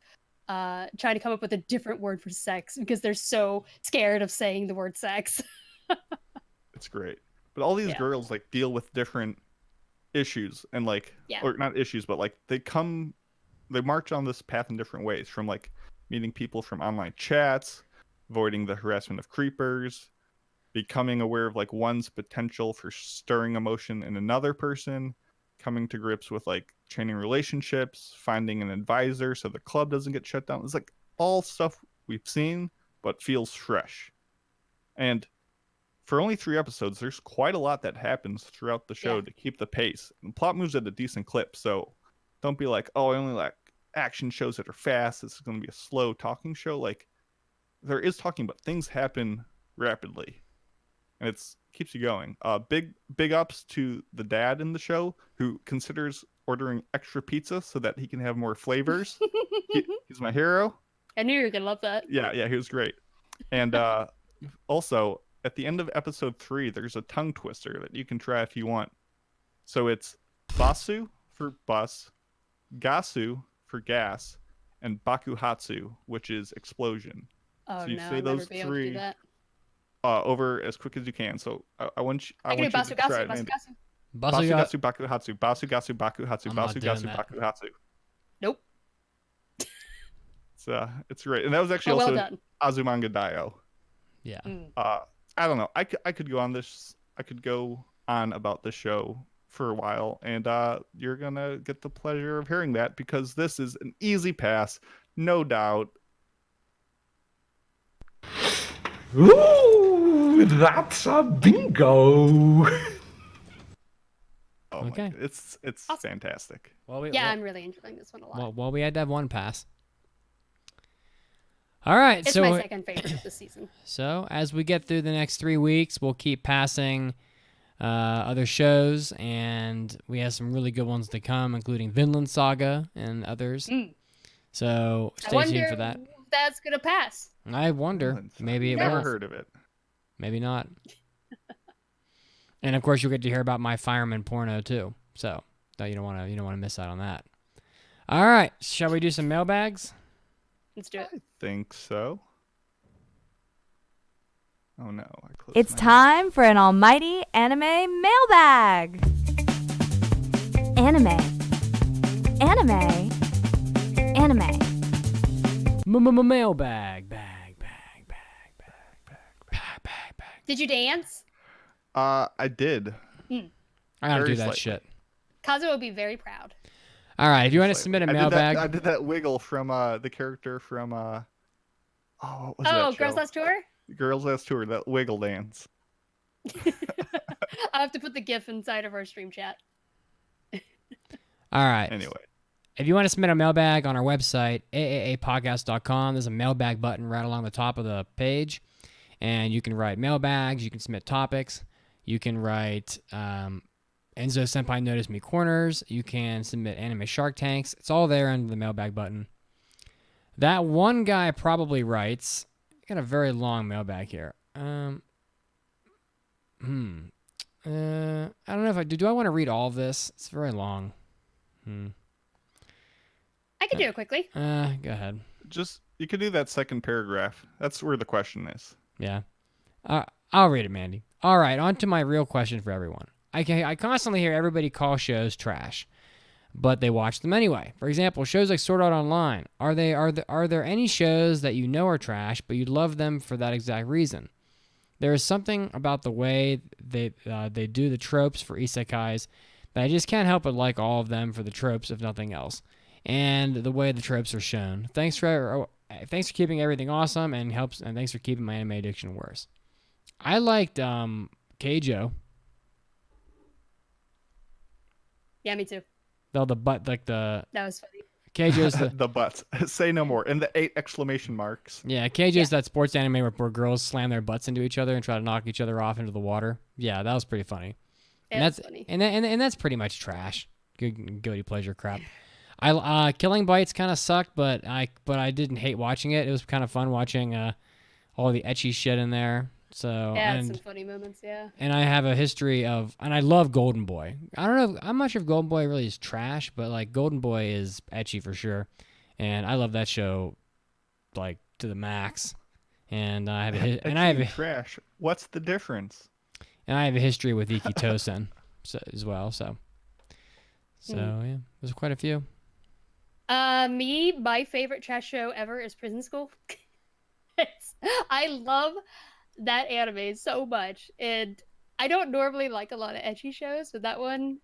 trying to come up with a different word for sex, because they're so scared of saying the word sex. It's great. But all these girls like deal with different issues, and like, or not issues, but like they march on this path in different ways, from like meeting people from online chats, avoiding the harassment of creepers, becoming aware of like one's potential for stirring emotion in another person, coming to grips with like training relationships, finding an advisor so the club doesn't get shut down. It's like all stuff we've seen, but feels fresh. And for only 3 episodes, there's quite a lot that happens throughout the show to keep the pace. And the plot moves at a decent clip, so don't be like, oh, I only like action shows that are fast. This is going to be a slow talking show. Like, there is talking, but things happen rapidly, and it keeps you going. Big ups to the dad in the show, who considers ordering extra pizza so that he can have more flavors. He's my hero. I knew you were gonna love that. Yeah, he was great. And also, at the end of episode 3, there's a tongue twister that you can try if you want. So it's basu for bus, gasu for gas, and bakuhatsu, which is explosion. Oh, so you no, say I'll those never be able to 3. do that. over as quick as you can. So I want you. I can do want you to try Basugasu, it, Mandy. Basugasu. Basugasu Bakuhatsu. Basugasu Bakuhatsu. I'm not doing Basugasu that. Bakuhatsu. Nope. It's great, and that was actually Oh, well also done. Azumanga Daioh. Yeah. I don't know. I could go on this. I could go on about this show for a while, and you're gonna get the pleasure of hearing that because this is an easy pass, no doubt. Ooh, that's a bingo. Okay. It's fantastic. Well, I'm really enjoying this one a lot. Well, we had to have one pass. All right, It's so my second favorite of the season. So as we get through the next 3 weeks, we'll keep passing other shows, and we have some really good ones to come, including Vinland Saga and others. So stay tuned for that. If that's gonna pass. I wonder. Maybe it Never will. heard of it. Maybe not. And of course, you'll get to hear about my fireman porno too. So you don't want to miss out on that. All right, shall we do some mailbags? Let's do it. I think so. Oh no! It's time for an almighty anime mailbag. Anime. Mailbag. Did you dance? I did. I don't Very do that slightly. shit. Kazuo would be very proud. All right, if you want to submit a mailbag, I did that wiggle from the character from what was that Oh, show? Girls Last Tour? Girls Last Tour, that wiggle dance. I'll have to put the GIF inside of our stream chat. all right. Anyway, If you want to submit a mailbag on our website, AAAPodcast.com, there's a mailbag button right along the top of the page. And you can write mailbags. You can submit topics. You can write Enzo Senpai Notice Me Corners. You can submit anime Shark Tanks. It's all there under the mailbag button. That one guy probably writes. Got a very long mailbag here. I don't know if I do. Do I want to read all of this? It's very long. I can do it quickly. Go ahead. You could do that second paragraph. That's where the question is. Yeah. I'll read it, Mandy. All right, on to my real question for everyone. I constantly hear everybody call shows trash, but they watch them anyway. For example, shows like Sword Art Online. Are there any shows that you know are trash, but you love them for that exact reason? There is something about the way they do the tropes for isekais that I just can't help but like all of them for the tropes, if nothing else, and the way the tropes are shown. Thanks for keeping everything awesome, and thanks for keeping my anime addiction worse. I liked Keijo. Yeah, me too. Though the butt, like That was funny. Keijo's the butts. Say no more. And the 8 exclamation marks. Yeah, Keijo's that sports anime where girls slam their butts into each other and try to knock each other off into the water. Yeah, that was pretty funny. Yeah, And that's funny. and that's pretty much trash. Good guilty pleasure crap. Killing Bites kind of sucked, but I didn't hate watching it. It was kind of fun watching all the ecchi shit in there. So Yeah, some funny moments, yeah. And I have a history of, and I love Golden Boy. I don't know, I'm not sure if Golden Boy really is trash, but like Golden Boy is ecchi for sure. And I love that show like to the max. And I have a trash. What's the difference? And I have a history with Iki Tosen as well. So yeah, there's quite a few. My favorite trash show ever is Prison School. I love that anime so much, and I don't normally like a lot of ecchi shows, but that one,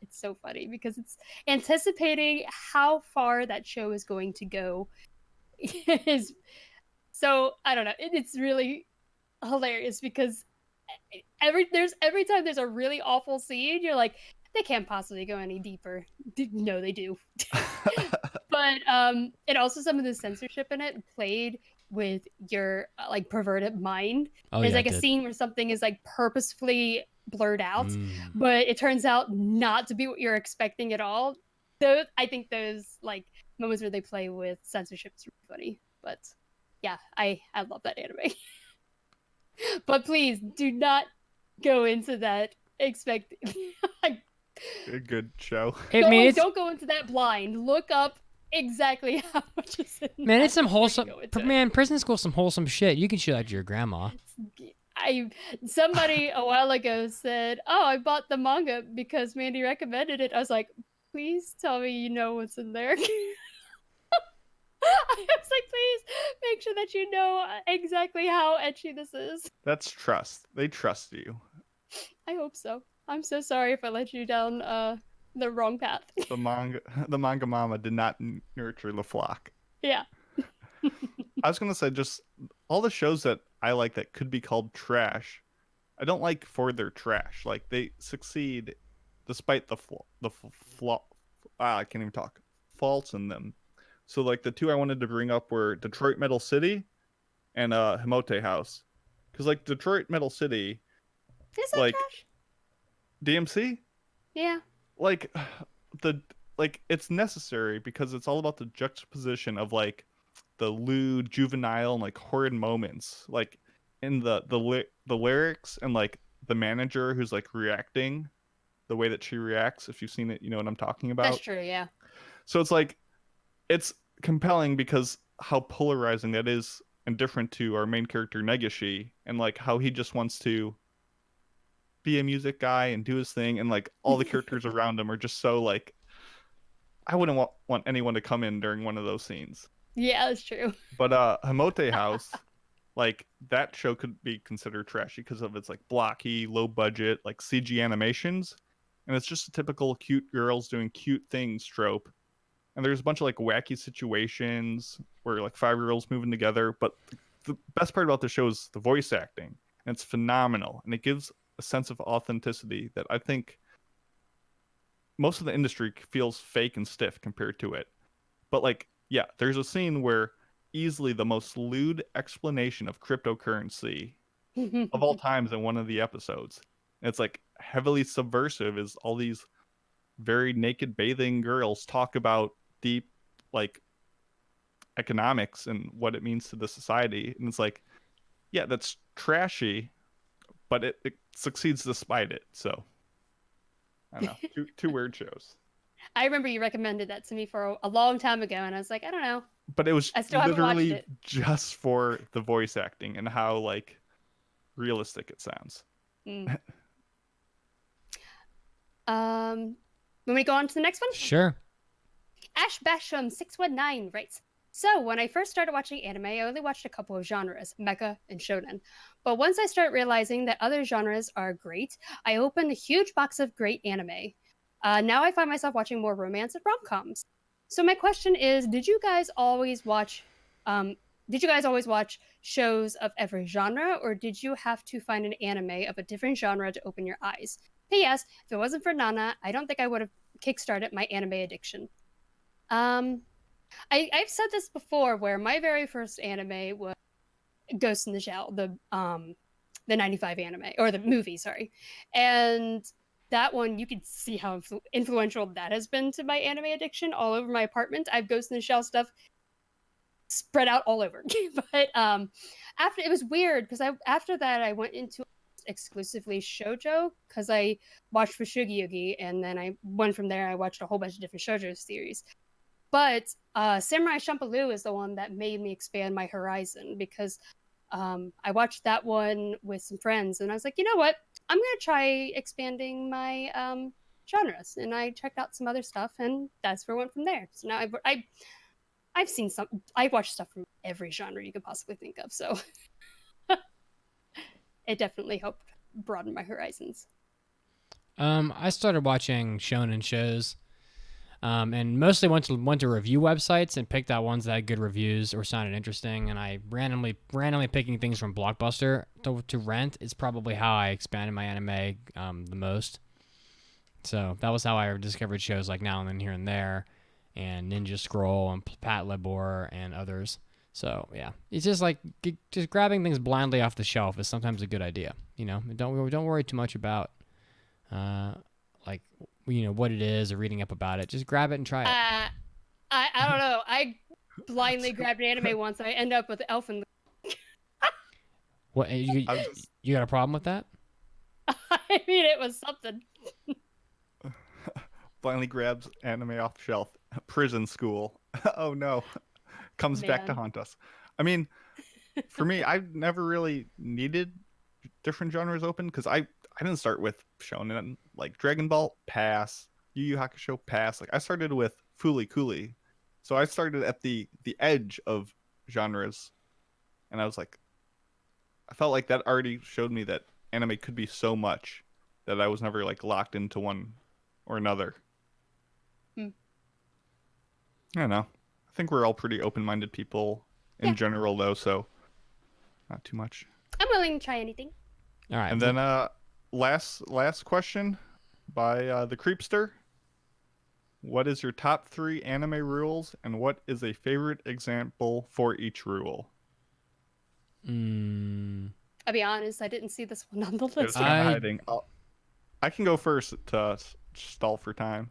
it's so funny because it's anticipating how far that show is going to go. So I don't know, it's really hilarious because every time there's a really awful scene, you're like, they can't possibly go any deeper. No, they do. But and also some of the censorship in it played with your like perverted mind. There's like a scene where something is like purposefully blurred out, but it turns out not to be what you're expecting at all. So I think those like moments where they play with censorship is really funny. But yeah, I love that anime. But please do not go into that expecting. A good show. Don't go into that blind. Look up exactly how much is in Man, that it's some before you wholesome. go into it. Man, Prison School's some wholesome shit. You can show that to your grandma. Somebody a while ago said, "Oh, I bought the manga because Mandy recommended it." I was like, "Please tell me you know what's in there." I was like, "Please make sure that you know exactly how ecchi this is." That's trust. They trust you. I hope so. I'm so sorry if I led you down the wrong path. The manga mama did not nurture the flock. Yeah. I was gonna say just all the shows that I like that could be called trash. I don't like for their trash. Like they succeed despite the flaw. I can't even talk. Faults in them. So like the two I wanted to bring up were Detroit Metal City and Himote House. Because like Detroit Metal City, is that like trash? DMC, Yeah. like it's necessary because it's all about the juxtaposition of like the lewd, juvenile, and like horrid moments, like in the lyrics and like the manager who's like reacting, the way that she reacts. If you've seen it, you know what I'm talking about. That's true. Yeah. So it's like it's compelling because how polarizing that is and different to our main character Negishi, and like how he just wants to be a music guy and do his thing, and like all the characters around him are just so like I wouldn't want anyone to come in during one of those scenes. Yeah, that's true. But Himote House, like that show could be considered trashy because of its like blocky, low budget, like CG animations, and it's just a typical cute girls doing cute things trope. And there's a bunch of like wacky situations where like 5-year-olds moving together. But the best part about the show is the voice acting, and it's phenomenal, and it gives a sense of authenticity that I think most of the industry feels fake and stiff compared to it. But like, yeah, there's a scene where easily the most lewd explanation of cryptocurrency of all times in one of the episodes. And it's like heavily subversive is all these very naked bathing girls talk about deep like economics and what it means to the society. And it's like, yeah, that's trashy, but it succeeds despite it. So I don't know. Two weird shows. I remember you recommended that to me for a long time ago, and I was like, I don't know. But it was I still haven't watched literally it. just for the voice acting and how like realistic it sounds. When we go on to the next one? Sure. Ash Basham 619 writes, so when I first started watching anime, I only watched a couple of genres, mecha and shonen. But once I started realizing that other genres are great, I opened a huge box of great anime. Now I find myself watching more romance and rom-coms. So my question is, did you guys always watch shows of every genre, or did you have to find an anime of a different genre to open your eyes? P.S. If it wasn't for Nana, I don't think I would have kickstarted my anime addiction. I've said this before, where my very first anime was Ghost in the Shell, the 95 anime, or the movie, sorry. And that one, you could see how influential that has been to my anime addiction. All over my apartment, I have Ghost in the Shell stuff spread out all over. But after, it was weird because after that I went into exclusively shoujo because I watched Fushigi Yugi, and then I went from there. I watched a whole bunch of different shoujo series. But Samurai Champloo is the one that made me expand my horizon, because I watched that one with some friends, and I was like, you know what? I'm going to try expanding my genres. And I checked out some other stuff, and that's where I went from there. So now I've seen some, I've watched stuff from every genre you could possibly think of. So it definitely helped broaden my horizons. I started watching shonen shows. And mostly went to review websites and picked out ones that had good reviews or sounded interesting. And I randomly picking things from Blockbuster to rent is probably how I expanded my anime the most. So that was how I discovered shows like Now and Then Here and There, and Ninja Scroll and Patlabor and others. So yeah, it's just like just grabbing things blindly off the shelf is sometimes a good idea. You know, don't worry too much about like, you know, what it is or reading up about it. Just grab it and try it. I don't know. I blindly grabbed an anime once, and I end up with Elf in the... What, you got a problem with that? I mean, it was something. Blindly grabs anime off the shelf. Prison school. Oh no. Comes back to haunt us. I mean, for me, I've never really needed different genres open, because I didn't start with shonen. Like Dragon Ball, pass. Yu Yu Hakusho, pass. Like I started with Fooly Cooly, so I started at the edge of genres, and I was like, I felt like that already showed me that anime could be so much that I was never like locked into one or another. Hmm. I don't know. I think we're all pretty open-minded people in general, though, so not too much. I'm willing to try anything. All right. And then last question by the Creepster. What is your top 3 anime rules, and what is a favorite example for each rule? I'll be honest, I didn't see this one on the It's list. kind of hiding. I can go first to stall for time,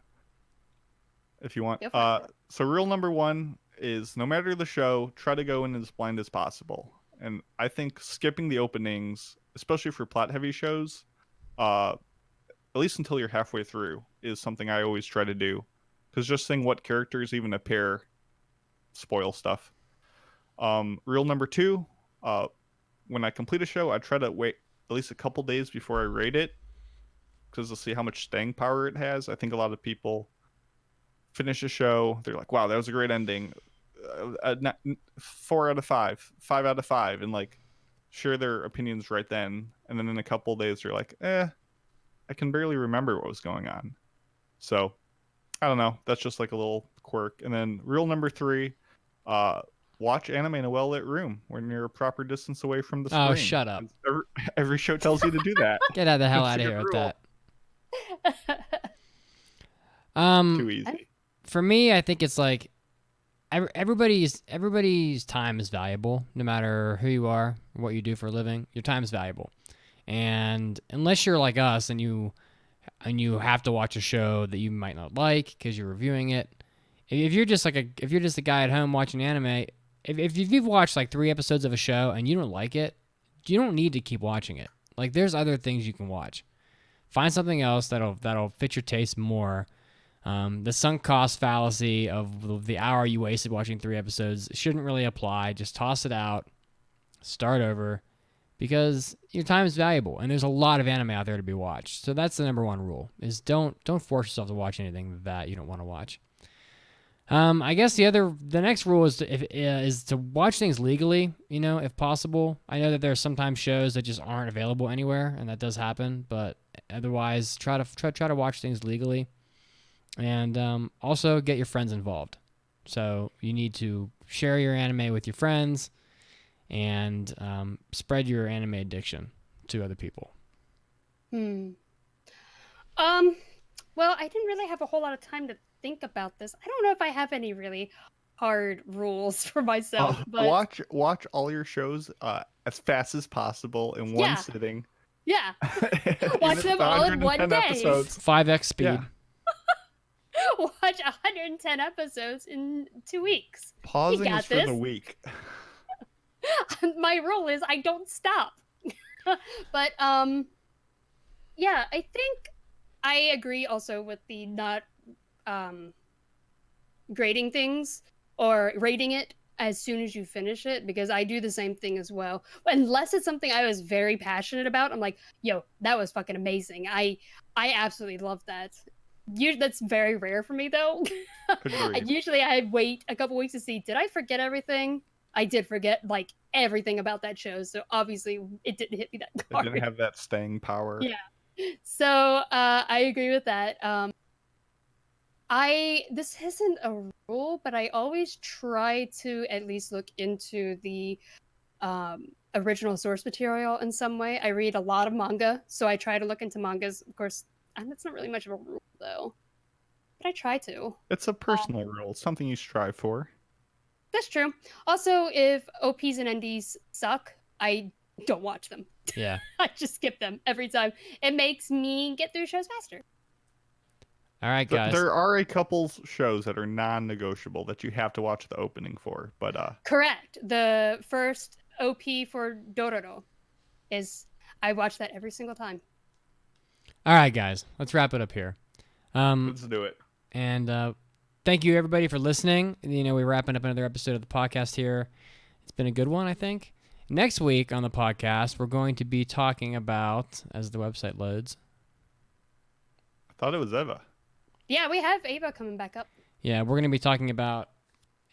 if you want. Go for it. So rule number 1 is, no matter the show, try to go in as blind as possible. And I think skipping the openings, especially for plot-heavy shows, at least until you're halfway through, is something I always try to do. Because just seeing what characters even appear spoil stuff. Rule number 2, when I complete a show, I try to wait at least a couple days before I rate it, because to see how much staying power it has. I think a lot of people finish a show, they're like, wow, that was a great ending. 4 out of 5, 5 out of 5, and like share their opinions right then. And then in a couple of days, they're like, I can barely remember what was going on. So I don't know. That's just like a little quirk. And then rule number 3, watch anime in a well-lit room when you're a proper distance away from the screen. Oh, shut up. Every show tells you to do that. Get the hell out of here with that. Too easy. For me, I think it's like everybody's time is valuable, no matter who you are, or what you do for a living. Your time is valuable, and unless you're like us and you have to watch a show that you might not like because you're reviewing it, if you're just a guy at home watching anime, if you've watched like 3 episodes of a show and you don't like it, you don't need to keep watching it. Like, there's other things you can watch. Find something else that'll fit your taste more. The sunk cost fallacy of the hour you wasted watching 3 episodes shouldn't really apply. Just toss it out, start over, because your time is valuable, and there's a lot of anime out there to be watched. So that's the number 1 rule: is don't force yourself to watch anything that you don't want to watch. I guess the next rule is to watch things legally, if possible. I know that there are sometimes shows that just aren't available anywhere, and that does happen, but otherwise try to watch things legally. And also get your friends involved. So you need to share your anime with your friends and spread your anime addiction to other people. Well, I didn't really have a whole lot of time to think about this. I don't know if I have any really hard rules for myself. But Watch all your shows as fast as possible in one sitting. Yeah. Watch them all in one day. Episodes. 5x speed. Yeah. Watch 110 episodes in 2 weeks. Pausing is for the week. My rule is I don't stop. But yeah, I think I agree also with the not grading things or rating it as soon as you finish it, because I do the same thing as well. Unless it's something I was very passionate about, I'm like, yo, that was fucking amazing. I absolutely love that. That's very rare for me, though. Usually I wait a couple weeks to see, did I forget everything? I did forget, like, everything about that show, so obviously it didn't hit me that hard. It didn't have that staying power. Yeah. So I agree with that. This isn't a rule, but I always try to at least look into the original source material in some way. I read a lot of manga, so I try to look into mangas. Of course, and that's not really much of a rule, though. But I try to. It's a personal rule. It's something you strive for. That's true. Also, if OPs and NDs suck, I don't watch them. Yeah. I just skip them every time. It makes me get through shows faster. All right, guys. There are a couple shows that are non-negotiable that you have to watch the opening for, but Correct. The first OP for Dororo is I watch that every single time. All right, guys. Let's wrap it up here. Let's do it. And thank you, everybody, for listeing. We're wrapping up another episode of the podcast here. It's been a good one, I think. Next week on the podcast, we're going to be talking about, as the website loads. I thought it was Eva. Yeah, we have Ava coming back up. Yeah, we're going to be talking about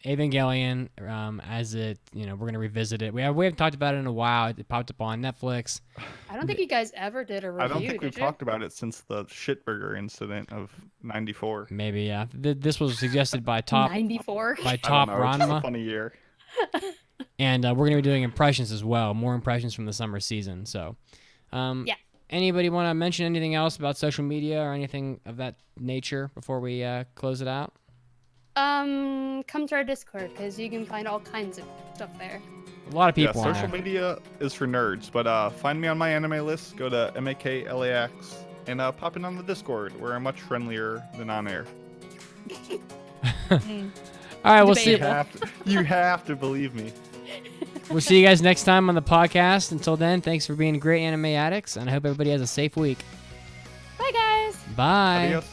Evangelion as it, we're going to revisit it. We haven't talked about it in a while. It popped up on Netflix. I don't think you guys ever did a review. I don't think we've did you? talked about it since the shitburger incident of '94. Maybe, yeah. This was suggested by Top 94. By Top I don't know, it's just a Ranma. funny year. And we're going to be doing impressions as well, more impressions from the summer season. So, yeah. Anybody want to mention anything else about social media or anything of that nature before we close it out? Come to our Discord because you can find all kinds of stuff there. A lot of people on social there. media is for nerds, but find me on my anime list. Go to MAKLAX and pop in on the Discord, where I'm much friendlier than on air. All right, we'll see. You have to believe me. We'll see you guys next time on the podcast. Until then, thanks for being great anime addicts, and I hope everybody has a safe week. Bye, guys. Bye. Adios.